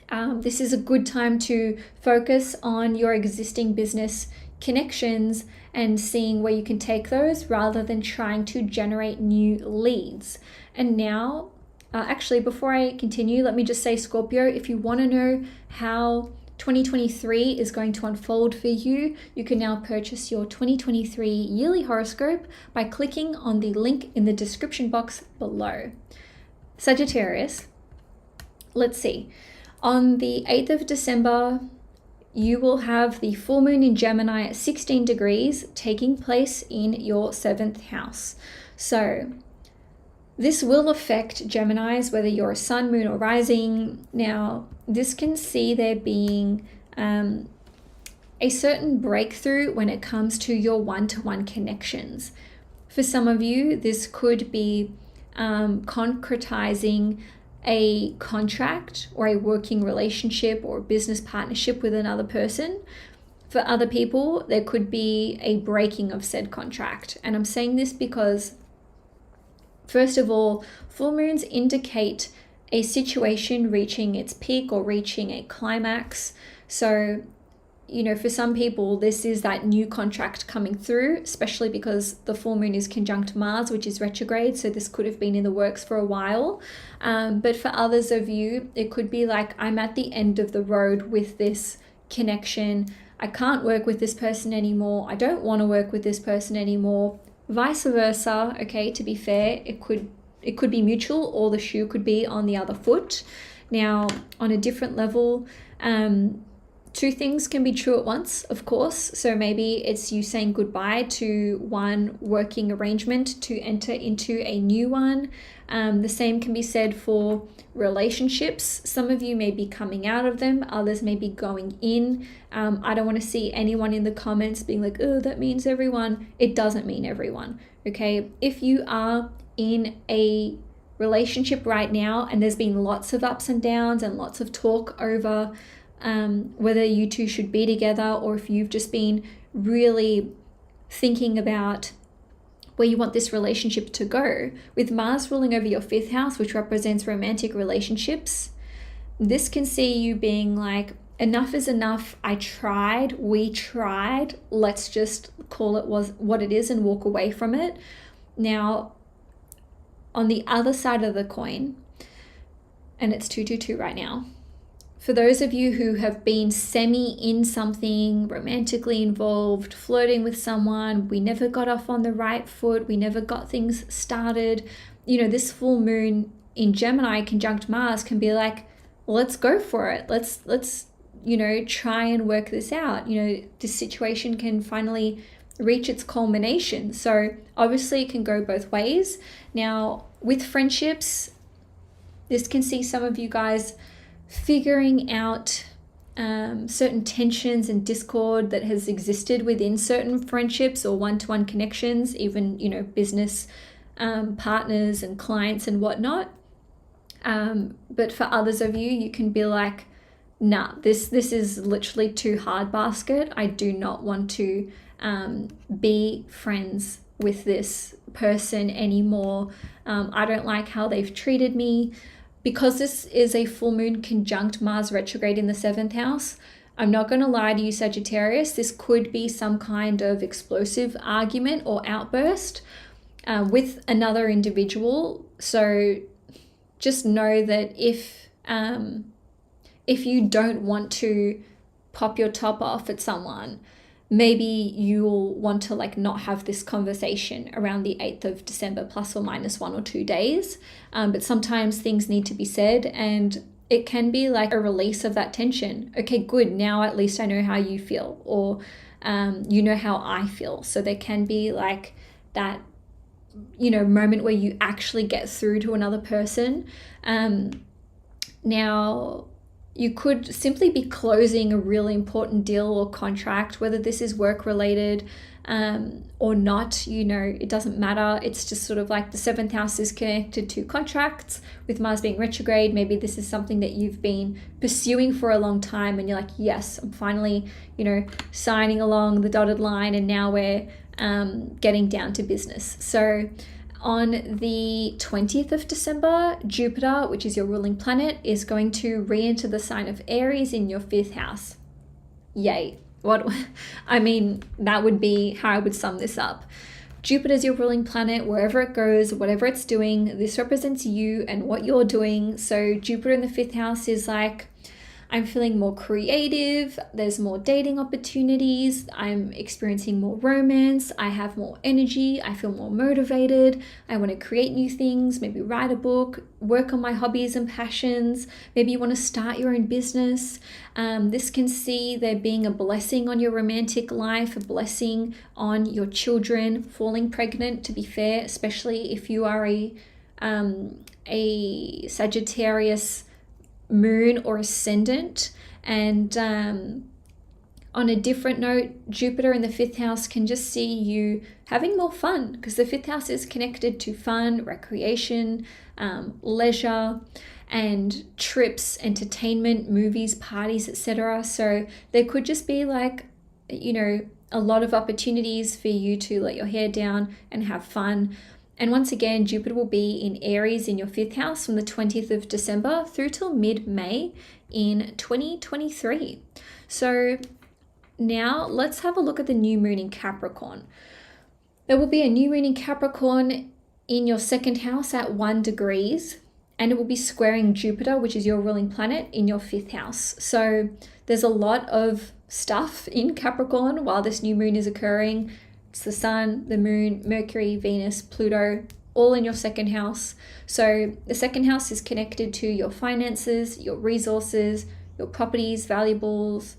this is a good time to focus on your existing business connections and seeing where you can take those rather than trying to generate new leads. And now, actually, before I continue, let me just say, Scorpio, if you want to know how 2023 is going to unfold for you, you can now purchase your 2023 yearly horoscope by clicking on the link in the description box below. Sagittarius, let's see. On the 8th of December, you will have the full moon in Gemini at 16 degrees taking place in your 7th house. So this will affect Geminis, whether you're a sun, moon, or rising. Now, this can see there being a certain breakthrough when it comes to your one-to-one connections. For some of you, this could be concretizing a contract or a working relationship or a business partnership with another person. For other people, there could be a breaking of said contract. And I'm saying this because, first of all, full moons indicate a situation reaching its peak or reaching a climax. So, for some people, this is that new contract coming through, especially because the full moon is conjunct Mars, which is retrograde. So this could have been in the works for a while. But for others of you, it could be like, I'm at the end of the road with this connection. I can't work with this person anymore. I don't want to work with this person anymore. Vice versa. Okay, to be fair, it could be mutual, or the shoe could be on the other foot. Now, on a different level, two things can be true at once, of course. So maybe it's you saying goodbye to one working arrangement to enter into a new one. The same can be said for relationships. Some of you may be coming out of them, others may be going in. I don't want to see anyone in the comments being like, oh, that means everyone. It doesn't mean everyone, okay? If you are in a relationship right now and there's been lots of ups and downs and lots of talk over whether you two should be together, or if you've just been really thinking about where you want this relationship to go, with Mars ruling over your 5th house, which represents romantic relationships, this can see you being like, enough is enough. I tried, we tried, let's just call it was what it is and walk away from it. Now, on the other side of the coin, and it's 222 right now, For those of you who have been semi in something, romantically involved, flirting with someone, we never got off on the right foot, we never got things started, you know, this full moon in Gemini conjunct Mars can be like, let's go for it. Let's you know, try and work this out. You know, this situation can finally reach its culmination. So obviously it can go both ways. Now, with friendships, this can see some of you guys figuring out certain tensions and discord that has existed within certain friendships or one-to-one connections, even, you know, business partners and clients and whatnot. But for others of you, you can be like, nah, this is literally too hard basket. I do not want to be friends with this person anymore. I don't like how they've treated me. Because this is a full moon conjunct Mars retrograde in the 7th house, I'm not going to lie to you, Sagittarius, this could be some kind of explosive argument or outburst with another individual. So just know that if you don't want to pop your top off at someone, maybe you'll want to like not have this conversation around the 8th of December, plus or minus 1 or 2 days. But sometimes things need to be said, and it can be like a release of that tension. Okay, good. Now at least I know how you feel, or you know how I feel. So there can be like that, you know, moment where you actually get through to another person. Now, you could simply be closing a really important deal or contract, whether this is work related or not, you know, it doesn't matter. It's just sort of like the 7th house is connected to contracts with Mars being retrograde. Maybe this is something that you've been pursuing for a long time and you're like, yes, I'm finally, you know, signing along the dotted line, and now we're getting down to business. So on the 20th of December, Jupiter, which is your ruling planet, is going to re-enter the sign of Aries in your 5th house. Yay. I mean, that would be how I would sum this up. Jupiter's your ruling planet. Wherever it goes, whatever it's doing, this represents you and what you're doing. So Jupiter in the 5th house is like, I'm feeling more creative, there's more dating opportunities, I'm experiencing more romance, I have more energy, I feel more motivated, I want to create new things, maybe write a book, work on my hobbies and passions, maybe you want to start your own business. This can see there being a blessing on your romantic life, a blessing on your children, falling pregnant, to be fair, especially if you are a Sagittarius moon or ascendant. And on a different note, Jupiter in the 5th house can just see you having more fun, because the 5th house is connected to fun, recreation, leisure, and trips, entertainment, movies, parties, etc. So there could just be like, you know, a lot of opportunities for you to let your hair down and have fun. And once again, Jupiter will be in Aries in your 5th house from the 20th of December through till mid-May in 2023. So now let's have a look at the new moon in Capricorn. There will be a new moon in Capricorn in your 2nd house at 1 degrees, and it will be squaring Jupiter, which is your ruling planet, in your 5th house. So there's a lot of stuff in Capricorn while this new moon is occurring. It's the sun, the moon, Mercury, Venus, Pluto, all in your 2nd house. So the 2nd house is connected to your finances, your resources, your property, valuables,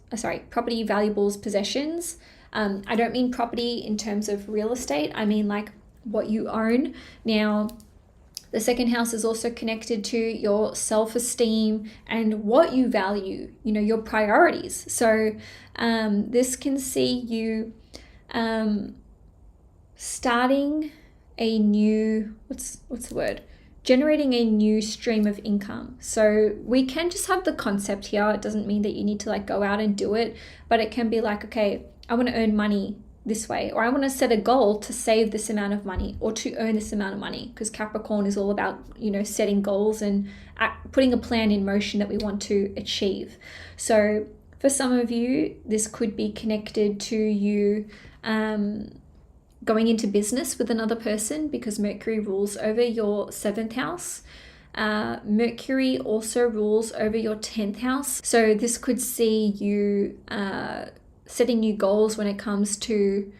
possessions. I don't mean property in terms of real estate. I mean like what you own. Now, the 2nd house is also connected to your self-esteem and what you value, you know, your priorities. So this can see you starting a new, generating a new stream of income. So we can just have the concept here. It doesn't mean that you need to like go out and do it, but it can be like, okay, I want to earn money this way, or I want to set a goal to save this amount of money or to earn this amount of money, because Capricorn is all about, you know, setting goals and putting a plan in motion that we want to achieve. So for some of you, this could be connected to you going into business with another person, because Mercury rules over your 7th house. Mercury also rules over your 10th house. So this could see you setting new goals when it comes to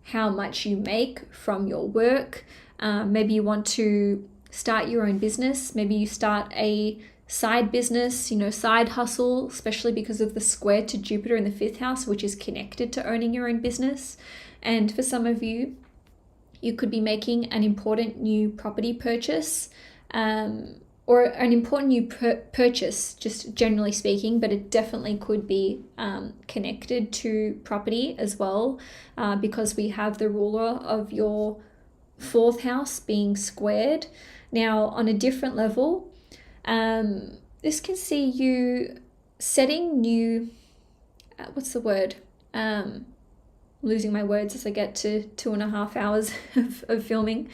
how much you make from your work. Maybe you want to start your own business. Maybe you start a side business, side hustle, especially because of the square to Jupiter in the 5th house, which is connected to owning your own business. And for some of you, you could be making an important new property purchase, or an important new purchase, just generally speaking, but it definitely could be connected to property as well, because we have the ruler of your 4th house being squared. Now, on a different level, this can see you setting new, losing my words as I get to 2.5 hours of filming.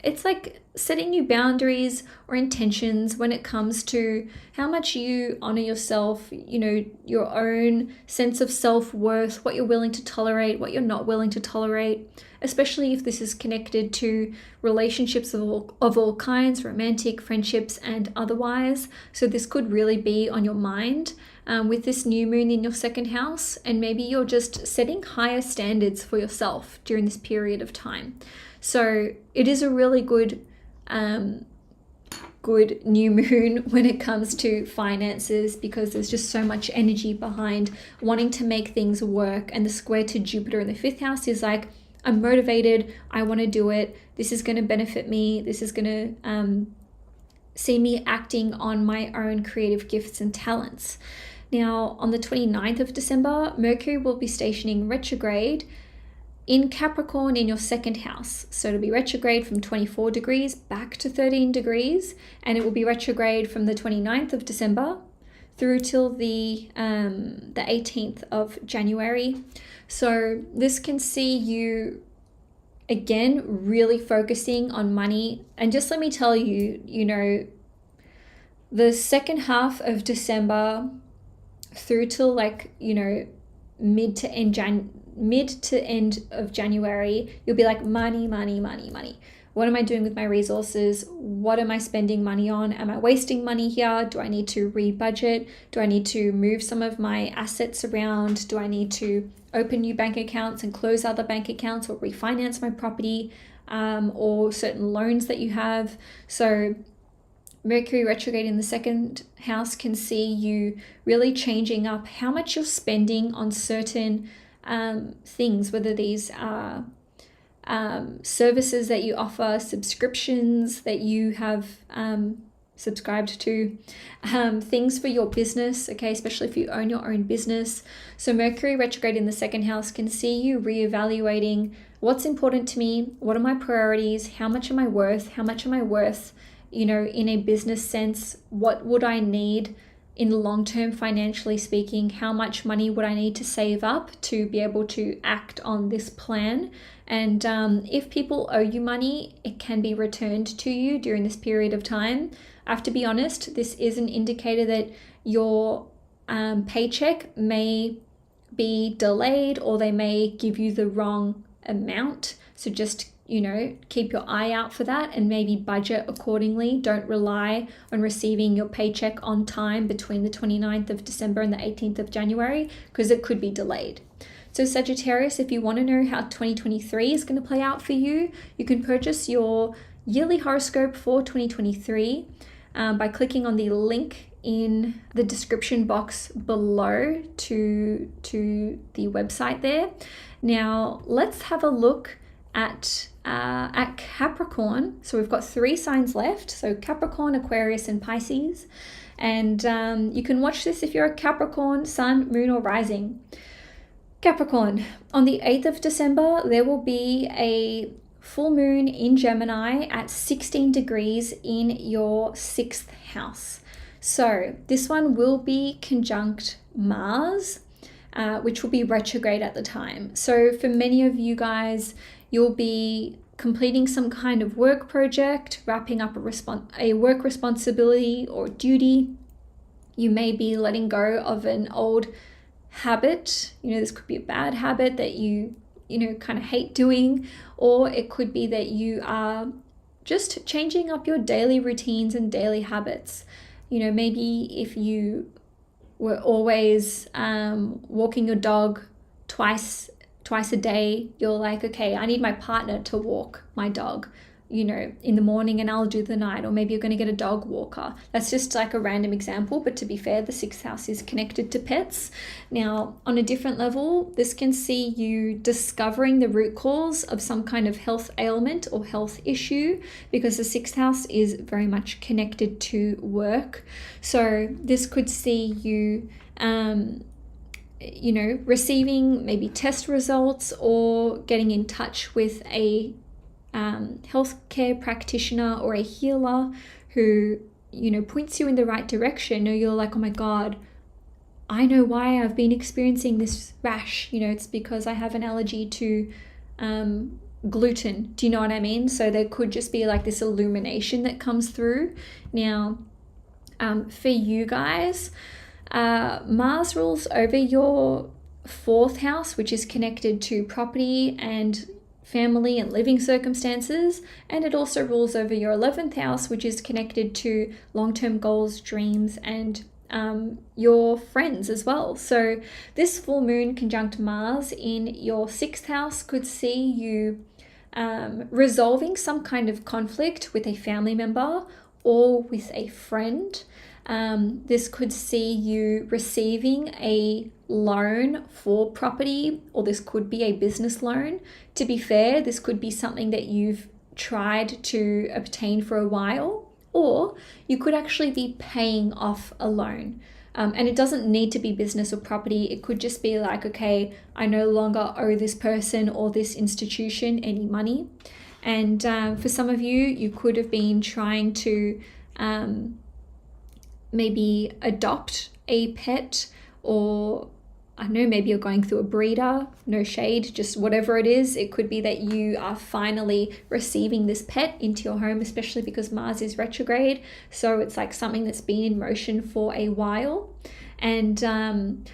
It's like setting new boundaries or intentions when it comes to how much you honor yourself, your own sense of self-worth, what you're willing to tolerate, what you're not willing to tolerate, especially if this is connected to relationships of all kinds, romantic, friendships, and otherwise. So this could really be on your mind with this new moon in your 2nd house, and maybe you're just setting higher standards for yourself during this period of time. So it is a really good new moon when it comes to finances, because there's just so much energy behind wanting to make things work. And the square to Jupiter in the 5th house is like, I'm motivated, I want to do it, this is going to benefit me, this is going to see me acting on my own creative gifts and talents. Now, on the 29th of December, Mercury will be stationing retrograde in Capricorn in your 2nd house. So it'll be retrograde from 24 degrees back to 13 degrees, and it will be retrograde from the 29th of December through till the 18th of January. So this can see you, again, really focusing on money. And just let me tell you, the second half of December through till mid to end of January, you'll be like, money, money, money, money. What am I doing with my resources? What am I spending money on? Am I wasting money here? Do I need to rebudget? Do I need to move some of my assets around? Do I need to open new bank accounts and close other bank accounts, or refinance my property, or certain loans that you have? So Mercury retrograde in the 2nd house can see you really changing up how much you're spending on certain things, whether these are services that you offer, subscriptions that you have subscribed to, things for your business, okay, especially if you own your own business. So Mercury retrograde in the 2nd house can see you reevaluating what's important to me, what are my priorities, how much am I worth, in a business sense, what would I need in the long term, financially speaking, how much money would I need to save up to be able to act on this plan? And if people owe you money, it can be returned to you during this period of time. I have to be honest, this is an indicator that your paycheck may be delayed, or they may give you the wrong amount. So just keep your eye out for that and maybe budget accordingly. Don't rely on receiving your paycheck on time between the 29th of December and the 18th of January, because it could be delayed. So Sagittarius, if you want to know how 2023 is going to play out for you, you can purchase your yearly horoscope for 2023 by clicking on the link in the description box below to the website there. Now, let's have a look at Capricorn. So we've got 3 signs left. So Capricorn, Aquarius, and Pisces. And you can watch this if you're a Capricorn, Sun, Moon, or Rising. Capricorn, on the 8th of December, there will be a full moon in Gemini at 16 degrees in your 6th house. So this one will be conjunct Mars, which will be retrograde at the time. So for many of you guys, you'll be completing some kind of work project, wrapping up a work responsibility or duty. You may be letting go of an old habit. This could be a bad habit that you kind of hate doing, or it could be that you are just changing up your daily routines and daily habits. You know, maybe if you were always walking your dog twice a day, you're like, okay, I need my partner to walk my dog, you know, in the morning, and I'll do the night. Or maybe you're going to get a dog walker. That's just like a random example, but to be fair, the 6th house is connected to pets. Now, on a different level, this can see you discovering the root cause of some kind of health ailment or health issue, because the 6th house is very much connected to work. So this could see you you know, receiving maybe test results or getting in touch with a healthcare practitioner or a healer who, you know, points you in the right direction, or you're like, oh my God, I know why I've been experiencing this rash. You know, it's because I have an allergy to gluten. Do you know what I mean? So there could just be like this illumination that comes through. Now, for you guys, Mars rules over your 4th house, which is connected to property and family and living circumstances, and it also rules over your 11th house, which is connected to long-term goals, dreams, and your friends as well. So this full moon conjunct Mars in your 6th house could see you resolving some kind of conflict with a family member or with a friend. This could see you receiving a loan for property, or this could be a business loan. To be fair, this could be something that you've tried to obtain for a while, or you could actually be paying off a loan. And it doesn't need to be business or property. It could just be like, okay, I no longer owe this person or this institution any money. And for some of you, you could have been trying to maybe adopt a pet, or I don't know, maybe you're going through a breeder, no shade, just whatever it is. It could be that you are finally receiving this pet into your home, especially because Mars is retrograde. So it's like something that's been in motion for a while. And,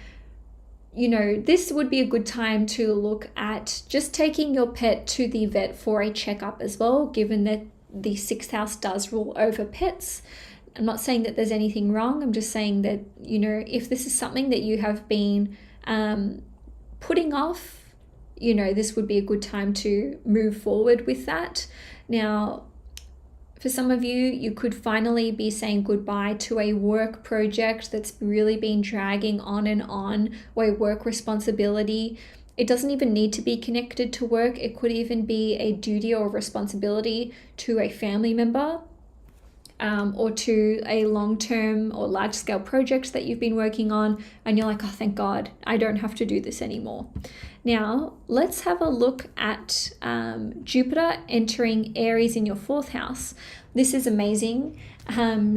you know, this would be a good time to look at just taking your pet to the vet for a checkup as well, given that the 6th house does rule over pets. I'm not saying that there's anything wrong. I'm just saying that, you know, if this is something that you have been putting off, you know, this would be a good time to move forward with that. Now, for some of you, you could finally be saying goodbye to a work project that's really been dragging on, or a work responsibility. It doesn't even need to be connected to work. It could even be a duty or responsibility to a family member. Or to a long-term or large-scale project that you've been working on, and you're like, oh, thank God, I don't have to do this anymore. Now, let's have a look at Jupiter entering Aries in your 4th house. This is amazing.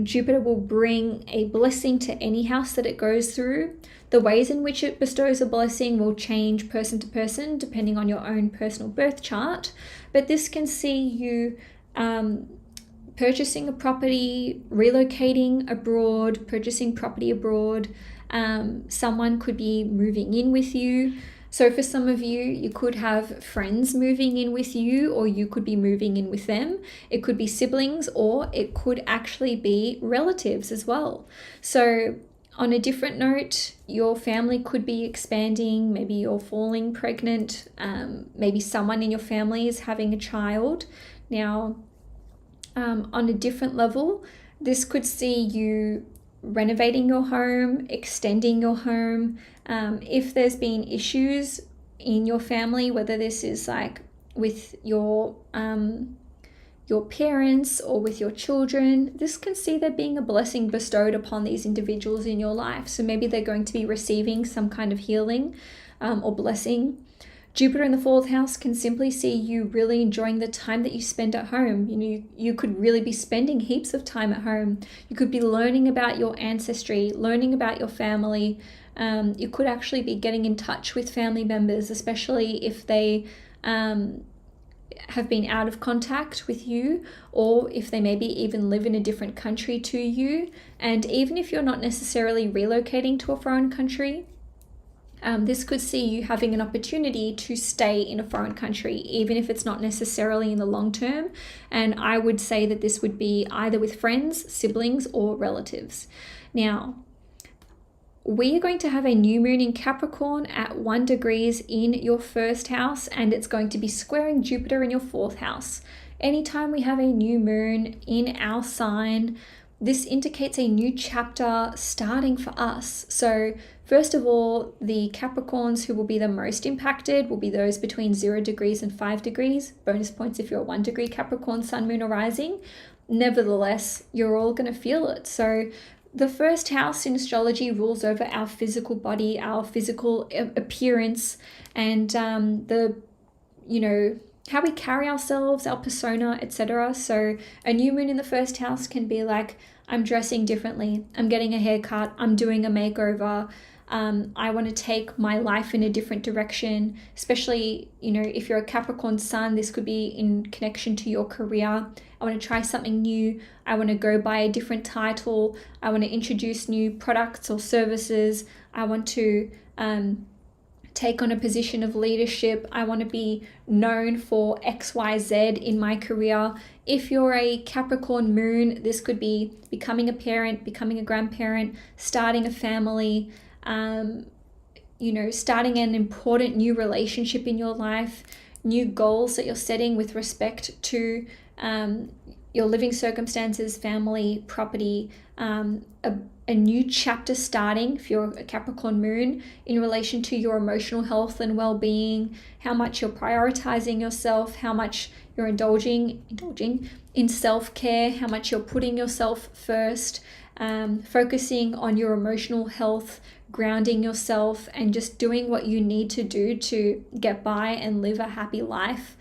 Jupiter will bring a blessing to any house that it goes through. The ways in which it bestows a blessing will change person to person, depending on your own personal birth chart. But this can see you purchasing a property, relocating abroad, purchasing property abroad. Someone could be moving in with you. So for some of you, you could have friends moving in with you, or you could be moving in with them. It could be siblings, or it could actually be relatives as well. So on a different note, your family could be expanding. Maybe you're falling pregnant. Maybe someone in your family is having a child. Now, on a different level, this could see you renovating your home, extending your home. If there's been issues in your family, whether this is like with your parents or with your children, this can see there being a blessing bestowed upon these individuals in your life. So maybe they're going to be receiving some kind of healing or blessing. Jupiter in the 4th house can simply see you really enjoying the time that you spend at home. You know, you could really be spending heaps of time at home. You could be learning about your ancestry, learning about your family. You could actually be getting in touch with family members, especially if they have been out of contact with you, or if they maybe even live in a different country to you. And even if you're not necessarily relocating to a foreign country, This could see you having an opportunity to stay in a foreign country, even if it's not necessarily in the long term. And I would say that this would be either with friends, siblings, or relatives. Now, we are going to have a new moon in Capricorn at 1 degrees in your first house, and it's going to be squaring Jupiter in your fourth house. Anytime we have a new moon in our sign, this indicates a new chapter starting for us. So first of all, the Capricorns who will be the most impacted will be those between 0 degrees and 5 degrees. Bonus points if you're a 1 degree Capricorn, sun, moon, or rising. Nevertheless, you're all going to feel it. So the first house in astrology rules over our physical body, our physical appearance, and how we carry ourselves, our persona, etc. So a new moon in the first house can be like, I'm dressing differently, I'm getting a haircut, I'm doing a makeover, I want to take my life in a different direction. Especially, if you're a Capricorn sun, this could be in connection to your career. I want to try something new. I want to go by a different title. I want to introduce new products or services. I want to take on a position of leadership. I want to be known for XYZ in my career. If you're a Capricorn moon, this could be becoming a parent, becoming a grandparent, starting a family, starting an important new relationship in your life, new goals that you're setting with respect to your living circumstances, family, property, a new chapter starting if you're a Capricorn moon in relation to your emotional health and well-being, how much you're prioritizing yourself, how much you're indulging in self-care, how much you're putting yourself first, focusing on your emotional health, grounding yourself, and just doing what you need to do to get by and live a happy life.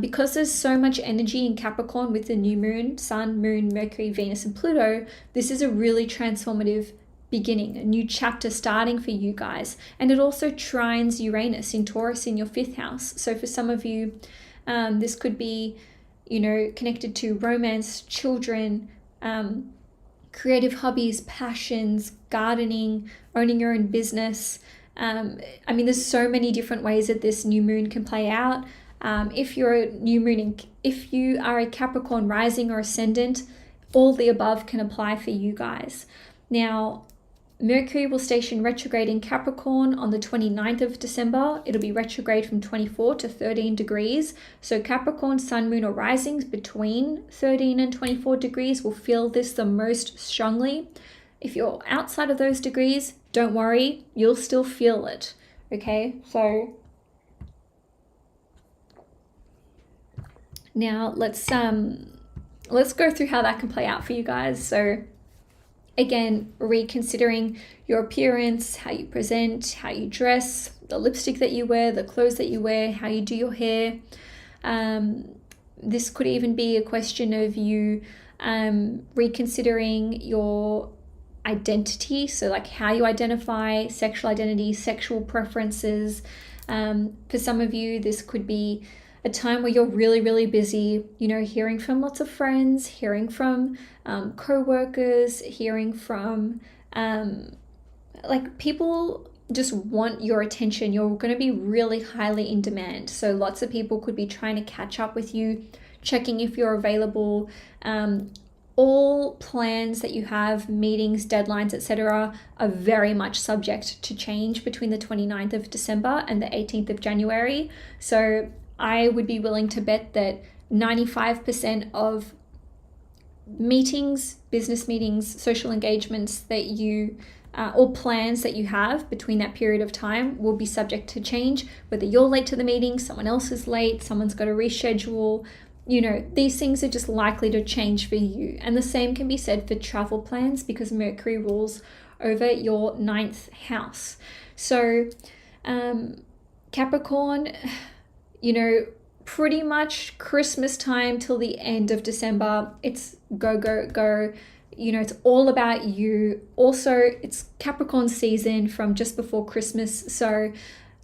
Because there's so much energy in Capricorn with the new moon, sun, moon, Mercury, Venus, and Pluto, this is a really transformative beginning, a new chapter starting for you guys. And it also trines Uranus in Taurus in your fifth house. So for some of you, this could be, connected to romance, children, creative hobbies, passions, gardening, owning your own business. There's so many different ways that this new moon can play out. If you're a new moon, if you are a Capricorn rising or ascendant, all the above can apply for you guys. Now, Mercury will station retrograde in Capricorn on the 29th of December. It'll be retrograde from 24 to 13 degrees. So Capricorn, sun, moon, or risings between 13 and 24 degrees will feel this the most strongly. If you're outside of those degrees, don't worry, you'll still feel it. Okay, so now let's go through how that can play out for you guys. So again, reconsidering your appearance, how you present, how you dress, the lipstick that you wear, the clothes that you wear, how you do your hair. This could even be a question of you reconsidering your identity. So like how you identify, sexual identity, sexual preferences. For some of you, this could be a time where you're really, really busy, hearing from lots of friends, hearing from co-workers, hearing from people just want your attention. You're going to be really highly in demand. So lots of people could be trying to catch up with you, checking if you're available. All plans that you have, meetings, deadlines, etc., are very much subject to change between the 29th of December and the 18th of January. So I would be willing to bet that 95% of meetings, business meetings, social engagements that you or plans that you have between that period of time will be subject to change. Whether you're late to the meeting, someone else is late, someone's got to reschedule, these things are just likely to change for you. And the same can be said for travel plans because Mercury rules over your 9th house. So Capricorn, pretty much Christmas time till the end of December, it's go, go, go. It's all about you. Also, it's Capricorn season from just before Christmas. So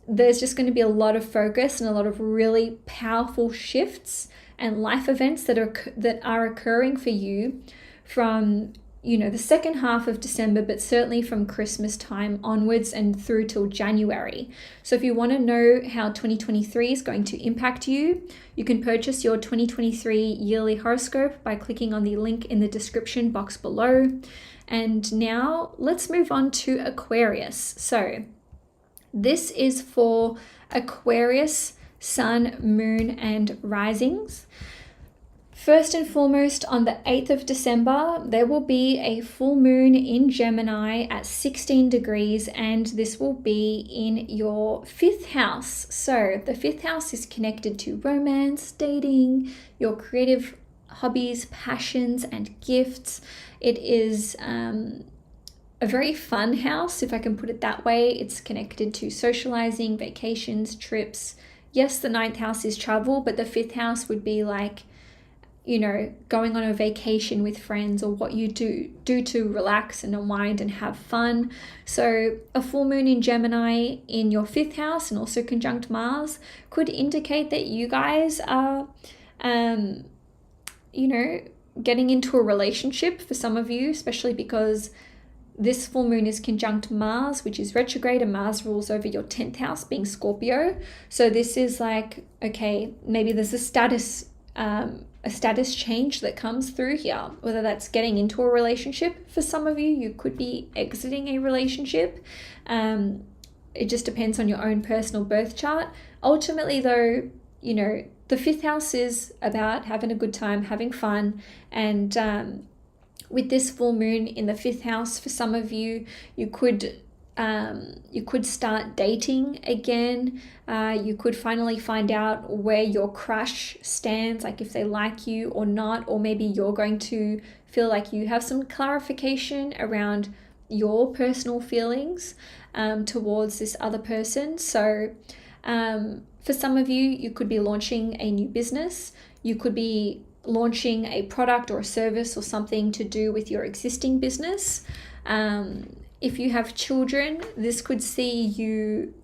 there's just going to be a lot of focus and a lot of really powerful shifts and life events that are occurring for you from the second half of December, but certainly from Christmas time onwards and through till January. So if you want to know how 2023 is going to impact you, you can purchase your 2023 yearly horoscope by clicking on the link in the description box below. And now let's move on to Aquarius. So this is for Aquarius, Sun, Moon, and risings. First and foremost, on the 8th of December, there will be a full moon in Gemini at 16 degrees, and this will be in your 5th house. So the 5th house is connected to romance, dating, your creative hobbies, passions, and gifts. It is a very fun house, if I can put it that way. It's connected to socializing, vacations, trips. Yes, the 9th house is travel, but the 5th house would be like, going on a vacation with friends, or what you do to relax and unwind and have fun. So a full moon in Gemini in your 5th house and also conjunct Mars could indicate that you guys are, getting into a relationship for some of you, especially because this full moon is conjunct Mars, which is retrograde, and Mars rules over your 10th house being Scorpio. So this is like, okay, maybe there's a status change that comes through here, whether that's getting into a relationship. For some of you, you could be exiting a relationship. It just depends on your own personal birth chart. Ultimately though, the 5th house is about having a good time, having fun, and with this full moon in the 5th house, for some of you, you could start dating again. You could finally find out where your crush stands, like if they like you or not, or maybe you're going to feel like you have some clarification around your personal feelings towards this other person. So for some of you, you could be launching a new business. You could be launching a product or a service or something to do with your existing business. If you have children, this could see you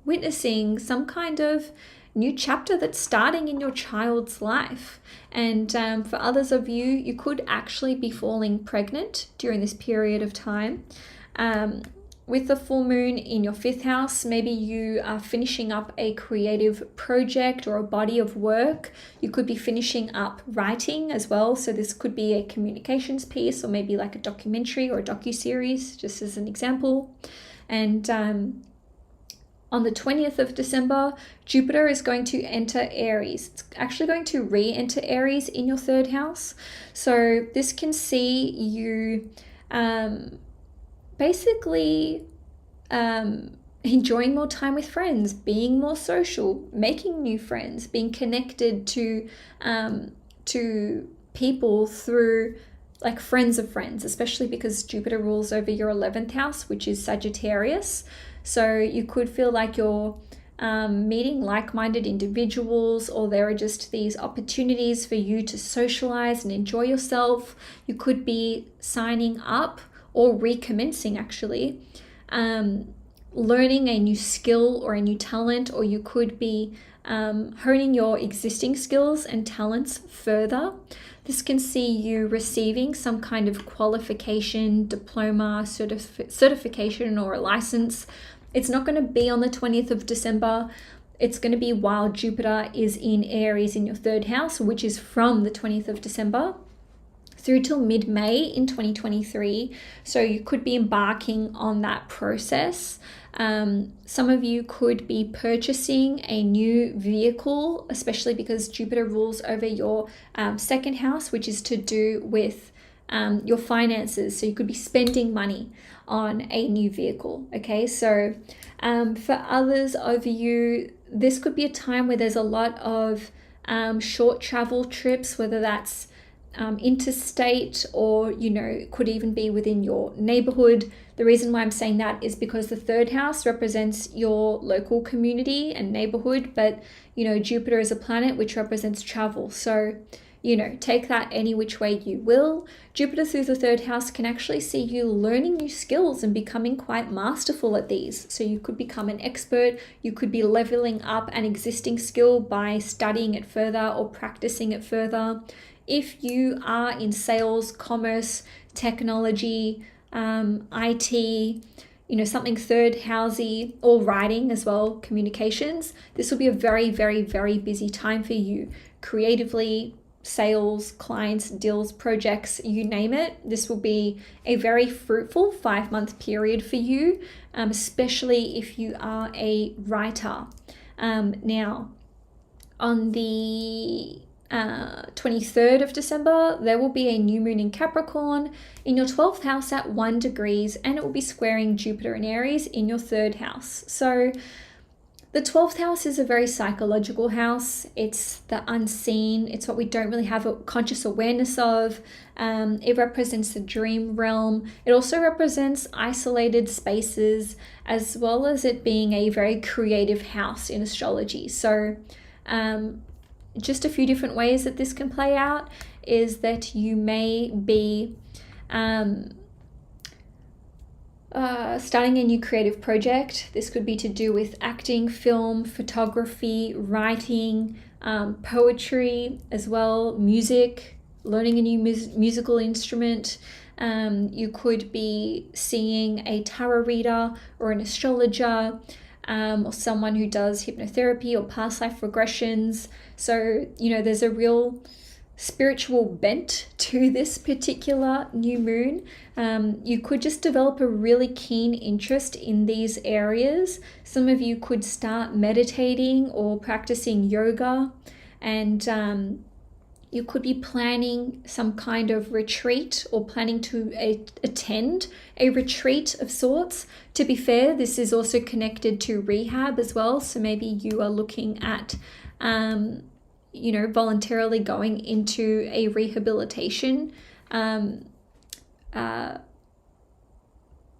witnessing some kind of new chapter that's starting in your child's life. And for others of you, you could actually be falling pregnant during this period of time. With the full moon in your 5th house, maybe you are finishing up a creative project or a body of work. You could be finishing up writing as well. So this could be a communications piece, or maybe like a documentary or a docuseries, just as an example. And on the 20th of December, Jupiter is going to enter Aries. It's actually going to re-enter Aries in your 3rd house. So this can see you basically enjoying more time with friends, being more social, making new friends, being connected to people through like friends of friends, especially because Jupiter rules over your 11th house, which is Sagittarius. So you could feel like you're meeting like-minded individuals, or there are just these opportunities for you to socialize and enjoy yourself. You could be signing up or recommencing actually, learning a new skill or a new talent, or you could be honing your existing skills and talents further. This can see you receiving some kind of qualification, diploma, certification, or a license. It's not going to be on the 20th of December. It's going to be while Jupiter is in Aries in your 3rd house, which is from the 20th of December through till mid-May in 2023. So you could be embarking on that process. Some of you could be purchasing a new vehicle, especially because Jupiter rules over your 2nd house, which is to do with your finances. So you could be spending money on a new vehicle. Okay, so for others of you, this could be a time where there's a lot of short travel trips, whether that's interstate, or could even be within your neighborhood. The reason why I'm saying that is because the 3rd house represents your local community and neighborhood, but Jupiter is a planet which represents travel. So take that any which way you will. Jupiter through the third house can actually see you learning new skills and becoming quite masterful at these. So you could become an expert. You could be leveling up an existing skill by studying it further or practicing it further. If you are in sales, commerce, technology, IT, something third housey, or writing as well, communications, this will be a very, very, very busy time for you. Creatively, sales, clients, deals, projects, you name it. This will be a very fruitful 5-month period for you, especially if you are a writer. Now, on the 23rd of December, there will be a new moon in Capricorn in your 12th house at 1 degrees, and it will be squaring Jupiter in Aries in your 3rd house. So the 12th house is a very psychological house. It's the unseen. It's what we don't really have a conscious awareness of. It represents the dream realm. It also represents isolated spaces, as well as it being a very creative house in astrology. So just a few different ways that this can play out is that you may be starting a new creative project. This could be to do with acting, film, photography, writing, poetry as well, music, learning a new musical instrument. You could be seeing a tarot reader or an astrologer, or someone who does hypnotherapy or past life regressions. So, there's a real spiritual bent to this particular new moon. You could just develop a really keen interest in these areas. Some of you could start meditating or practicing yoga, and you could be planning some kind of retreat or planning to attend a retreat of sorts. To be fair, this is also connected to rehab as well. So maybe you are looking at voluntarily going into a rehabilitation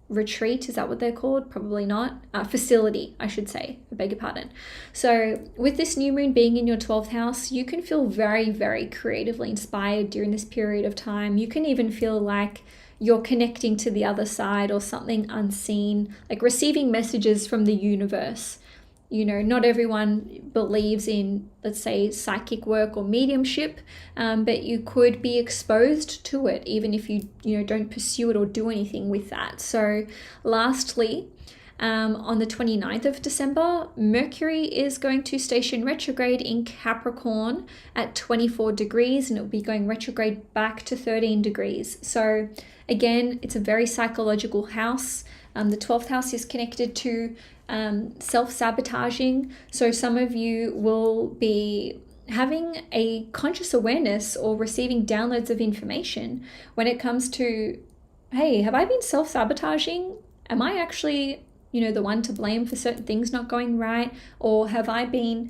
retreat. Is that what they're called? Probably not. Facility, I should say. I beg your pardon. So with this new moon being in your 12th house, you can feel very, very creatively inspired during this period of time. You can even feel like you're connecting to the other side or something unseen, like receiving messages from the universe. Not everyone believes in, let's say, psychic work or mediumship, but you could be exposed to it, even if you don't pursue it or do anything with that. So lastly, on the 29th of December, Mercury is going to station retrograde in Capricorn at 24 degrees, and it will be going retrograde back to 13 degrees. So again, it's a very psychological house. The 12th house is connected to self-sabotaging. So some of you will be having a conscious awareness or receiving downloads of information when it comes to, hey, have I been self-sabotaging? Am I actually, the one to blame for certain things not going right? Or have I been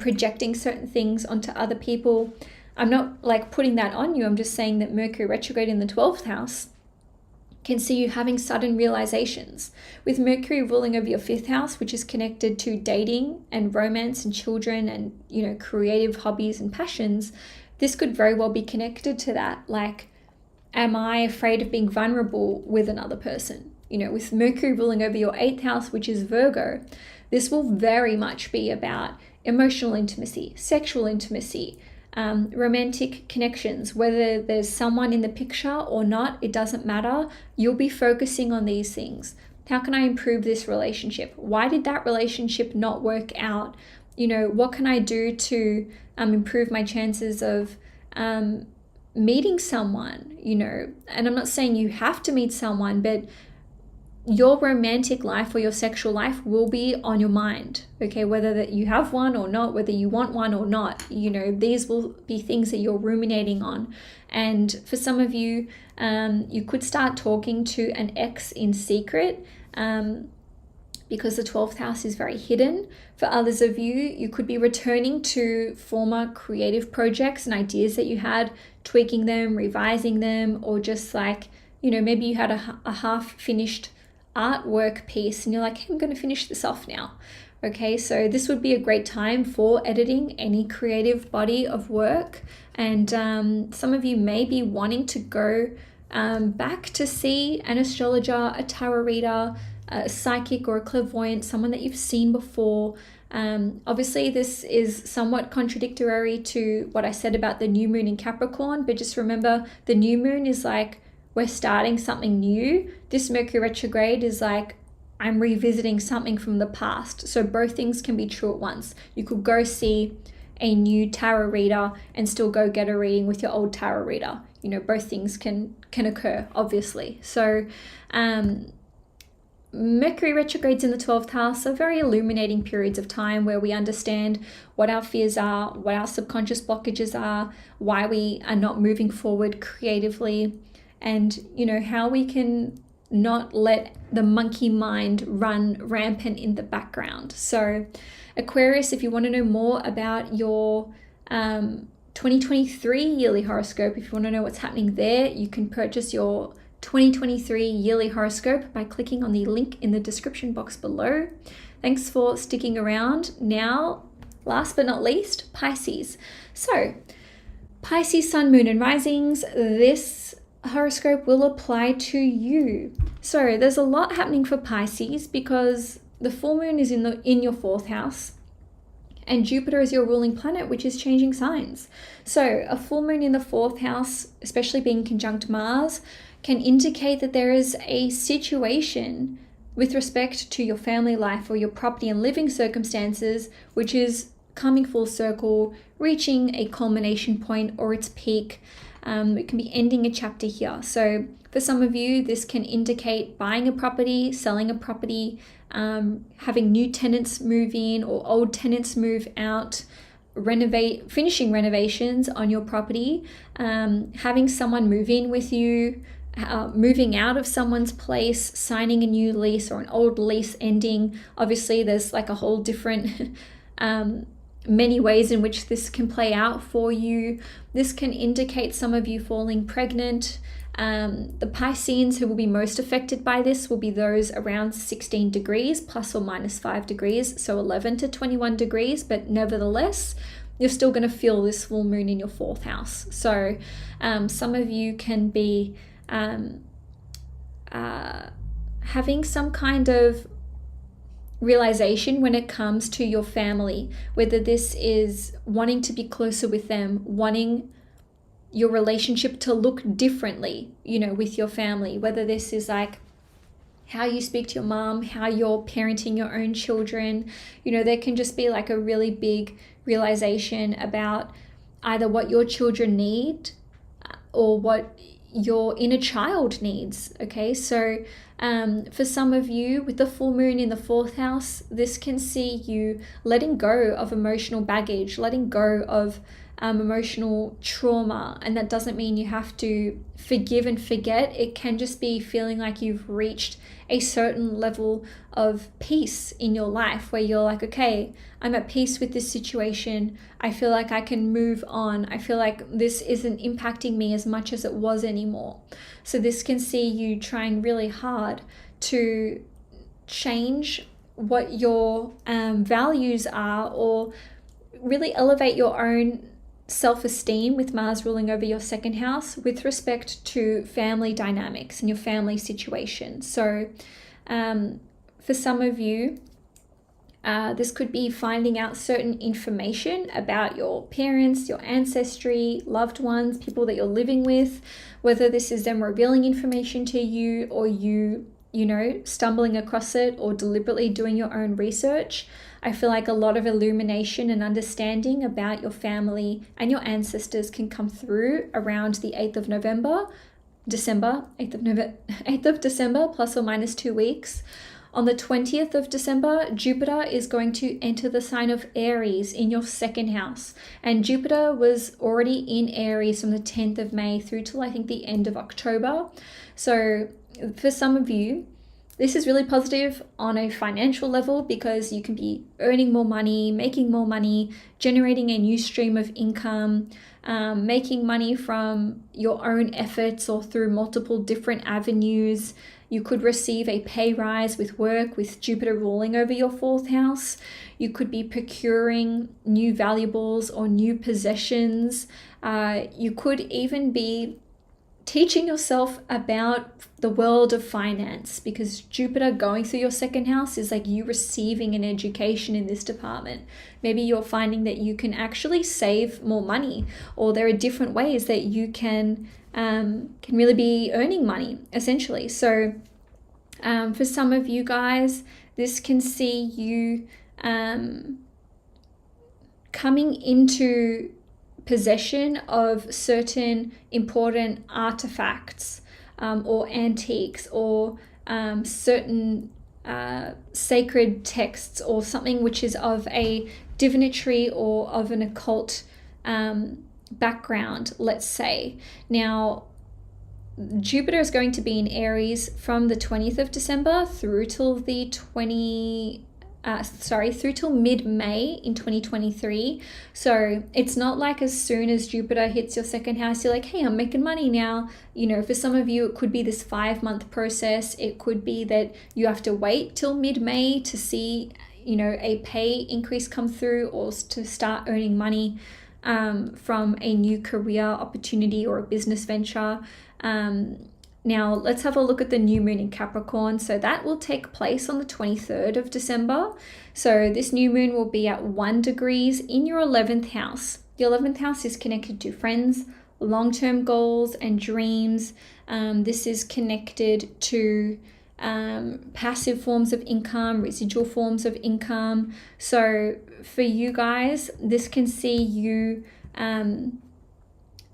projecting certain things onto other people? I'm not putting that on you. I'm just saying that Mercury retrograde in the 12th house can see you having sudden realizations. With Mercury ruling over your 5th house, which is connected to dating and romance and children and, creative hobbies and passions, this could very well be connected to that. Am I afraid of being vulnerable with another person? With Mercury ruling over your 8th house, which is Virgo, this will very much be about emotional intimacy, sexual intimacy, romantic connections. Whether there's someone in the picture or not, it doesn't matter. You'll be focusing on these things. How can I improve this relationship? Why did that relationship not work out? What can I do to improve my chances of meeting someone? And I'm not saying you have to meet someone, but your romantic life or your sexual life will be on your mind, okay? Whether that you have one or not, whether you want one or not, these will be things that you're ruminating on. And for some of you, you could start talking to an ex in secret, because the 12th house is very hidden. For others of you, you could be returning to former creative projects and ideas that you had, tweaking them, revising them, or just maybe you had a half-finished artwork piece and you're like, hey, I'm going to finish this off now. Okay, so this would be a great time for editing any creative body of work. And some of you may be wanting to go back to see an astrologer, a tarot reader, a psychic or a clairvoyant, someone that you've seen before. Obviously, this is somewhat contradictory to what I said about the new moon in Capricorn, but just remember the new moon is like we're starting something new. This Mercury retrograde is like I'm revisiting something from the past. So both things can be true at once. You could go see a new tarot reader and still go get a reading with your old tarot reader. You know, both things can occur, obviously. So Mercury retrogrades in the 12th house are very illuminating periods of time where we understand what our fears are, what our subconscious blockages are, why we are not moving forward creatively, and, you know, how we can not let the monkey mind run rampant in the background. So Aquarius, if you want to know more about your 2023 yearly horoscope, if you want to know what's happening there, you can purchase your 2023 yearly horoscope by clicking on the link in the description box below. Thanks for sticking around. Now, last but not least, Pisces. So, Pisces, Sun, Moon, and Risings, this horoscope will apply to you. So, there's a lot happening for Pisces because the full moon is in your 4th house. And Jupiter is your ruling planet, which is changing signs. So a full moon in the 4th house, especially being conjunct Mars, can indicate that there is a situation with respect to your family life or your property and living circumstances, which is coming full circle, reaching a culmination point or its peak. It can be ending a chapter here. So for some of you, this can indicate buying a property, selling a property, having new tenants move in or old tenants move out, finishing renovations on your property, having someone move in with you, moving out of someone's place, signing a new lease or an old lease ending. Obviously, there's like a whole different many ways in which this can play out for you. This can indicate some of you falling pregnant. The Pisceans who will be most affected by this will be those around 16 degrees plus or minus 5 degrees, so 11 to 21 degrees, but nevertheless, you're still going to feel this full moon in your 4th house. So some of you can be having some kind of realization when it comes to your family, whether this is wanting to be closer with them, wanting your relationship to look differently, you know, with your family, whether this is like how you speak to your mom, how you're parenting your own children. You know, there can just be like a really big realization about either what your children need or what your inner child needs. Okay, so for some of you with the full moon in the 4th house, this can see you letting go of emotional baggage, letting go of emotional trauma. And that doesn't mean you have to forgive and forget. It can just be feeling like you've reached a certain level of peace in your life where you're like, okay, I'm at peace with this situation. I feel like I can move on. I feel like this isn't impacting me as much as it was anymore. So this can see you trying really hard to change what your values are, or really elevate your own self-esteem with Mars ruling over your 2nd house with respect to family dynamics and your family situation. So for some of you, this could be finding out certain information about your parents, your ancestry, loved ones, people that you're living with, whether this is them revealing information to you or you know, stumbling across it or deliberately doing your own research. I feel like a lot of illumination and understanding about your family and your ancestors can come through around the 8th of December, 8th of December, plus or minus 2 weeks. On the 20th of December, Jupiter is going to enter the sign of Aries in your 2nd house. And Jupiter was already in Aries from the 10th of May through till I think the end of October. So for some of you, this is really positive on a financial level because you can be earning more money, making more money, generating a new stream of income, making money from your own efforts or through multiple different avenues. You could receive a pay rise with work with Jupiter ruling over your 4th house. You could be procuring new valuables or new possessions. You could even be teaching yourself about the world of finance, because Jupiter going through your 2nd house is like you receiving an education in this department. Maybe you're finding that you can actually save more money, or there are different ways that you can really be earning money, essentially. So for some of you guys, this can see you coming into possession of certain important artifacts or antiques or certain sacred texts, or something which is of a divinatory or of an occult background, let's say. Now, Jupiter is going to be in Aries from the 20th of December through till the through till mid-May in 2023. So it's not like as soon as Jupiter hits your 2nd house, you're like, hey, I'm making money now. You know, for some of you, it could be this 5-month process. It could be that you have to wait till mid-May to see, you know, a pay increase come through, or to start earning money from a new career opportunity or a business venture. Now, let's have a look at the new moon in Capricorn. So that will take place on the 23rd of December. So this new moon will be at 1 degrees in your 11th house. Your 11th house is connected to friends, long-term goals and dreams. This is connected to passive forms of income, residual forms of income. So for you guys, this can see you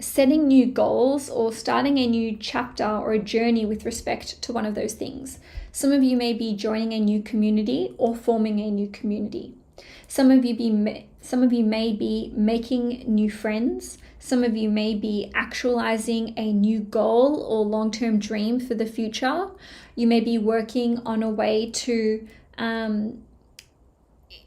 setting new goals or starting a new chapter or a journey with respect to one of those things. Some of you may be joining a new community or forming a new community. Some of you may be making new friends. Some of you may be actualizing a new goal or long-term dream for the future. You may be working on a way to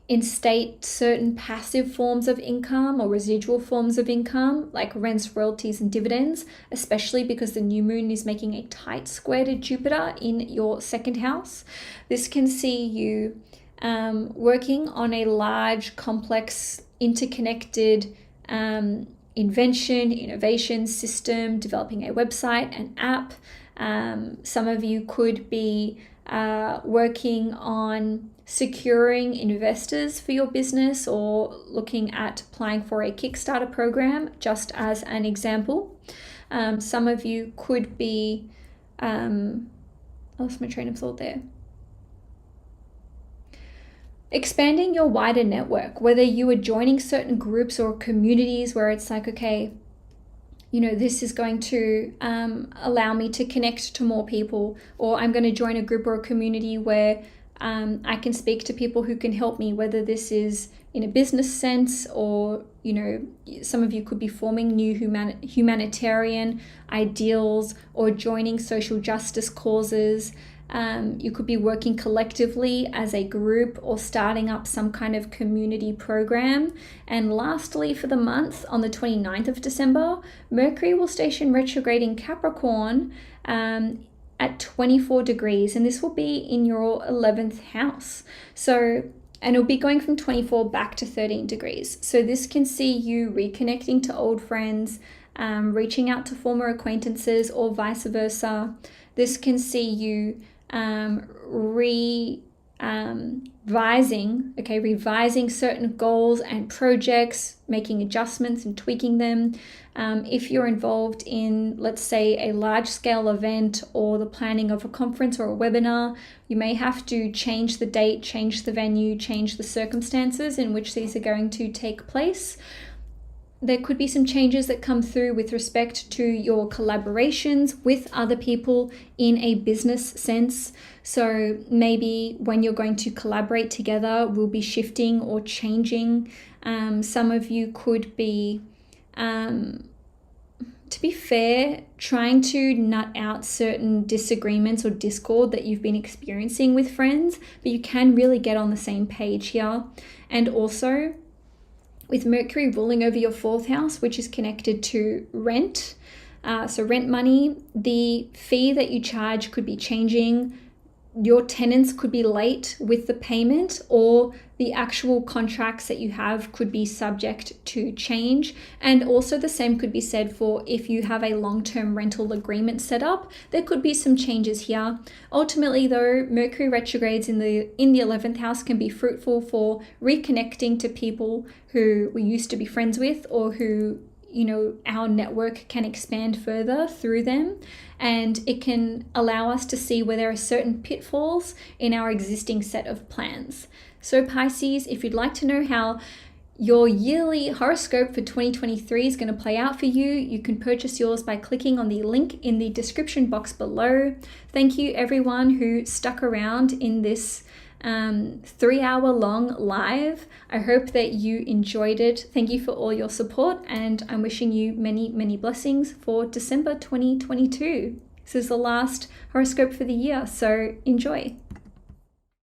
instate certain passive forms of income or residual forms of income, like rents, royalties, and dividends, especially because the new moon is making a tight square to Jupiter in your 2nd house. This can see you working on a large, complex, interconnected invention, innovation system, developing a website, an app. Some of you could be working on securing investors for your business, or looking at applying for a Kickstarter program, just as an example. Some of you could be, I lost my train of thought there. Expanding your wider network, whether you are joining certain groups or communities where it's like, okay, you know, this is going to allow me to connect to more people, or I'm going to join a group or a community where I can speak to people who can help me, whether this is in a business sense, or, you know, some of you could be forming new humanitarian ideals or joining social justice causes. You could be working collectively as a group or starting up some kind of community program. And lastly, for the month, on the 29th of December, Mercury will station retrograde in Capricorn at 24 degrees, and this will be in your 11th house. So, and it'll be going from 24 back to 13 degrees. So this can see you reconnecting to old friends, reaching out to former acquaintances, or vice versa. This can see you revising certain goals and projects, making adjustments and tweaking them. If you're involved in, let's say, a large-scale event or the planning of a conference or a webinar, you may have to change the date, change the venue, change the circumstances in which these are going to take place. There could be some changes that come through with respect to your collaborations with other people in a business sense. So maybe when you're going to collaborate together, we'll be shifting or changing. Some of you could be, to be fair, trying to nut out certain disagreements or discord that you've been experiencing with friends, but you can really get on the same page here. And also, with Mercury ruling over your 4th house, which is connected to rent. So rent money, the fee that you charge could be changing. Your tenants could be late with the payment, or the actual contracts that you have could be subject to change. And also the same could be said for if you have a long-term rental agreement set up, there could be some changes here. Ultimately though, Mercury retrogrades in the 11th house can be fruitful for reconnecting to people who we used to be friends with, or who, you know, our network can expand further through them. And it can allow us to see where there are certain pitfalls in our existing set of plans. So Pisces, if you'd like to know how your yearly horoscope for 2023 is going to play out for you, you can purchase yours by clicking on the link in the description box below. Thank you everyone who stuck around in this 3-hour long live. I hope that you enjoyed it. Thank you for all your support, and I'm wishing you many, many blessings for December 2022. This is the last horoscope for the year, so enjoy.